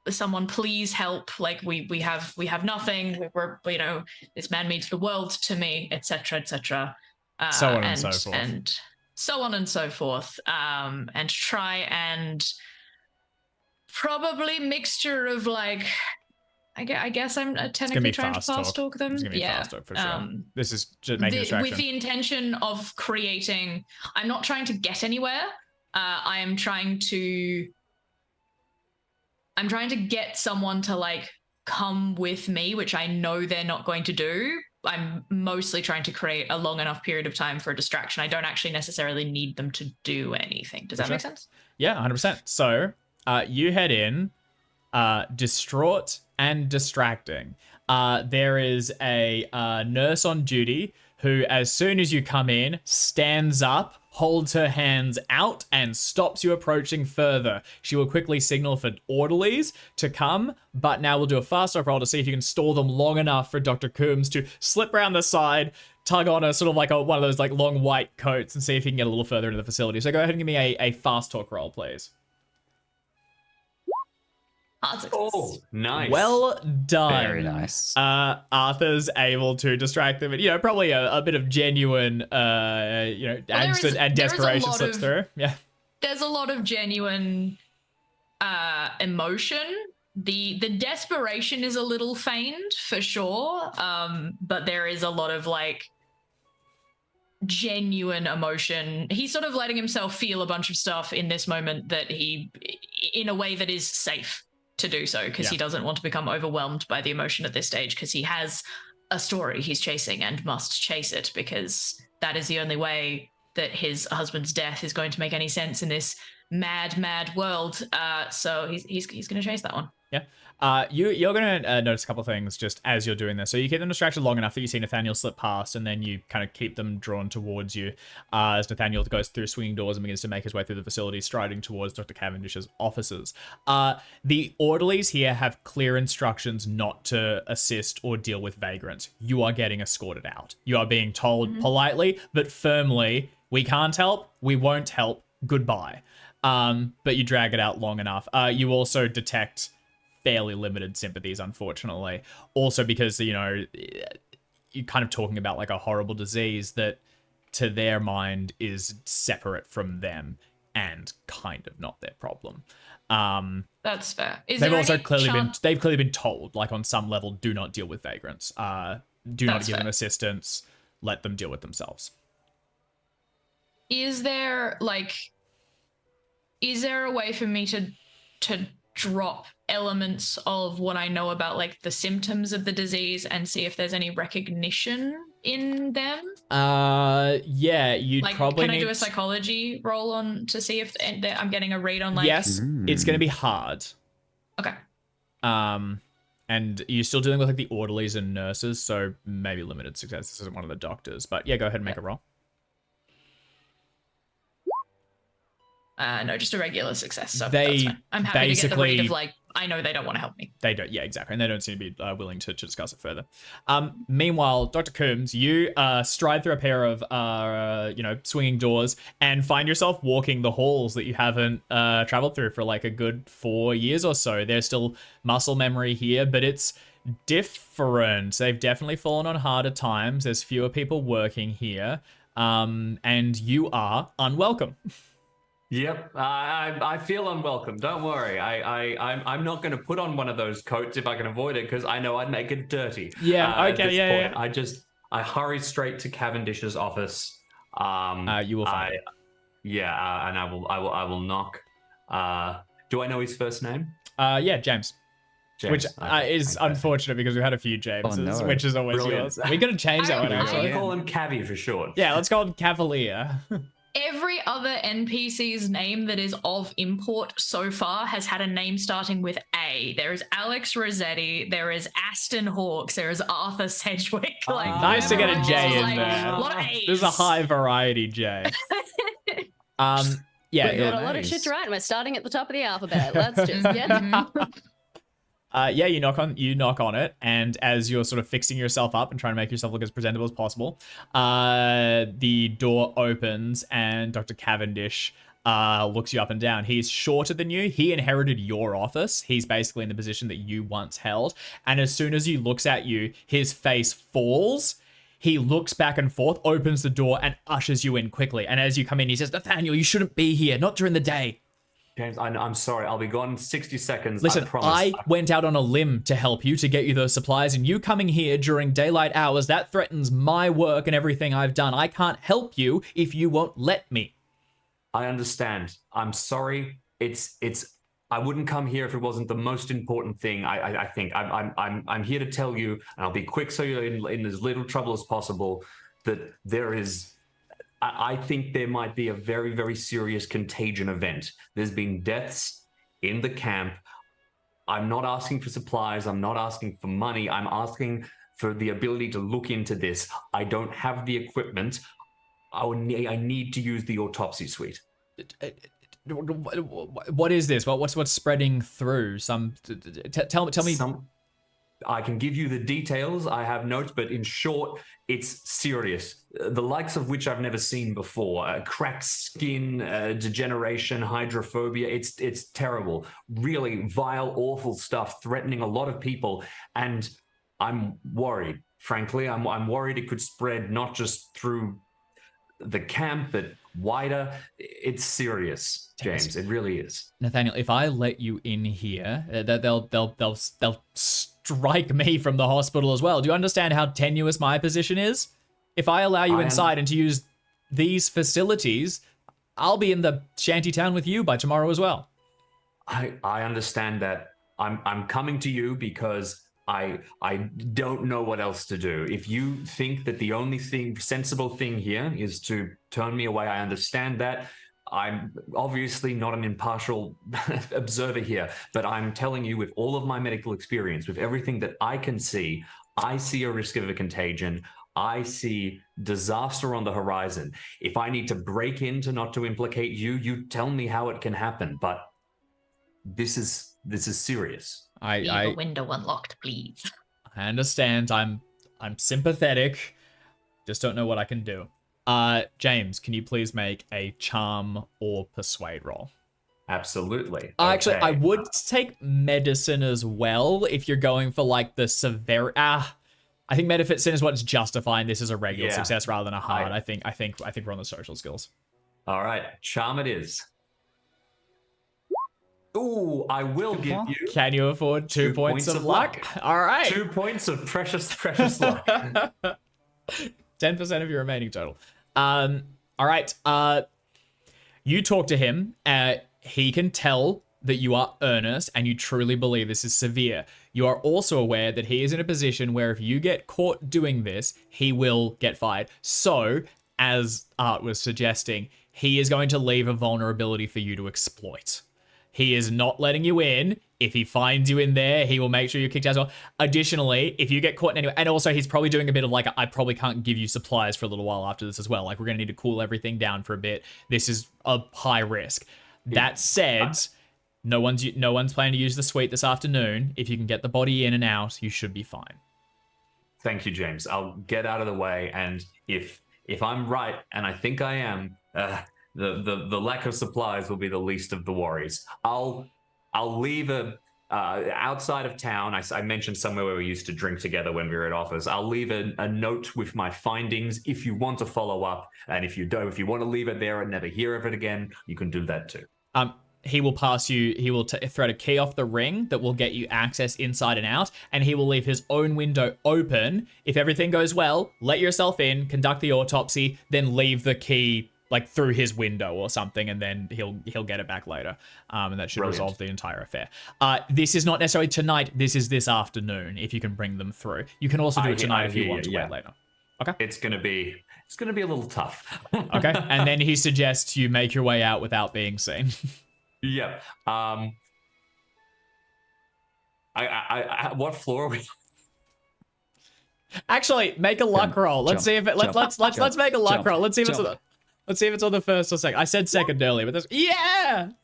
Someone please help. Like we have nothing. We're this man means the world to me, etc., etc. So on and so forth. And so on and so forth. And try and probably mixture of like, I guess I'm technically trying to fast talk them. It's gonna be fast talk for sure. This is just making a distraction. With the intention of creating. I'm not trying to get anywhere. I'm trying to get someone to like come with me, which I know they're not going to do. I'm mostly trying to create a long enough period of time for a distraction. I don't actually necessarily need them to do anything. Does that make sense? Yeah, 100%. So you head in, distraught and distracting. There is a nurse on duty who, as soon as you come in, stands up, holds her hands out, and stops you approaching further. She will quickly signal for orderlies to come, but now we'll do a fast talk roll to see if you can stall them long enough for Dr. Coombs to slip around the side, tug on a sort of like one of those like long white coats, and see if you can get a little further into the facility. So go ahead and give me a fast talk roll, please. Oh, nice. Well done. Very nice. Arthur's able to distract them, and probably a bit of genuine, angst and desperation slips through. Yeah. There's a lot of genuine emotion. The desperation is a little feigned for sure, but there is a lot of like genuine emotion. He's sort of letting himself feel a bunch of stuff in this moment that in a way that is safe to do so, because he doesn't want to become overwhelmed by the emotion at this stage, because he has a story he's chasing and must chase it, because that is the only way that his husband's death is going to make any sense in this mad world. So he's going to chase that one. Yeah. You're going to notice a couple of things just as you're doing this. So you keep them distracted long enough that you see Nathaniel slip past, and then you kind of keep them drawn towards you as Nathaniel goes through swinging doors and begins to make his way through the facility, striding towards Dr. Cavendish's offices. The orderlies here have clear instructions not to assist or deal with vagrants. You are getting escorted out. You are being told politely but firmly, we can't help, we won't help, goodbye. But you drag it out long enough. You also detect fairly limited sympathies, unfortunately. Also because, you're kind of talking about like a horrible disease that to their mind is separate from them and kind of not their problem. That's fair. They've clearly been told, like on some level, do not deal with vagrants. Do not give them assistance. Let them deal with themselves. Is there a way for me to drop elements of what I know about like the symptoms of the disease and see if there's any recognition in them? Yeah, you'd probably can I do a psychology roll on to see if I'm getting a read on like... Yes, it's going to be hard. Okay. And you're still dealing with like the orderlies and nurses, so maybe limited success. This isn't one of the doctors, but yeah, go ahead and make a roll. No, just a regular success. So that's fine. I'm happy to get the read of like, I know they don't want to help me. They don't, yeah, exactly. And they don't seem to be willing to discuss it further. Meanwhile, Dr. Coombs, you stride through a pair of, swinging doors and find yourself walking the halls that you haven't traveled through for like a good 4 years or so. There's still muscle memory here, but it's different. They've definitely fallen on harder times. There's fewer people working here. And you are unwelcome. Yep, I feel unwelcome. Don't worry. I'm not going to put on one of those coats if I can avoid it, because I know I'd make it dirty. Yeah. Okay. Yeah. I hurry straight to Cavendish's office. You will find it. Yeah, and I will knock. Do I know his first name? Yeah, James. Which is unfortunate because we've had a few Jameses, which is always yours. We're going to change that one actually. I call him Cavi for short. Yeah, let's call him Cavalier. Every other NPC's name that is of import so far has had a name starting with A. There is Alex Rossetti, there is Aston Hawks, there is Arthur Sedgwick. Nice to get a J in there. A lot of A's. There's a high variety J. Yeah, we've got a lot of shit to write. We're starting at the top of the alphabet. Let's just get yeah, you knock on it, and as you're sort of fixing yourself up and trying to make yourself look as presentable as possible, the door opens and Dr. Cavendish looks you up and down. He's shorter than you. He inherited your office. He's basically in the position that you once held. And as soon as he looks at you, his face falls. He looks back and forth, opens the door, and ushers you in quickly. And as you come in, he says, Nathaniel, you shouldn't be here, not during the day. James, I'm sorry. I'll be gone in 60 seconds. Listen, I promise. I went out on a limb to help you, to get you those supplies, and you coming here during daylight hours, that threatens my work and everything I've done. I can't help you if you won't let me. I understand. I'm sorry. I wouldn't come here if it wasn't the most important thing. I think I'm here to tell you, and I'll be quick so you're in as little trouble as possible, that there is, I think there might be a very, very serious contagion event. There's been deaths in the camp. I'm not asking for supplies. I'm not asking for money. I'm asking for the ability to look into this. I don't have the equipment. I need to use the autopsy suite. What is this? What's spreading through? Tell me. I can give you the details. I have notes, but in short, it's serious. The likes of which I've never seen before. Cracked skin, degeneration, hydrophobia. It's terrible. Really vile, awful stuff, threatening a lot of people. And I'm worried. Frankly, I'm worried it could spread not just through the camp, but wider. It's serious, James. It really is. Nathaniel, if I let you in here, they'll strike me from the hospital as well. Do you understand how tenuous my position is? If I allow you inside and to use these facilities, I'll be in the shanty town with you by tomorrow as well. I understand that. I'm coming to you because I don't know what else to do. If you think that the only sensible thing here is to turn me away, I understand that. I'm obviously not an impartial observer here, but I'm telling you, with all of my medical experience, with everything that I can see, I see a risk of a contagion. I see disaster on the horizon. If I need to break in to not to implicate you, you tell me how it can happen. But this is serious. Leave the window unlocked, please. I understand. I'm sympathetic. Just don't know what I can do. James, can you please make a charm or persuade roll? Absolutely. Actually, I would take medicine as well if you're going for like the severe. I think medicine is what's justifying this as a regular success rather than a hard. I think we're on the social skills. All right, charm it is. Ooh, I will give you. Can you afford 2 points of luck? All right. 2 points of precious luck. 10% of your remaining total. All right. You talk to him. He can tell that you are earnest and you truly believe this is severe. You are also aware that he is in a position where if you get caught doing this, he will get fired. So, as Art was suggesting, he is going to leave a vulnerability for you to exploit. He is not letting you in. If he finds you in there, he will make sure you're kicked out as well. Additionally, if you get caught in any way, and also he's probably doing a bit of like, I probably can't give you supplies for a little while after this as well. Like, we're going to need to cool everything down for a bit. This is a high risk. That said, no one's planning to use the suite this afternoon. If you can get the body in and out, you should be fine. Thank you, James. I'll get out of the way, and if I'm right, and I think I am, the lack of supplies will be the least of the worries. I'll leave outside of town. I mentioned somewhere where we used to drink together when we were at office. I'll leave a note with my findings if you want to follow up, and if you don't, if you want to leave it there and never hear of it again, you can do that too. He will pass you. He will thread a key off the ring that will get you access inside and out, and he will leave his own window open. If everything goes well, let yourself in, conduct the autopsy, then leave the key like through his window or something, and then he'll get it back later. And that should resolve the entire affair. This is not necessarily tonight. This is this afternoon, if you can bring them through. You can also do it tonight if you want to wait later. Okay. It's gonna be a little tough. Okay. And then he suggests you make your way out without being seen. Yep. What floor are we? Actually, make a luck roll. Let's see if it. Let's make a luck roll. Let's see if it's on the first or second. I said second earlier, but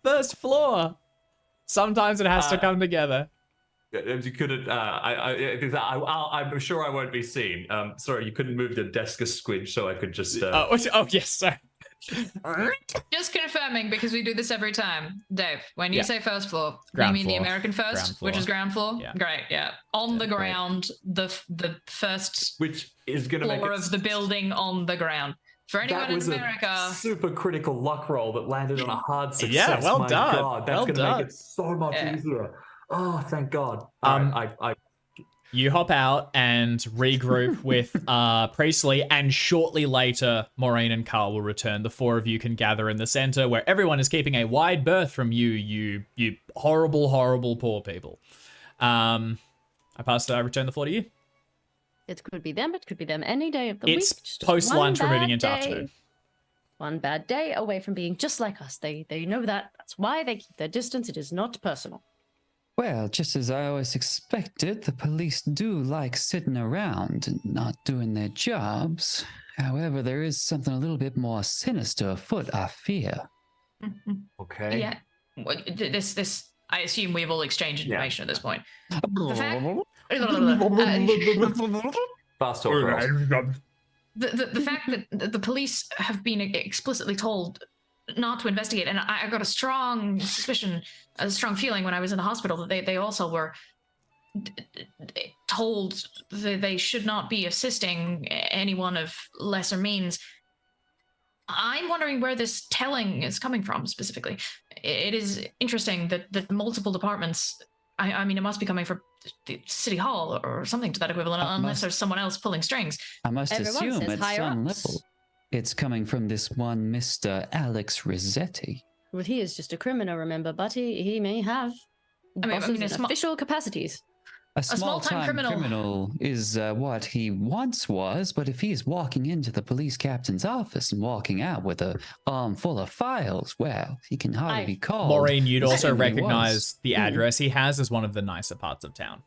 first floor. Sometimes it has to come together. You couldn't. I'm sure I won't be seen. Sorry, you couldn't move the desk a squidge, so I could just. Oh yes, sorry. Just confirming because we do this every time. Dave, when you Yeah. say first floor, do you Ground mean the floor. American Ground first, floor. which is ground floor? Yeah. Great, yeah. On the great. ground, the first Which is going to make floor it of the building on the ground. For anyone that in was America, a super critical luck roll that landed on a hard success. Yeah, well My done. God, that's Well going to done. make it so much Yeah. easier. Oh, thank God. All right, I You hop out and regroup with Priestley, and shortly later, Maureen and Carl will return. The four of you can gather in the center where everyone is keeping a wide berth from you horrible, horrible poor people. I return the floor to you. It could be them. It could be them any day of the It's week. Just post-lunch, one we're moving bad into day. afternoon. One bad day away from being just like us. They know that. That's why they keep their distance. It is not personal. Well, just as I always expected, the police do like sitting around and not doing their jobs. However, there is something a little bit more sinister afoot, I fear. okay. yeah. This. I assume we've all exchanged information at this point. The fact, Fast talk, girls. the fact that the police have been explicitly told not to investigate, and I got a strong suspicion, a strong feeling when I was in the hospital that they also were told that they should not be assisting anyone of lesser means. I'm wondering where this telling is coming from specifically. It is interesting that multiple departments, I mean, it must be coming from the city hall or something to that equivalent, unless there's someone else pulling strings. I must Everyone assume says at higher some ups. level it's coming from this one Mr. Alex Rossetti. Well, he is just a criminal, remember, but he may have bosses a in small- official capacities. A small-time small-time criminal. criminal is what he once was, but if he's walking into the police captain's office and walking out with a arm full of files, well, he can hardly be called. Maureen, you'd the also same he recognize was. the address he has as one of the nicer parts of town.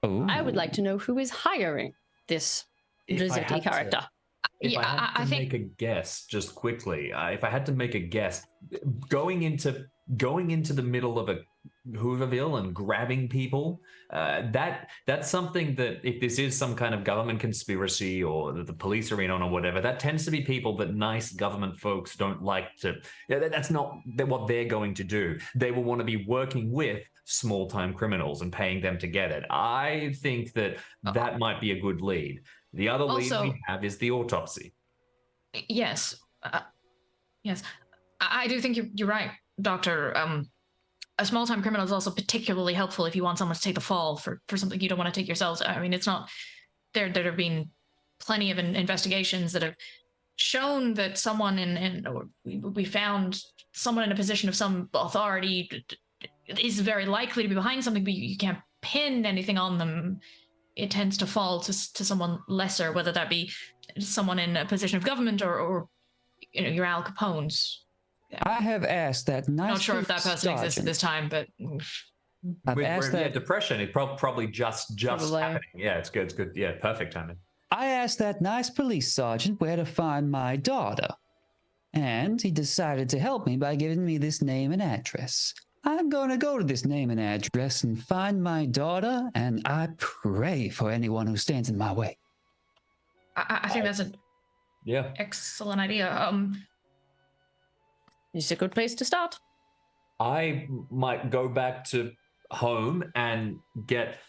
Oh. I would like to know who is hiring this If I Rossetti had to- character. If Yeah, I had to I think- make a guess, just quickly, if I had to make a guess, going into the middle of a Hooverville and grabbing people, that's something that if this is some kind of government conspiracy or the police are in on or whatever, that tends to be people that nice government folks don't like to. That's not what they're going to do. They will want to be working with small-time criminals and paying them to get it. I think that might be a good lead. The other lead Also- we have is the autopsy. Yes. Yes. I do think you're right, Doctor. A small-time criminal is also particularly helpful if you want someone to take the fall for something you don't want to take yourselves. I mean, it's not... There have been plenty of investigations that have shown that someone we found someone in a position of some authority is very likely to be behind something, but you can't pin anything on them. It tends to fall to someone lesser, whether that be someone in a position of government or your Al Capones. I have asked that nice. Not sure if that person exists at this time, but I've With asked that. depression, it probably just Probably. happening. Yeah, it's good. It's good. Yeah, perfect timing. I asked that nice police sergeant where to find my daughter, and he decided to help me by giving me this name and address. I'm going to go to this name and address and find my daughter, and I pray for anyone who stands in my way. I think that's an Yeah. excellent idea. It's a good place to start. I might go back to home and get.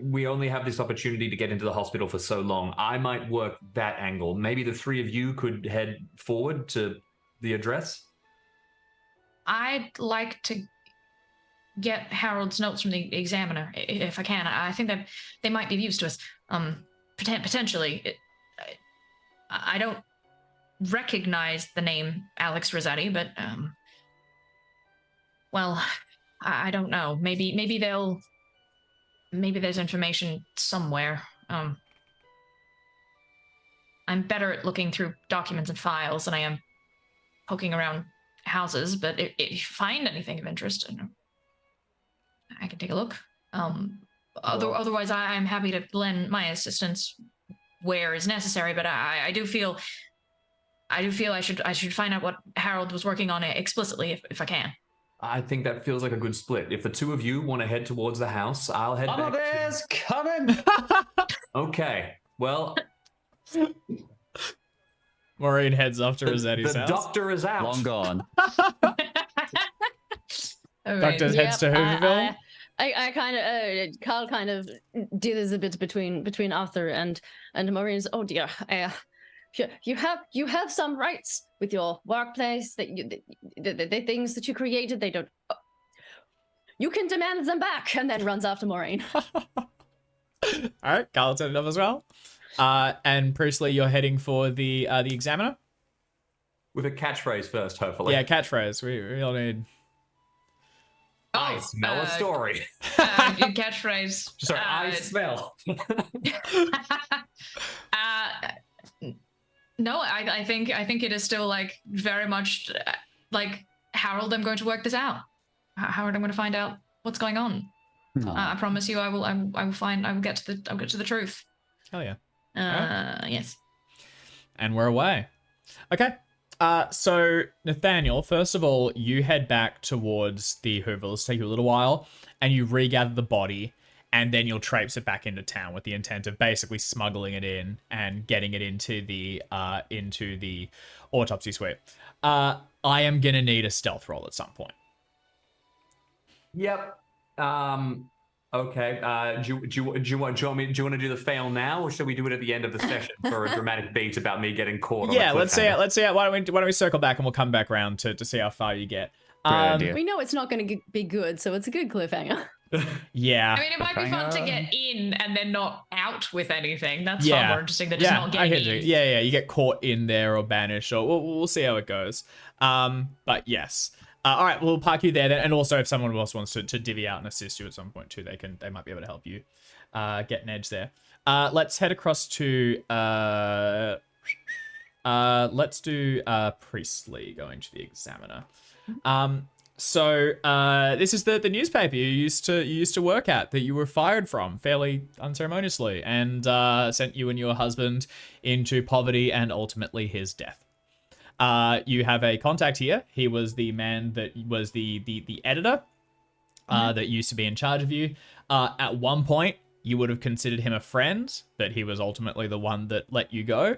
We only have this opportunity to get into the hospital for so long. I might work that angle. Maybe the three of you could head forward to the address. I'd like to get Harold's notes from the examiner if I can. I think that they might be of use to us. Potentially. I don't recognize the name Alex Rossetti, but well, I don't know. Maybe there's information somewhere. I'm better at looking through documents and files than I am poking around houses, but if you find anything of interest, I can take a look. Otherwise, I'm happy to lend my assistance where is necessary, but I do feel I should find out what Harold was working on explicitly if I can. I think that feels like a good split. If the two of you want to head towards the house, I'll head back. Bears coming! Okay. Well, Maureen heads off to Rossetti's The house. doctor is out. Long gone. Doctor heads to Hooverville. I kind of Carl kind of dithers a bit between Arthur and Maureen's. Oh dear, you have some rights with your workplace that the things that you created. They don't. You can demand them back, and then runs after Maureen. All right, Carl's headed up as well. And Priestley, you're heading for the examiner. With a catchphrase first, hopefully. Yeah, catchphrase. We all need. I smell a story. Catchphrase. Sorry, I smell. No, I think it is still like very much like Harold. I'm going to work this out. Howard, I'm going to find out what's going on. No. I promise you, I will get to the truth. Hell yeah. Yes. And we're away. Okay. So Nathaniel, first of all, you head back towards the Hoovervilles. Take you a little while, and you regather the body, and then you'll traipse it back into town with the intent of basically smuggling it in and getting it into the autopsy suite. I am gonna need a stealth roll at some point. Yep. Okay. Do you want to do the fail now, or should we do it at the end of the session for a dramatic beat about me getting caught? Yeah, on a let's see. cliffhanger? Let's see. Why don't we circle back and we'll come back around to see how far you get. Great idea. We know it's not going to be good, so it's a good cliffhanger. Yeah. I mean, it might be fun to get in and then not out with anything. That's Yeah. far more interesting than just not I getting hear you. in. Yeah, you get caught in there or banished, or we'll see how it goes. But yes. All right, we'll park you there then. And also, if someone else wants to divvy out and assist you at some point too, they might be able to help you get an edge there. Let's head across to let's do Priestley going to the examiner. So this is the newspaper you used to work at that you were fired from fairly unceremoniously and sent you and your husband into poverty and ultimately his death. You have a contact here. He was the man that was the editor that used to be in charge of you. At one point, you would have considered him a friend, but he was ultimately the one that let you go.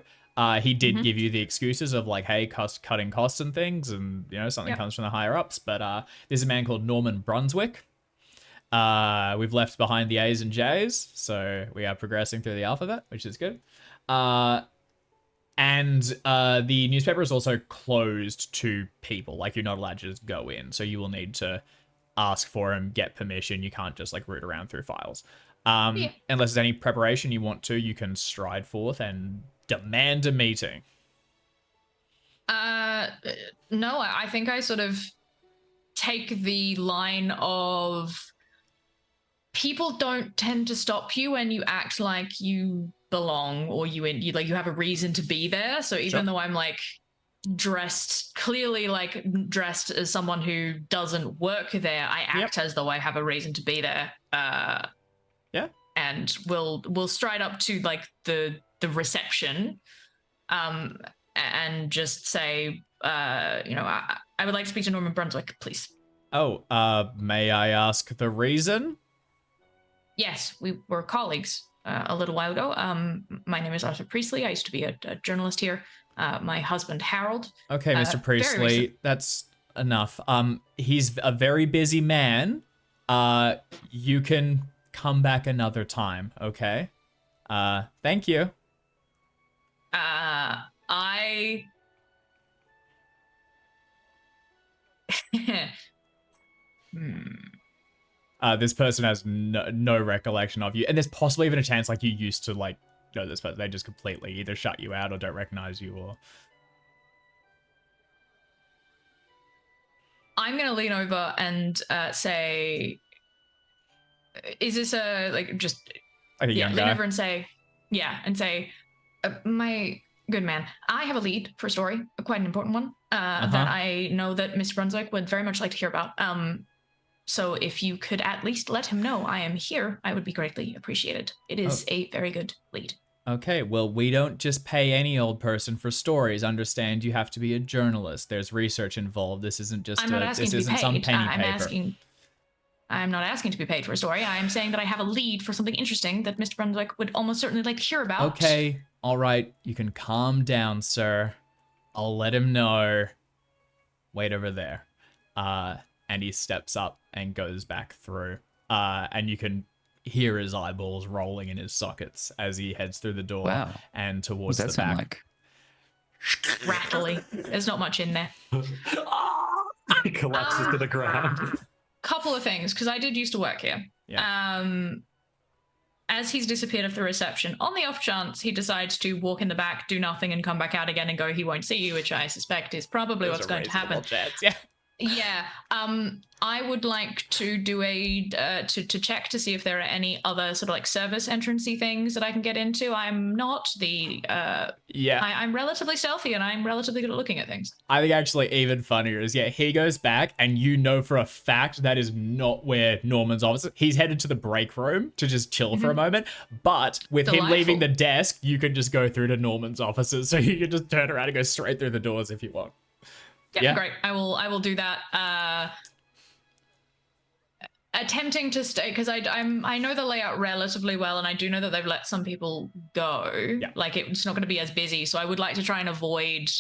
He did give you the excuses of like, hey, cutting costs and things, and something comes from the higher ups. But there's a man called Norman Brunswick. We've left behind the A's and J's, so we are progressing through the alphabet, which is good. And the newspaper is also closed to people. Like, you're not allowed to just go in. So you will need to ask for him, get permission. You can't just, like, root around through files. Unless there's any preparation you want to, you can stride forth and demand a meeting. No, I think I sort of take the line of people don't tend to stop you when you act like you belong or you have a reason to be there. So even though I'm like dressed as someone who doesn't work there, I act as though I have a reason to be there. And we'll stride up to like the reception and just say I would like to speak to Norman Brunswick, please. Oh, may I ask the reason? Yes, we were colleagues a little while ago. My name is Arthur Priestley. I used to be a journalist here. My husband, Harold. Okay, Mr. Priestley, that's enough. He's a very busy man. You can come back another time, okay? Thank you. This person has no recollection of you, and there's possibly even a chance like you used to like know this person. They just completely either shut you out or don't recognize you, or. I'm gonna lean over and say, "Is this just like a young guy? Lean over and say, my good man, I have a lead for a story, quite an important one, that I know that Mr. Brunswick would very much like to hear about. So if you could at least let him know I am here, I would be greatly appreciated. It is a very good lead." Okay, well, we don't just pay any old person for stories. Understand, you have to be a journalist. There's research involved. This isn't just some penny paper. I'm not asking to be paid for a story. I am saying that I have a lead for something interesting that Mr. Brunswick would almost certainly like to hear about. Okay, all right. You can calm down, sir. I'll let him know. Wait over there. And he steps up and goes back through. And you can hear his eyeballs rolling in his sockets as he heads through the door Wow. and What towards does that the sound back. like? Rattly. There's not much in there. He collapses to the ground. Couple of things, because I did used to work here. Yeah. As he's disappeared off the reception, on the off chance he decides to walk in the back, do nothing, and come back out again and go, he won't see you, which I suspect is probably There's what's a going to happen. reasonable chance, yeah. Yeah. I would like to do to check to see if there are any other sort of like service entrancey things that I can get into. I'm not the I'm relatively stealthy and I'm relatively good at looking at things. I think actually even funnier is, he goes back and you know for a fact that is not where Norman's office is. He's headed to the break room to just chill for a moment. But with him leaving the desk, you can just go through to Norman's offices. So you can just turn around and go straight through the doors if you want. Yeah, great. I will do that. Attempting to stay, because I know the layout relatively well, and I do know that they've let some people go. Yeah. Like it's not going to be as busy, so I would like to try and avoid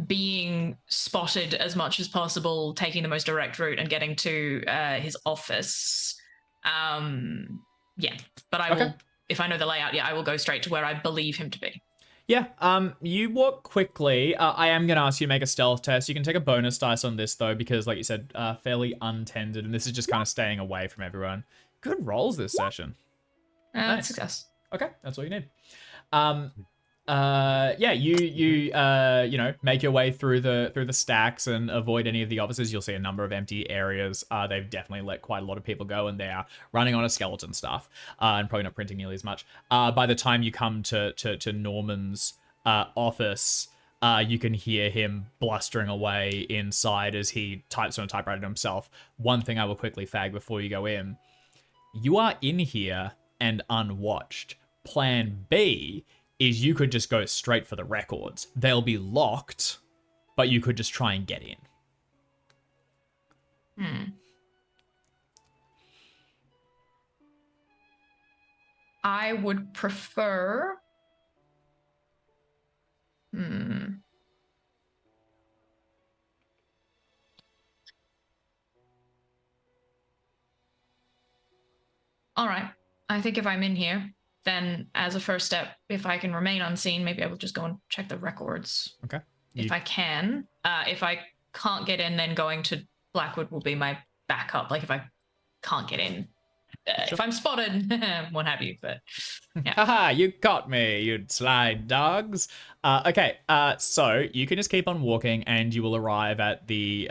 being spotted as much as possible, taking the most direct route and getting to his office. But I will, if I know the layout, I will go straight to where I believe him to be. Yeah, you walk quickly. I am going to ask you to make a stealth test. You can take a bonus dice on this, though, because, like you said, fairly untended, and this is just kind of staying away from everyone. Good rolls this session. Nice. Success. Okay, that's all you need. You make your way through the stacks and avoid any of the offices. You'll see a number of empty areas. They've definitely let quite a lot of people go, and they are running on a skeleton staff and probably not printing nearly as much. By the time you come to Norman's office, you can hear him blustering away inside as he types on a typewriter himself. One thing I will quickly flag before you go in: you are in here and unwatched. Plan B is you could just go straight for the records. They'll be locked, but you could just try and get in. I would prefer... All right. I think if I'm in here, then as a first step, if I can remain unseen, maybe I will just go and check the records. Okay. If I can. If I can't get in, then going to Blackwood will be my backup. Like if I can't get in, if I'm spotted, what have you. But yeah. Haha, you got me, you sly dogs. So you can just keep on walking and you will arrive at the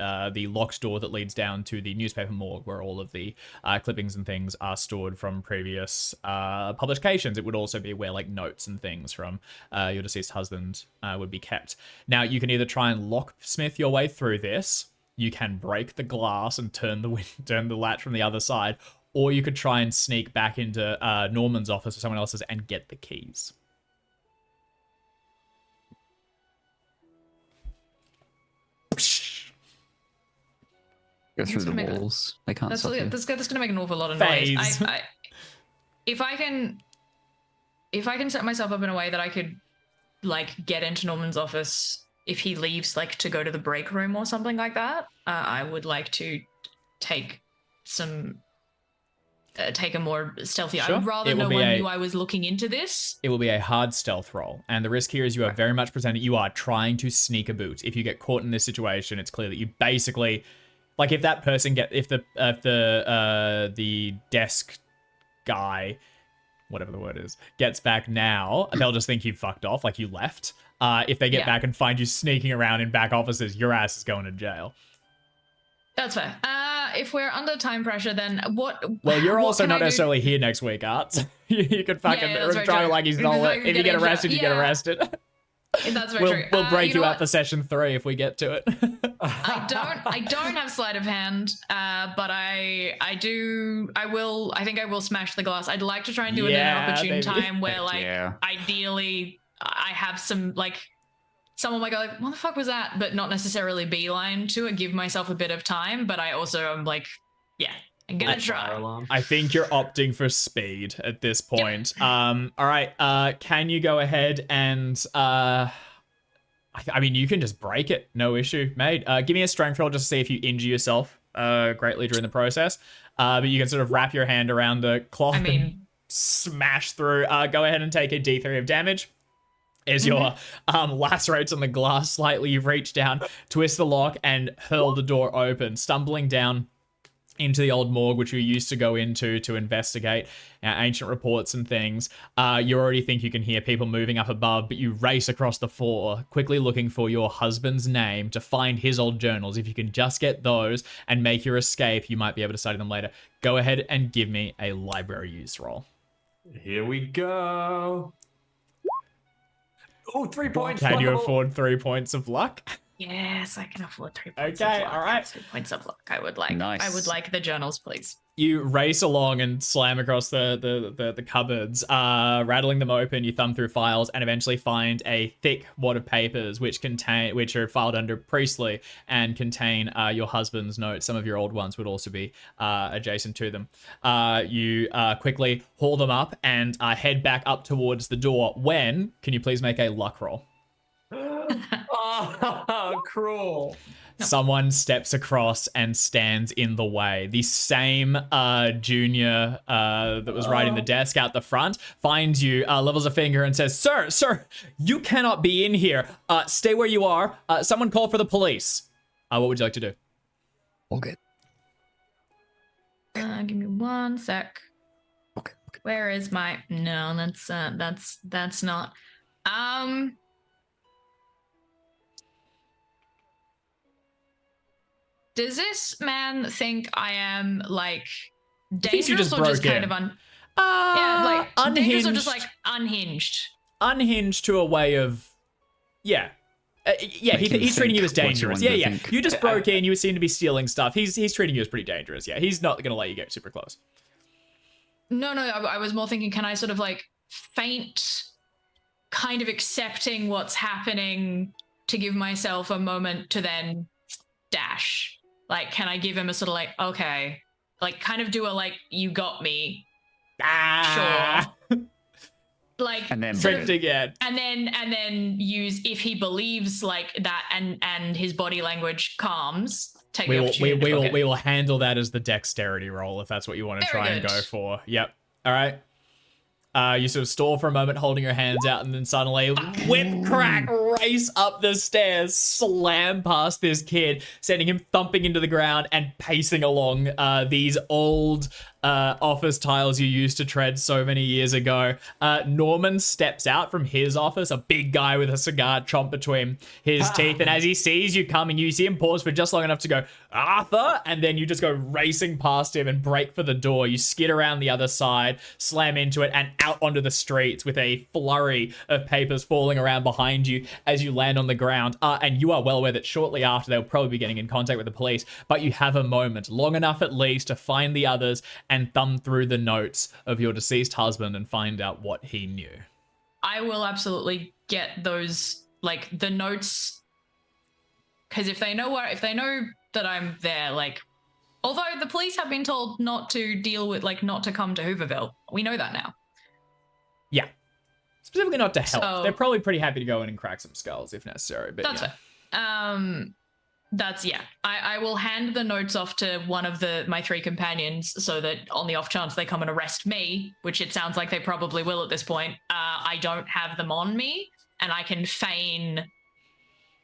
locked door that leads down to the newspaper morgue where all of the clippings and things are stored from previous publications. It would also be where like notes and things from your deceased husband would be kept. Now you can either try and locksmith your way through this, you can break the glass and turn the latch from the other side, or you could try and sneak back into Norman's office or someone else's and get the keys. Go through the walls. They can't That's stop you. going to make an awful lot of Phase. noise. If I can set myself up in a way that I could like get into Norman's office if he leaves, like to go to the break room or something like that, I would like to take a more stealthy. Sure. I would rather no one knew I was looking into this. It will be a hard stealth roll, and the risk here is you are very much presented. You are trying to sneak a boot. If you get caught in this situation, it's clear that you basically, like, if that person if the desk guy, whatever the word is, gets back now, they'll just think you fucked off, like you left. If they get back and find you sneaking around in back offices, your ass is going to jail. That's fair. If we're under time pressure, then what? Well, you're also not I necessarily here next week, Art. You could fucking try like he's not. If you get arrested, you get arrested. That's very true. We'll break you out for session 3 if we get to it. I don't have sleight of hand, but I will. I think I will smash the glass. I'd like to try and do it at an opportune time where, like, ideally, I have some like. Someone might go like, what the fuck was that? But not necessarily beeline to it, give myself a bit of time. But I also am like, yeah, I'm gonna try. I think you're opting for speed at this point. All right, can you go ahead and... I I mean, you can just break it. No issue, mate. Give me a strength roll just to see if you injure yourself greatly during the process. But you can sort of wrap your hand around the cloth and smash through. Go ahead and take a D3 of damage. As your lacerates on the glass slightly, you've reached down, twist the lock, and hurl the door open, stumbling down into the old morgue, which you used to go into to investigate ancient reports and things. You already think you can hear people moving up above, but you race across the floor, quickly looking for your husband's name to find his old journals. If you can just get those and make your escape, you might be able to study them later. Go ahead and give me a library use roll. Here we go. Oh, 3 points. Can you Wonderful. afford 3 points of luck? Yes, I can afford 3 points. Okay, of luck. all right. 3 points of luck. I would like. Nice. I would like the journals, please. You race along and slam across the cupboards, rattling them open. You thumb through files and eventually find a thick wad of papers which are filed under Priestley and contain your husband's notes. Some of your old ones would also be adjacent to them. You quickly haul them up and head back up towards the door. When can you please make a luck roll? Oh, cruel. Someone steps across and stands in the way. The same junior that was riding the desk out the front finds you, levels a finger and says, Sir, you cannot be in here. Stay where you are. Someone call for the police. What would you like to do? Okay. Give me 1 sec. Okay. Where is my? No, that's not. Does this man think I am like Thinks you dangerous just or just broke kind in. of like dangerous or just unhinged. like unhinged? Unhinged to a way of, yeah. He's treating you as dangerous. Yeah. You just broke in. You seem to be stealing stuff. He's treating you as pretty dangerous. Yeah, he's not going to let you get super close. No, I was more thinking, can I sort of like feint kind of accepting what's happening to give myself a moment to then dash? Like, can I give him a sort of like, okay, like kind of do a like, you got me. Sure. Like, And then Tricked again. and then use, if he believes like that and his body language calms, take the opportunity. We will handle that as the dexterity roll if that's what you want to Very try and good. go for. Yep. All right. You sort of stall for a moment, holding your hands out, and then suddenly, whip crack, race up the stairs, slam past this kid, sending him thumping into the ground and pacing along these old office tiles you used to tread so many years ago. Norman steps out from his office, a big guy with a cigar chomped between his teeth, and as he sees you coming, you see him pause for just long enough to go, Arthur, and then you just go racing past him and break for the door. You skid around the other side, slam into it, and out onto the streets with a flurry of papers falling around behind you as you land on the ground. And you are well aware that shortly after they'll probably be getting in contact with the police, but you have a moment, long enough at least, to find the others and thumb through the notes of your deceased husband and find out what he knew. I will absolutely get those, like the notes, because if they know that I'm there, like, although the police have been told not to deal with, like, not to come to Hooverville, we know that now. Yeah. Specifically not to help. So- They're probably pretty happy to go in and crack some skulls if necessary, but That's yeah. it. I will hand the notes off to one of my 3 companions so that on the off chance they come and arrest me, which it sounds like they probably will at this point, I don't have them on me and I can feign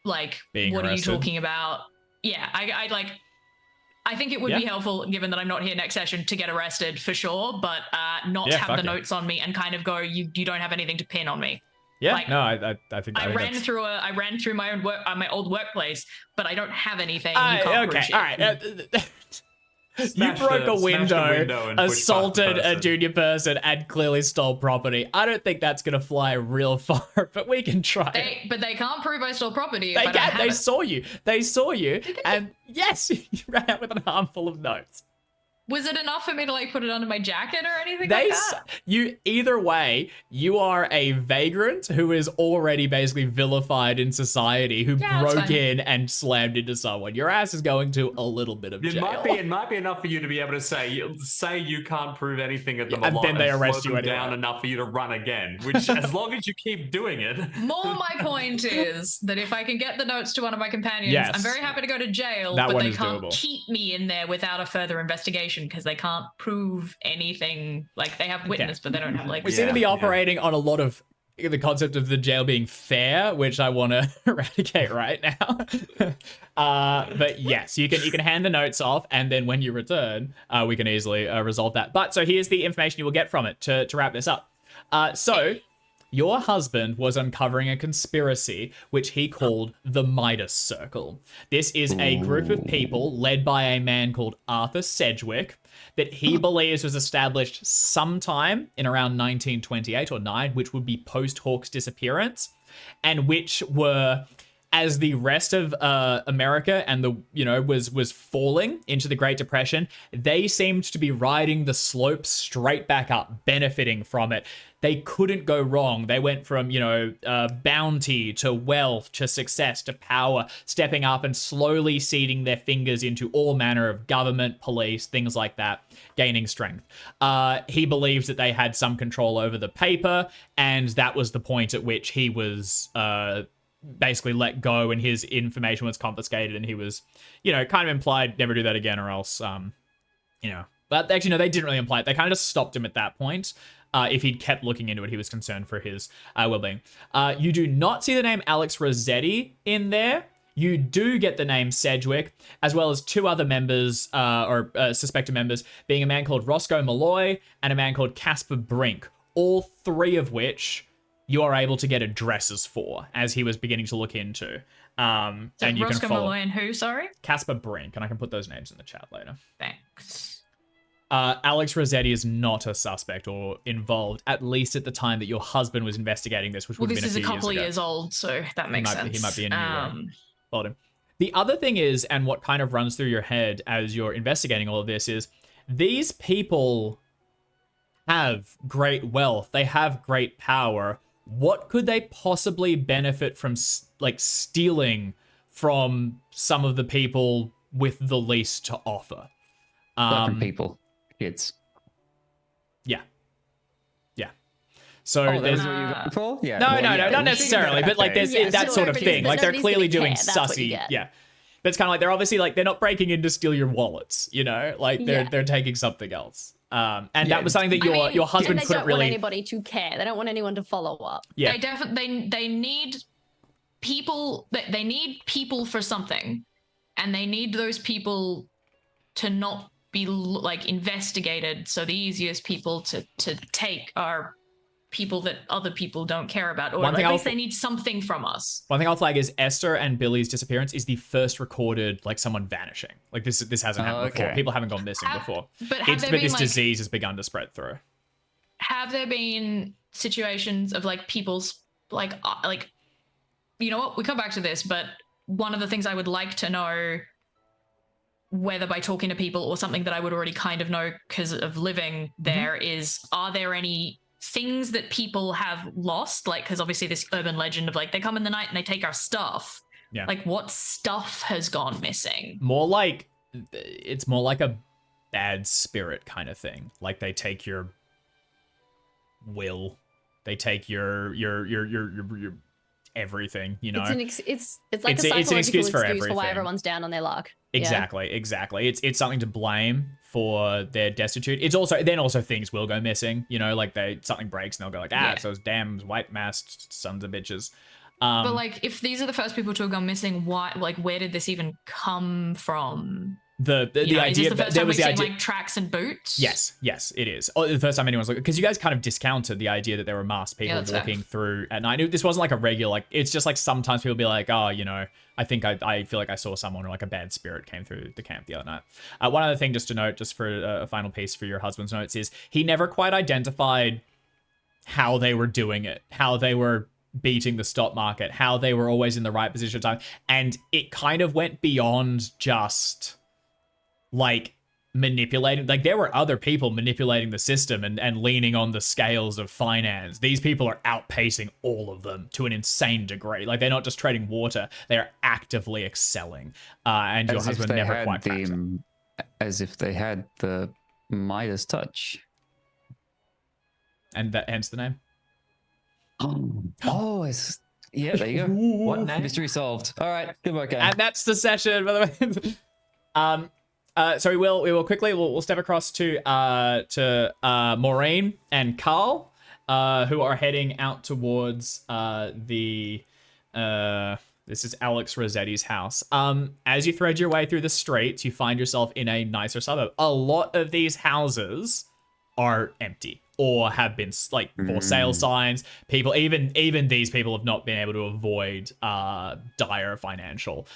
like, Being what arrested. are you talking about? Yeah, I think it would be helpful, given that I'm not here next session, to get arrested for sure, but not Yeah, have fuck the yeah. notes on me and kind of go, you don't have anything to pin on me. Yeah, like, no, I think I ran that's... through my own work, my old workplace, but I don't have anything. You Okay, can't prove shit. all right. You Smashed broke a smashed window, and pushed assaulted past the a person. junior person, and clearly stole property. I don't think that's gonna fly real far, but we can try. But they can't prove I stole property. If They I don't have They it. saw you. They saw you, and yes, you ran out with an armful of notes. Was it enough for me to like put it under my jacket or anything They like s- that? you either way, you are a vagrant who is already basically vilified in society, who Yeah, that's broke fine. in and slammed into someone. Your ass is going to a little bit of It jail. might be enough for you to be able to say you can't prove anything at them Yeah, and a lot, then they arrest slow you them anyway. down enough for you to run again. Which, as long as you keep doing it, More my point is that if I can get the notes to one of my companions, Yes. I'm very happy to go to jail, That but one they is can't doable. keep me in there without a further investigation because they can't prove anything. Like they have witness, but they don't have like. We seem to be Yeah, yeah. operating on a lot of the concept of the jail being fair, which I want to eradicate right now. But yes, you can hand the notes off, and then when you return, we can easily resolve that. But so here's the information you will get from it to wrap this up. So your husband was uncovering a conspiracy which he called the Midas Circle. This is a group of people led by a man called Arthur Sedgwick that he believes was established sometime in around 1928 or 9, which would be post Hawke's disappearance, and which were, as the rest of America and was falling into the Great Depression, they seemed to be riding the slope straight back up, benefiting from it. They couldn't go wrong. They went from, bounty to wealth to success to power, stepping up and slowly seeding their fingers into all manner of government, police, things like that, gaining strength. He believes that they had some control over the paper, and that was the point at which he was basically let go and his information was confiscated, and he was, kind of implied never do that again or else, But actually, no, they didn't really imply it. They kind of just stopped him at that point. If he'd kept looking into it, he was concerned for his well-being. You do not see the name Alex Rossetti in there. You do get the name Sedgwick, as well as two other members, suspected members, being a man called Roscoe Malloy and a man called Casper Brink, all three of which you are able to get addresses for, as he was beginning to look into. So And you Roscoe can follow Malloy and who? Sorry. Casper Brink, and I can put those names in the chat later. Thanks. Alex Rossetti is not a suspect or involved, at least at the time that your husband was investigating this, which Well, would have this been is a few couple of ago. years old, so that makes sense. He might be a new followed him. The other thing is, and what kind of runs through your head as you're investigating all of this is, these people have great wealth. They have great power. What could they possibly benefit from, stealing from some of the people with the least to offer? Different people, kids. Yeah. So Oh, that there's was what you're going for? Yeah. no, well, yeah, not necessarily, but like there's Yeah, that so sort of everybody's- thing. but Like they're nobody's clearly gonna doing care, that's what you sussy, get. yeah. But it's kind of like they're obviously they're not breaking in to steal your wallets, like Yeah. they're taking something else. And Yeah, that was something that I mean, your And husband they couldn't don't really. want anybody to care. They don't want anyone to follow up. Yeah, They definitely they need people. They need people for something, and they need those people to not be investigated. So the easiest people to take are people that other people don't care about, or One thing at I'll- least they need something from us. One thing I'll flag is Esther and Billy's disappearance is the first recorded someone vanishing. Like this hasn't happened before. Okay. People haven't gone missing before. But have there But been this disease has begun to spread through. have there been situations of people's you know what, we come back to this, but one of the things I would like to know, whether by talking to people or something that I would already kind of know because of living there, is, are there any things that people have lost? Because obviously this urban legend of they come in the night and they take our stuff. Yeah. What stuff has gone missing? It's more like a bad spirit kind of thing. Like they take your will, they take your everything. It's like It's a an psychological excuse for why everything. everyone's down on their luck. Yeah. Exactly. It's something to blame for their destitute. It's also things will go missing. Something breaks and they'll go Yeah. it's those damn white masked sons of bitches. But if these are the first people to have gone missing, why? Where did this even come from? The Is this idea the that first there time was we've the seen idea. tracks and boots? Yes, it is. The first time anyone's looking, because you guys kind of discounted the idea that there were masked people that's fair. walking through at night. This wasn't a regular, it's just sometimes people be like, oh, I think I feel like I saw someone, or a bad spirit came through the camp the other night. One other thing just to note, just for a final piece for your husband's notes, is he never quite identified how they were doing it, how they were beating the stock market, how they were always in the right position at time. And it kind of went beyond just manipulating, like there were other people manipulating the system and leaning on the scales of finance. These people are outpacing all of them to an insane degree. Like they're not just trading water, they are actively excelling. And your As if husband they never had quite cracked it. as if they had the Midas touch. And that hence the name. Oh, yeah, there you go. What name? Mystery solved. All right, good work, And Anne. that's the session, by the way. So we will quickly we'll step across to Maureen and Carl, who are heading out towards this is Alex Rossetti's house. As you thread your way through the streets, you find yourself in a nicer suburb. A lot of these houses are empty or have been like for sale signs. People, even these people have not been able to avoid dire financial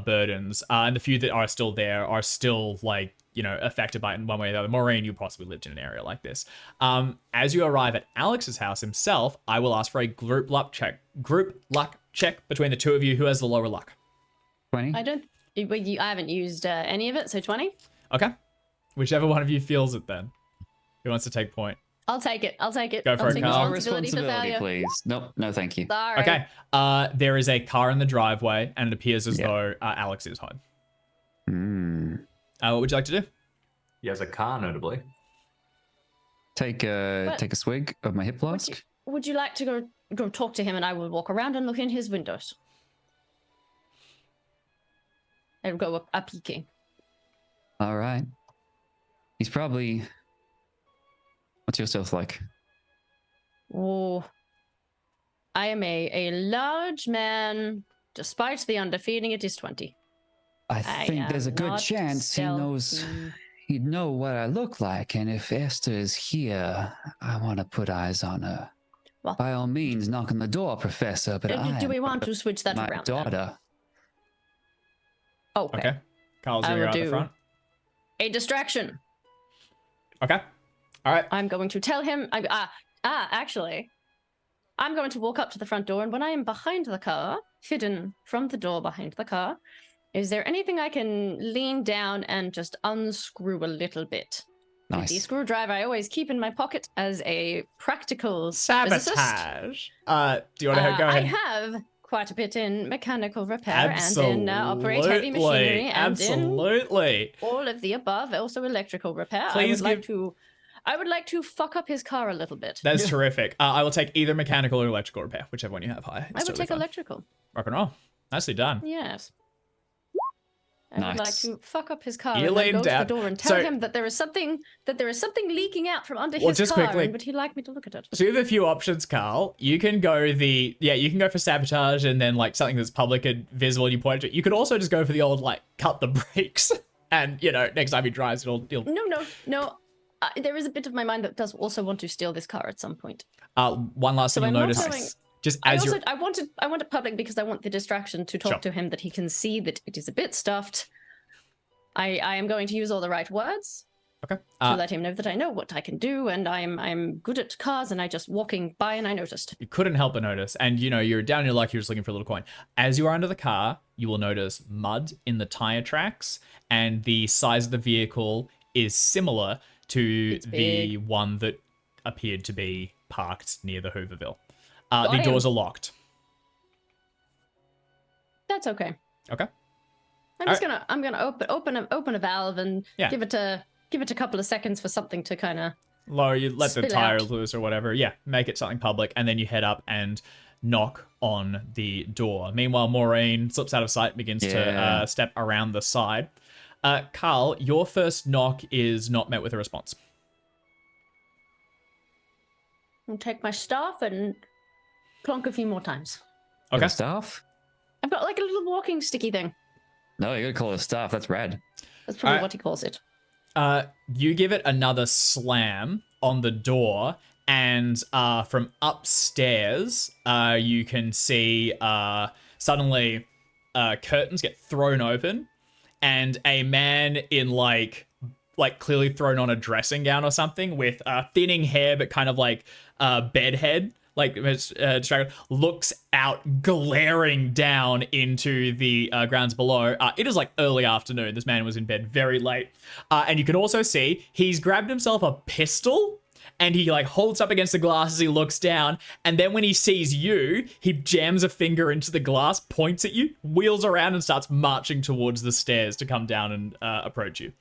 burdens. And the few that are still there are still like, you know, affected by it in one way or the other. Maureen, you possibly lived in an area like this. As you arrive at Alex's house himself, I will ask for a group luck check between the two of you. Who has the lower luck? 20. I haven't used any of it, so 20. Okay. Whichever one of you feels it then. Who wants to take point? I'll take it. Go for I'll it, take Carl. No responsibility for responsibility, failure. please. Nope, no thank you. Sorry. Okay. There is a car in the driveway, and it appears as though Alex is home. What would you like to do? He has a car, notably. Take a swig of my hip flask. Would you like to go talk to him, and I will walk around and look in his windows? And go a peeking. All right. He's probably. What's your stealth like? Oh, I am a large man. Despite the undefeating, it is 20. I think there's a am good not chance he knows. stealthy. He'd know what I look like, and if Esther is here, I want to put eyes on her. Well- By all means, knock on the door, Professor. But Do we want to switch that my around? then? daughter. Okay. Okay. Carl's I going to will go out the do- front. A distraction. Okay. All right. I'm going to tell him. Actually, I'm going to walk up to the front door, and when I am behind the car, hidden from the door behind the car, is there anything I can lean down and just unscrew a little bit? The Nice. screwdriver I always keep in my pocket as a practical physicist. Sabotage. Do you want to go I ahead? have quite a bit in mechanical repair and in operate heavy machinery and Absolutely. in all of the above, also electrical repair. Please I would like to fuck up his car a little bit. That's terrific. I will take either mechanical or electrical repair, whichever one you have high. I would take electrical. Rock and roll. Nicely done. Yes. I would like Nice. to fuck up his car You and then lean go to the down. door and tell So- him that there is something leaking out from under Well, his just car, quickly- and would he like me to look at it? So you have a few options, Carl. You can go you can go for sabotage and then like something that's public and visible and you point to it. You could also just go for the old like cut the brakes and you know next time he drives it'll No. There is a bit of my mind that does also want to steal this car at some point. one last So thing I'm you'll not notice going- just I as also you're I want it public because I want the distraction to talk Sure. to him that he can see that it is a bit stuffed. I am going to use all the right words okay. to let him know that I know what I can do and I'm good at cars and I just walking by and I noticed. You couldn't help but notice, and you know you're down in your luck. You're just looking for a little coin. As you are under the car, you will notice mud in the tire tracks, and the size of the vehicle is similar to It's the big. one that appeared to be parked near the Hooverville. Got The him. doors are locked. That's okay. Okay. I'm gonna open a valve and Yeah. give it a couple of seconds for something to kind of Lower, you let the Spill tire out. loose or whatever. Yeah, make it something public, and then you head up and knock on the door. Meanwhile, Maureen slips out of sight and begins to Yeah. step around the side. Carl, your first knock is not met with a response. take my staff and clonk a few more times. Okay. Staff? I've got like a little walking sticky thing. No, you gotta call it a staff. That's rad. That's probably Alright. what he calls it. You give it another slam on the door, and from upstairs, you can see suddenly curtains get thrown open, and a man in like clearly thrown on a dressing gown or something with thinning hair, but kind of like bedhead, like distracted, looks out, glaring down into the grounds below. It is like early afternoon. This man was in bed very late. And you can also see he's grabbed himself a pistol and he like holds up against the glass as he looks down. And then when he sees you, he jams a finger into the glass, points at you, wheels around and starts marching towards the stairs to come down and approach you.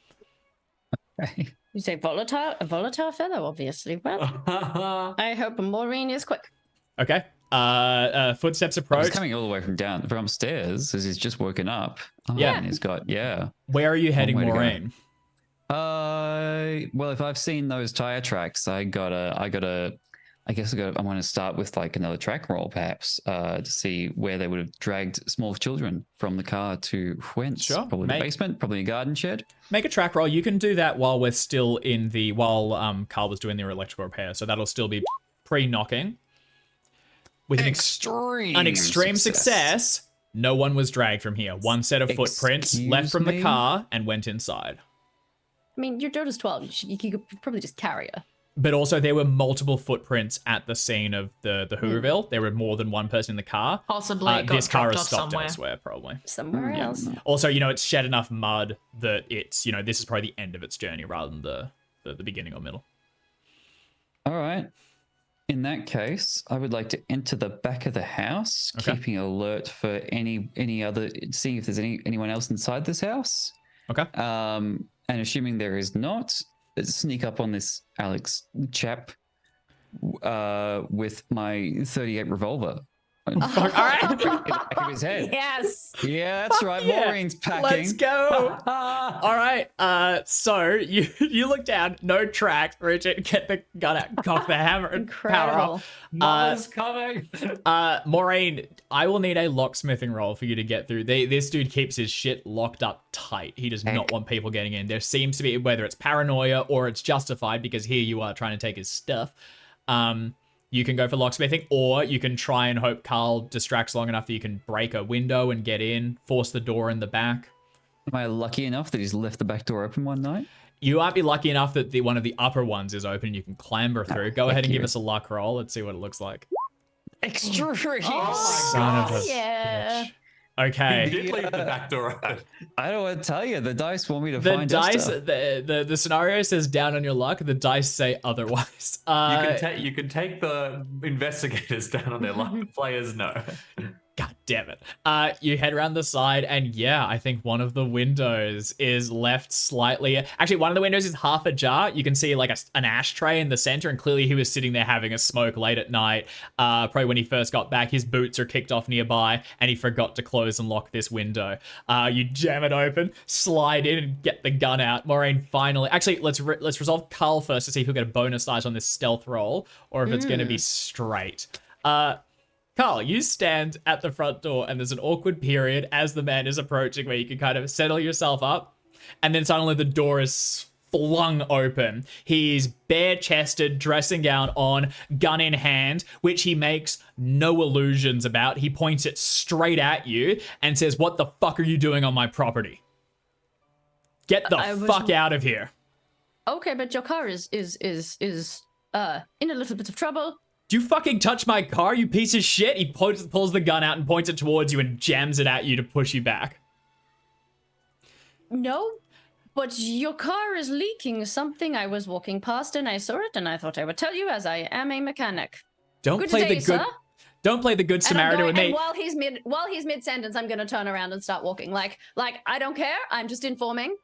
You say volatile? A volatile fellow, obviously. Well, I hope Maureen is quick. Okay. Footsteps He's approach. coming all the way from upstairs as he's just woken up. Oh, Yeah. and he's got Where are you heading, way to go. Maureen? Well, if I've seen those tire tracks, I want to start with like another track roll, perhaps, to see where they would have dragged small children from the car to whence. Sure. Probably the basement, probably a garden shed. Make a track roll. You can do that while we're still while Carl was doing their electrical repair. So that'll still be pre-knocking. With an extreme success, no one was dragged from here. One set of footprints left from the car and went inside. I mean, your daughter's 12. You could probably just carry her. But also there were multiple footprints at the scene of the Hooverville. There were more than one person in the car. Possibly it got this car dropped has off stopped somewhere. elsewhere, probably. Somewhere else. Also, it's shed enough mud that it's, this is probably the end of its journey rather than the beginning or middle. All right. In that case, I would like to enter the back of the house, Okay. keeping alert for any other, seeing if there's anyone else inside this house. Okay. And assuming there is not, let's sneak up on this Alex chap with my 38 revolver. All right. In the back of his head. Yes. Yeah, that's right. Yeah. Maureen's packing. Let's go. All right. So you look down, no tracks. Richard, get the gun out, cock the hammer, and power Incredible. off. Mother's coming. Maureen, I will need a locksmithing roll for you to get through. This dude keeps his shit locked up tight. He does not want people getting in. There seems to be, whether it's paranoia or it's justified, because here you are trying to take his stuff. You can go for locksmithing, or you can try and hope Carl distracts long enough that you can break a window and get in, force the door in the back. Am I lucky enough that he's left the back door open one night? You might be lucky enough that one of the upper ones is open and you can clamber through. Go ahead and you. give us a luck roll. Let's see what it looks like. Extraordinary. Son of a yeah. bitch. Okay. He did leave the back door open. I don't want to tell you. The dice want me to The find dice, stuff. the scenario says down on your luck. The dice say otherwise. You can take the investigators down on their luck. The players no. God damn it. You head around the side, and yeah, I think one of the windows is left slightly. Actually, one of the windows is half ajar. You can see like an ashtray in the center, and clearly he was sitting there having a smoke late at night. Probably when he first got back, his boots are kicked off nearby, and he forgot to close and lock this window. You jam it open, slide in, and get the gun out. Maureen finally. Actually, let's resolve Carl first to see if he'll get a bonus dice on this stealth roll, or if it's going to be straight. Carl, you stand at the front door and there's an awkward period as the man is approaching where you can kind of settle yourself up. And then suddenly the door is flung open. He's bare-chested, dressing gown on, gun in hand, which he makes no illusions about. He points it straight at you and says, "What the fuck are you doing on my property? Get the fuck out of here." Okay, but your car is in a little bit of trouble. Do you fucking touch my car, you piece of shit? He pulls the gun out and points it towards you and jams it at you to push you back. No, but your car is leaking something. I was walking past and I saw it, and I thought I would tell you as I am a mechanic. Don't Good play day, the good. sir. Don't play the good And I'm Samaritan going- with me. and while he's mid sentence, I'm gonna turn around and start walking. Like I don't care. I'm just informing.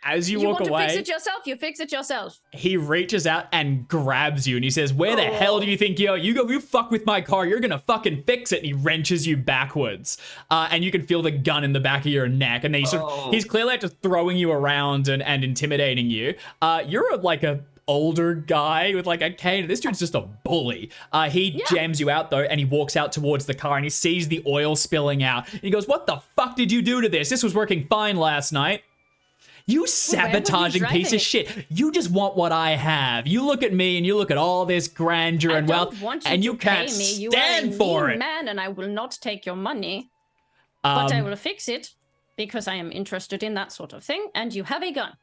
As you You walk want away, to fix it yourself? You fix it yourself. he reaches out and grabs you and he says, "Where the hell do you think you are? You fuck with my car, you're gonna fucking fix it." And he wrenches you backwards. And you can feel the gun in the back of your neck. And then he's clearly just throwing you around and intimidating you. You're like a older guy with like a cane. This dude's just a bully. He jams you out though, and he walks out towards the car and he sees the oil spilling out. And he goes, "What the fuck did you do to this? This was working fine last night." You sabotaging piece driving of shit. You just want what I have. You look at me and you look at all this grandeur and wealth, and you can't stand for it. Man, and I will not take your money, but I will fix it because I am interested in that sort of thing. And you have a gun.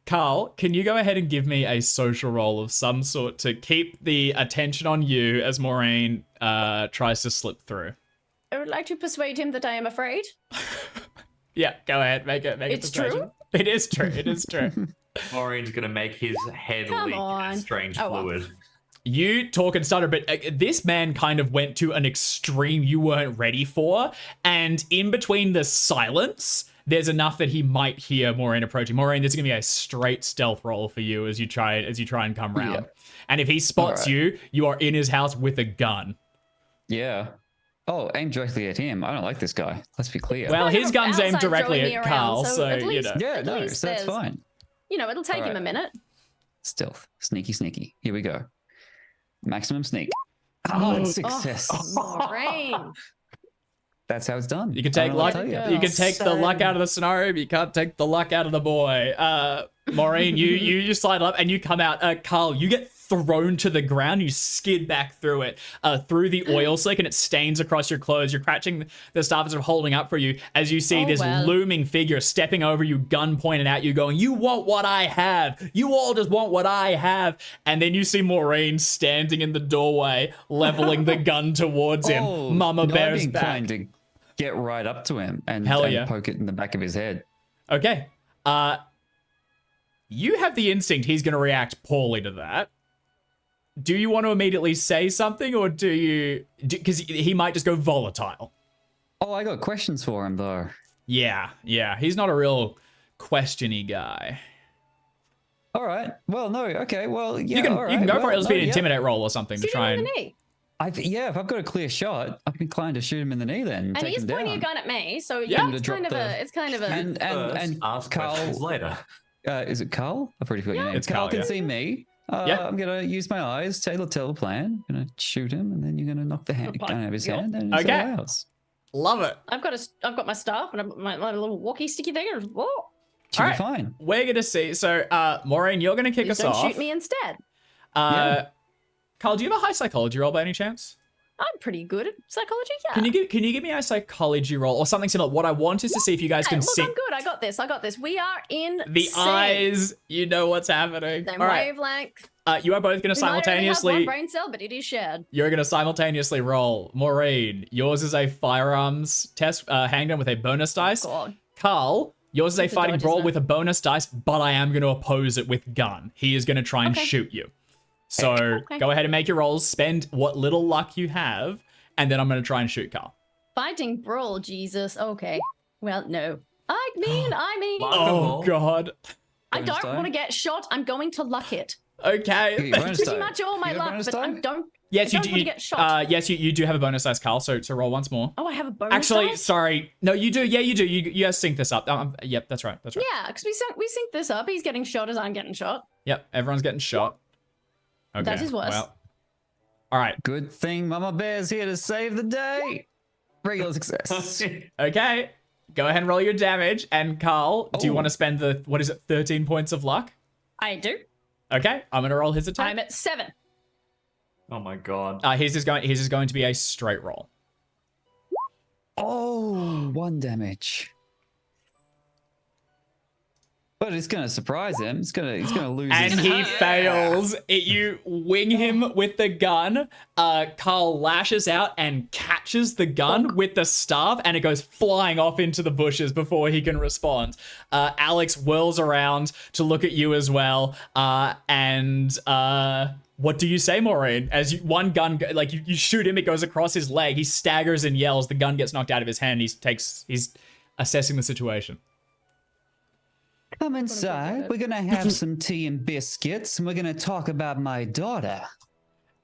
Carl, can you go ahead and give me a social roll of some sort to keep the attention on you as Maureen tries to slip through? I would like to persuade him that I am afraid. Yeah, go ahead. Make it It's persuasion. true? It is true. It is true. Maureen's gonna make his head Come leak on. strange Oh, well. fluid. You talk and stutter, but this man kind of went to an extreme you weren't ready for. And in between the silence, there's enough that he might hear Maureen approaching. Maureen, this is gonna be a straight stealth roll for you as you try and come round. Yeah. And if he spots Alright. you are in his house with a gun. Yeah. Oh, aim directly at him. I don't like this guy. Let's be clear. Well, kind his of gun's aimed outside directly throwing me at around, Carl, so so at you least- know. yeah, At no, least so that's there's- fine. You know, it'll take him Alright. a minute. Stealth. Sneaky, sneaky. Here we go. Maximum sneak. Oh, Oh. success. Moraine. That's how it's done. You can I take don't know what luck. to tell You can take the luck out of the scenario, but you can't take the luck out of the boy. Maureen, you slide up and you come out. Carl, you get thrown to the ground. You skid back through it, through the oil slick, and it stains across your clothes. You're catching the staff as holding up for you as you see Oh, this well. looming figure stepping over you, gun pointed at you, going, "You want what I have? You all just want what I have." And then you see Maureen standing in the doorway, leveling the gun towards him. Oh, Mama no, Bear's I'd be back. inclined to get right up to him and, Hell and yeah. poke it in the back of his head. Okay. You have the instinct he's going to react poorly to that. Do you want to immediately say something, or do you... Because he might just go volatile. Oh, I got questions for him, though. Yeah. He's not a real questiony guy. All right. Well, no. Okay. Well, yeah. You can all right. you can go for well, it. Let's be no, an yeah. intimidate roll or something to Shoot him try in and... the knee. Yeah, if I've got a clear shot, I'm inclined to shoot him in the knee then. And take he's him pointing down. a gun at me, so Yeah. yeah, it's To kind drop of the- a, it's kind of a. And First, ask questions Carl, later. is it Carl? I've already forgot your name. It's Carl, can yeah. see me. Yeah. I'm gonna use my eyes. Taylor, tell the plan. I'm gonna shoot him, and then you're gonna knock the gun out of his Yep. hand. And it's Okay. all ours. Love it. I've got my staff and my little walkie sticky thing. And whoa! Should All be right. fine. We're going to see. So, Maureen, you're going to kick Please us don't off. shoot me instead. Yeah. Carl, do you have a high psychology roll by any chance? I'm pretty good at psychology. Yeah. Can you give me a psychology roll or something similar? What I want is to see if you guys Hey, can look, see I'm good. I got this. We are in the eyes. You know what's happening. Same All right. wavelength. You are both going to We might only have simultaneously. one brain cell, but it is shared. You're going to simultaneously roll. Maureen, yours is a firearms test handgun with a bonus dice. God. Carl, yours is a It's a fighting dodge, brawl isn't it? with a bonus dice, but I am going to oppose it with gun. He is going to try and Okay. shoot you. So Okay. go ahead and make your rolls. Spend what little luck you have, and then I'm going to try and shoot Carl. Fighting brawl, Jesus. Okay. Well, no. I mean, Wow. Oh, God. I Bonus don't die? want to get shot. I'm going to luck it. Okay. Give you a bonus Pretty die. much all my You got a luck, bonus but I die? don't. Yes, I you don't do. want to get shot. Yes, you do have a bonus dice, Carl. So roll once more. Oh, I have a bonus. Actually, dice? sorry. No, you do. Yeah, you do. You guys sync this up. Yep, that's right. That's right. Yeah, because we sync this up. He's getting shot as I'm getting shot. Yep, everyone's getting shot. Okay. That is worse. Well, all right. Good thing Mama Bear's here to save the day. Regular success. Okay. Go ahead and roll your damage. And Carl, do you Oh. want to spend the 13 points of luck? I do. Okay, I'm gonna roll his attack. I'm at 7. Oh my god. His is going to be a straight roll. Oh, 1 damage. But it's gonna surprise him. He's gonna lose. And his... he fails. You wing him with the gun. Carl lashes out and catches the gun with the staff, and it goes flying off into the bushes before he can respond. Alex whirls around to look at you as well. And what do you say, Maureen? As one gun, like you shoot him, it goes across his leg. He staggers and yells. The gun gets knocked out of his hand. He's assessing the situation. Come inside. We're gonna have some tea and biscuits, and we're gonna talk about my daughter.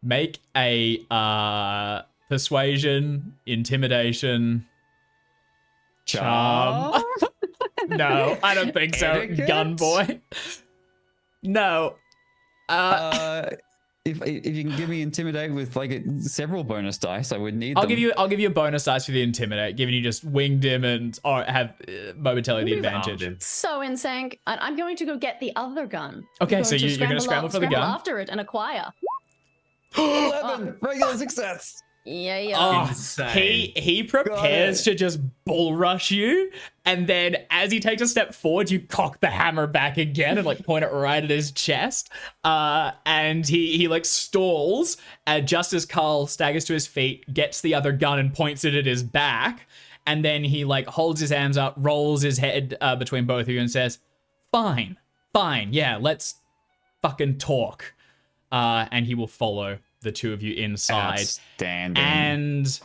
Make a persuasion, intimidation, charm. No, I don't think so. Etiquette? Gun boy. No. If you can give me intimidate with like several bonus dice, I would need. I'll them. give you a bonus dice for the intimidate, given you just winged him and or have momentarily the We've armed advantage. him. So in sync, and I'm going to go get the other gun. Okay, I'm so you're gonna scramble for the gun? after it and acquire. 11 regular success. Yeah. Oh, Insane. he prepares to just bull rush you, and then as he takes a step forward, you cock the hammer back again and like point it right at his chest. And he like stalls, just as Carl staggers to his feet, gets the other gun and points it at his back, and then he like holds his hands up, rolls his head between both of you, and says, "Fine, yeah, let's fucking talk." And he will follow the two of you inside. Outstanding. And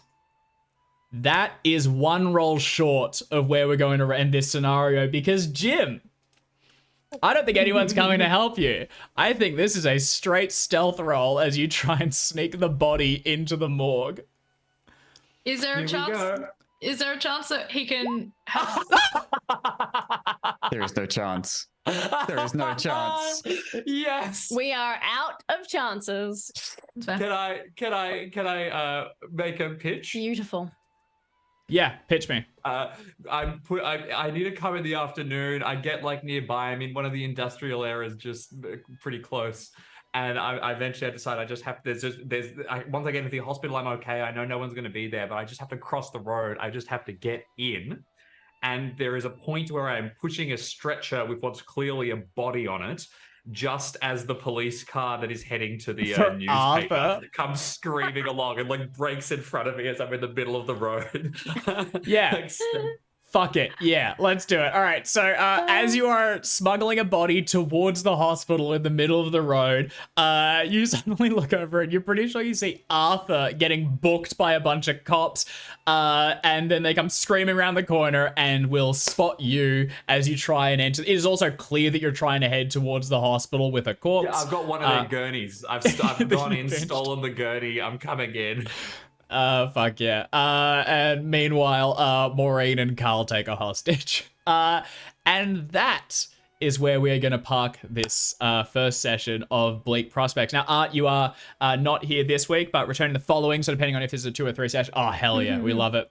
that is one roll short of where we're going to end this scenario, because Jim, I don't think anyone's coming to help you. I think this is a straight stealth roll as you try and sneak the body into the morgue. Is there a Here we chance? go. Is there a chance that he can help? There is no chance. There is no chance. Yes. We are out of chances. That's fair. Can I make a pitch? Beautiful. Yeah, pitch me. I need to come in the afternoon. I get like nearby. I'm in one of the industrial areas, just pretty close. And I eventually decide I just have. Once I get into the hospital, I'm okay. I know no one's going to be there, but I just have to cross the road. I just have to get in. And there is a point where I'm pushing a stretcher with what's clearly a body on it, just as the police car that is heading to the For newspaper Arthur. comes screaming along and like breaks in front of me as I'm in the middle of the road. Yeah. Like, Fuck it. Yeah, let's do it. All right. So as you are smuggling a body towards the hospital in the middle of the road, you suddenly look over and you're pretty sure you see Arthur getting booked by a bunch of cops. And then they come screaming around the corner and will spot you as you try and enter. It is also clear that you're trying to head towards the hospital with a corpse. Yeah, I've got one of their gurneys. I've gone in, stolen the gurney. I'm coming in. Fuck yeah. And meanwhile, Maureen and Carl take a hostage. And that is where we're going to park this first session of Bleak Prospects. Now, Art, you are not here this week, but returning the following, so depending on if this is a 2 or 3 session. Oh, hell yeah, we love it.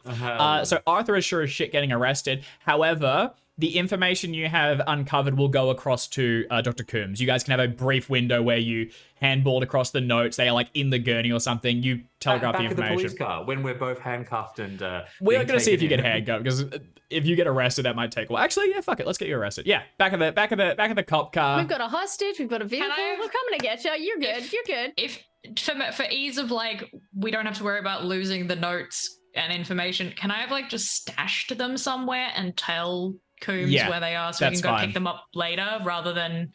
So Arthur is sure as shit getting arrested. However, the information you have uncovered will go across to Dr. Coombs. You guys can have a brief window where you handballed across the notes. They are like in the gurney or something. You telegraph back the at the information. police car when we're both handcuffed and We're being going to see if you taken get in. handcuffed, because if you get arrested, that might take a while. Actually, yeah, fuck it. Let's get you arrested. Yeah, back of the cop car. We've got a hostage. We've got a vehicle. I- We're coming to get you. You're good. If- You're good. If for ease of like, we don't have to worry about losing the notes and information. Can I have like just stashed them somewhere and tell Coombs Yeah, where they are so we that's can go fine. pick them up later, rather than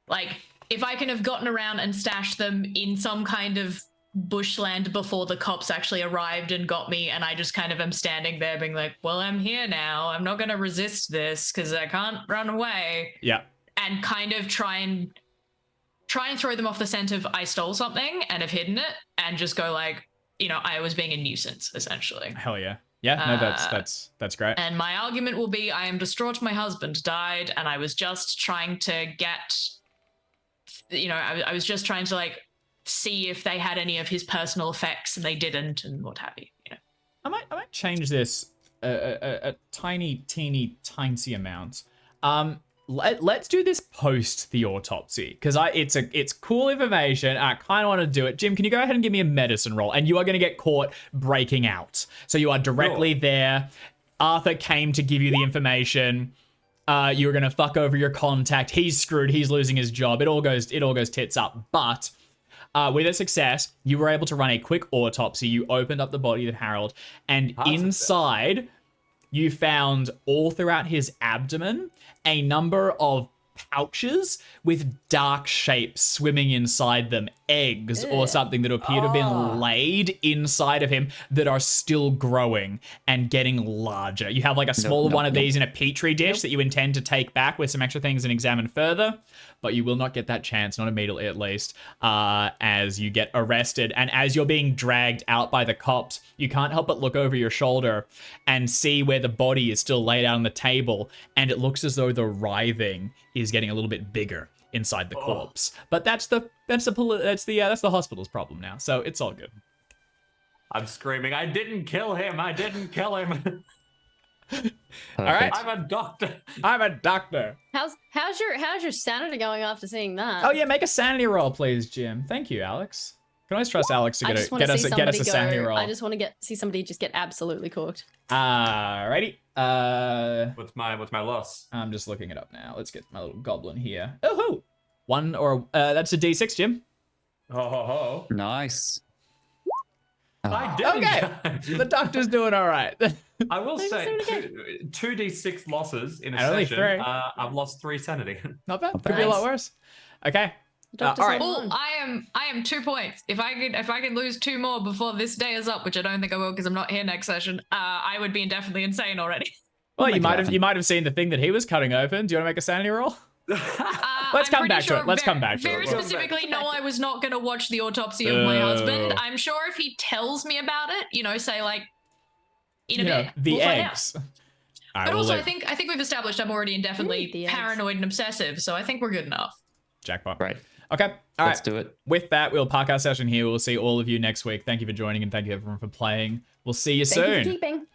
like if I can have gotten around and stashed them in some kind of bushland before the cops actually arrived and got me, and I just kind of am standing there being like, well, I'm here now. I'm not going to resist this because I can't run away. Yeah. And kind of try and throw them off the scent of I stole something and have hidden it, and just go like, you know, I was being a nuisance essentially. Hell yeah. Yeah, no, that's great. And my argument will be, I am distraught my husband died, and I was just trying to get, you know, I was just trying to like see if they had any of his personal effects, and they didn't, and what have you. You know, I might change this a tiny, teeny, tiny amount. Let's do this post the autopsy, because it's cool information. I kind of want to do it. Jim, can you go ahead and give me a medicine roll? And you are going to get caught breaking out. So you are directly there. Arthur came to give you the information. You were going to fuck over your contact. He's screwed. He's losing his job. It all goes tits up. But with a success, you were able to run a quick autopsy. You opened up the body of Harold, and inside, you found all throughout his abdomen a number of pouches with dark shapes swimming inside them, eggs or something that appear to have been laid inside of him that are still growing and getting larger. You have like a smaller one of these in a petri dish that you intend to take back with some extra things and examine further, but you will not get that chance, not immediately at least, as you get arrested. And as you're being dragged out by the cops, you can't help but look over your shoulder and see where the body is still laid out on the table, and it looks as though the writhing is getting a little bit bigger inside the corpse. But that's the hospital's problem now, so it's all good. I'm screaming, I didn't kill him. I didn't kill him. All right, I'm a doctor. I'm a doctor. How's your sanity going after seeing that? Oh yeah, make a sanity roll, please, Jim. Thank you, Alex. Can always trust Alex to I get, just want get to us see get somebody us a sanity go. roll. I just want to see somebody just get absolutely cooked. Alrighty. What's my loss? I'm just looking it up now. Let's get my little goblin here. Oh, one or that's a D6, Jim. Ho ho ho! Nice. I did. Okay, the doctor's doing all right. I will Thanks, say, everybody. 2d6 losses in a And only session. 3. I've lost 3 sanity. Not bad. Not Could be a lot bad. worse. Okay. Doctor's all right. on. Oh, I am 2 points. If I could lose 2 more before this day is up, which I don't think I will because I'm not here next session, I would be definitely insane already. Well, Make you it might have happen. seen the thing that he was cutting open. Do you want to make a sanity roll? Let's I'm come back pretty to it. sure Let's come back to very it. Come back. specifically, no, I was not going to watch the autopsy of my husband. Oh. I'm sure if he tells me about it, say like in a You know, bit, the we'll find out. eggs. All right, But we'll also, let- I think we've established I'm already indefinitely The eggs. paranoid and obsessive, so I think we're good enough. jackpot. Right. Okay. All Let's right. do it. With that, we'll park our session here. We'll see all of you next week. Thank you for joining and thank you everyone for playing. We'll see you Thank you soon. for keeping.